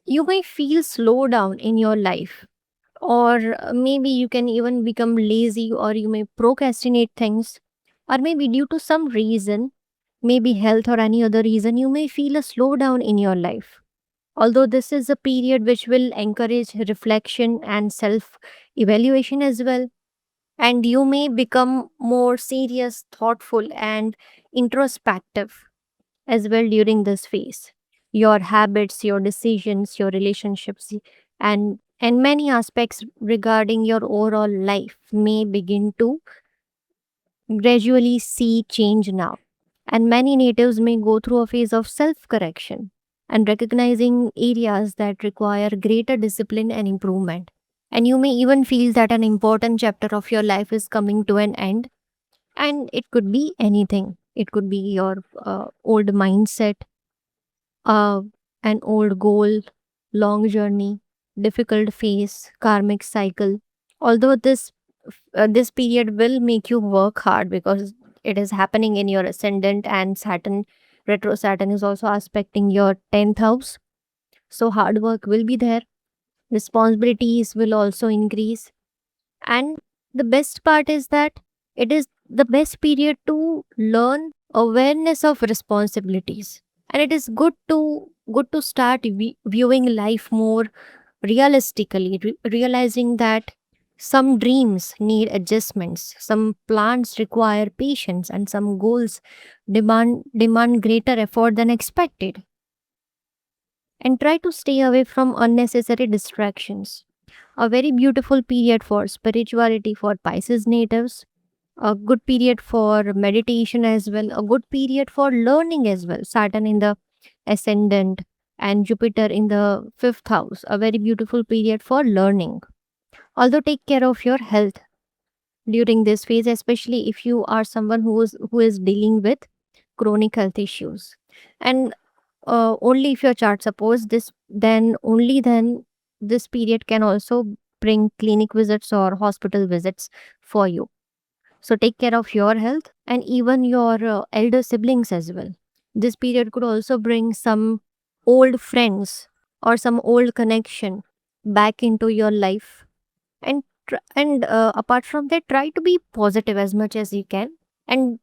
You may feel slow down in your life, or maybe you can even become lazy, or you may procrastinate things, or maybe due to some reason, maybe health or any other reason, you may feel a slowdown in your life. Although this is a period which will encourage reflection and self evaluation as well, and you may become more serious, thoughtful, and introspective as well during this phase. Your habits, your decisions, your relationships, and many aspects regarding your overall life may begin to gradually see change now. And many natives may go through a phase of self correction and recognizing areas that require greater discipline and improvement. And you may even feel that an important chapter of your life is coming to an end. And it could be anything. It could be your old mindset, uh, an old goal, long journey, difficult phase, karmic cycle. Although this period will make you work hard because it is happening in your ascendant, and Saturn, retro Saturn is also aspecting your 10th house. So hard work will be there. Responsibilities will also increase. And the best part is that it is the best period to learn awareness of responsibilities. And it is good to start viewing life more realistically, realizing that some dreams need adjustments, some plans require patience, and some goals demand greater effort than expected. And try to stay away from unnecessary distractions. A very beautiful period for spirituality for Pisces natives, a good period for meditation as well, a good period for learning as well. Saturn in the ascendant and Jupiter in the fifth house, a very beautiful period for learning. Although take care of your health during this phase, especially if you are someone who is dealing with chronic health issues. And only if your chart supports this, then only then this period can also bring clinic visits or hospital visits for you. So take care of your health and even your elder siblings as well. This period could also bring some old friends or some old connection back into your life. And apart from that, try to be positive as much as you can, and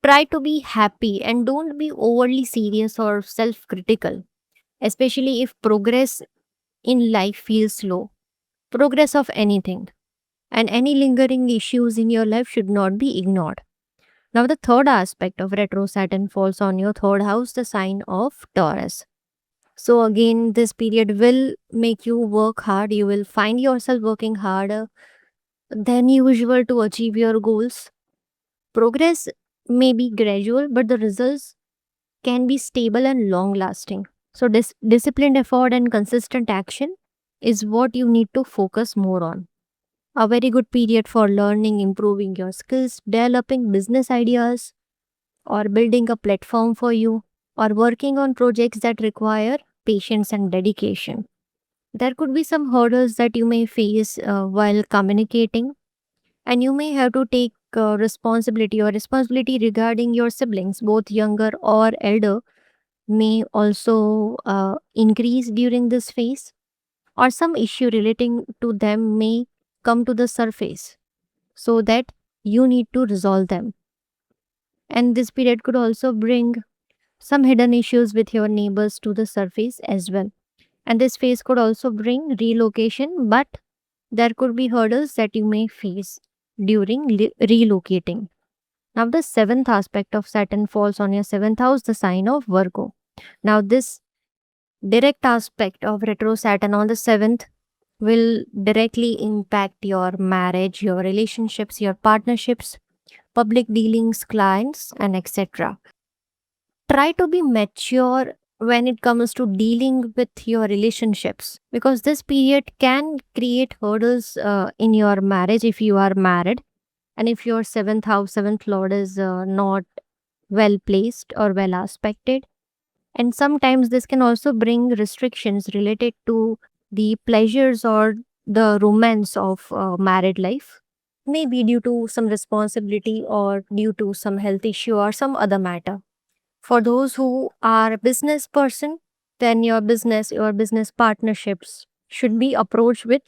try to be happy, and don't be overly serious or self critical, especially if progress in life feels slow. Progress of anything and any lingering issues in your life should not be ignored. Now, the third aspect of retro Saturn falls on your third house, the sign of Taurus. So, again, this period will make you work hard. You will find yourself working harder than usual to achieve your goals. Progress may be gradual, but the results can be stable and long lasting. So, disciplined effort and consistent action is what you need to focus more on. A very good period for learning, improving your skills, developing business ideas, or building a platform for you, or working on projects that require patience and dedication. There could be some hurdles that you may face while communicating, and you may have to take responsibility regarding your siblings, both younger or elder, may also increase during this phase, or some issue relating to them may come to the surface so that you need to resolve them. And this period could also bring some hidden issues with your neighbors to the surface as well. And this phase could also bring relocation, but there could be hurdles that you may face during relocating. Now, the seventh aspect of Saturn falls on your seventh house, the sign of Virgo. Now, this direct aspect of retro Saturn on the seventh will directly impact your marriage, your relationships, your partnerships, public dealings, clients, and etc. Try to be mature when it comes to dealing with your relationships, because this period can create hurdles in your marriage if you are married, and if your seventh house, seventh lord is not well placed or well aspected. And sometimes this can also bring restrictions related to the pleasures or the romance of married life, maybe due to some responsibility or due to some health issue or some other matter. For those who are a business person, then your business partnerships should be approached with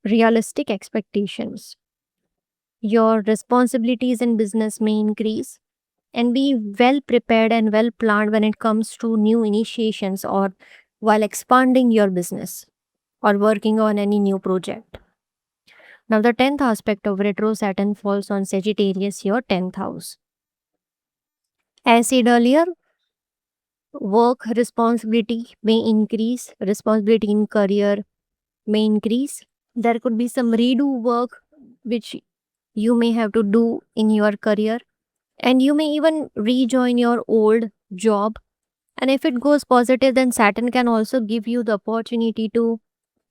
realistic expectations. Your responsibilities in business may increase, and be well prepared and well planned when it comes to new initiations or while expanding your business or working on any new project. Now, the 10th aspect of retro Saturn falls on Sagittarius, your 10th house. As said earlier, work responsibility may increase, responsibility in career may increase. There could be some redo work which you may have to do in your career, and you may even rejoin your old job. And if it goes positive, then Saturn can also give you the opportunity to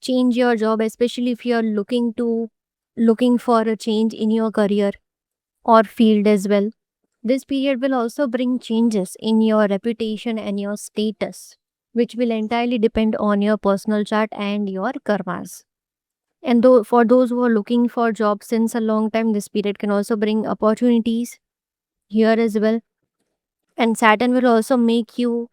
change your job, especially if you're looking for a change in your career or field as well. This period will also bring changes in your reputation and your status, which will entirely depend on your personal chart and your karmas. And though for those who are looking for jobs since a long time, this period can also bring opportunities here as well. And Saturn will also make you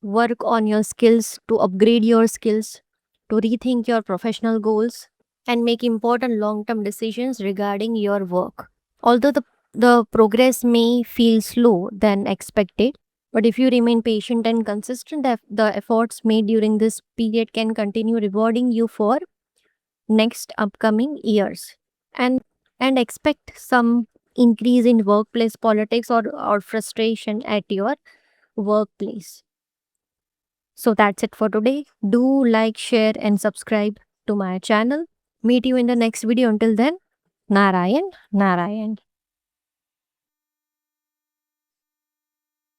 work on your skills, to upgrade your skills, to rethink your professional goals, and make important long term decisions regarding your work. Although the progress may feel slow than expected, but if you remain patient and consistent, the efforts made during this period can continue rewarding you for next upcoming years. And expect some increase in workplace politics or frustration at your workplace. So that's it for today. Do like, share, and subscribe to my channel. Meet you in the next video. Until then, Narayan, Narayan.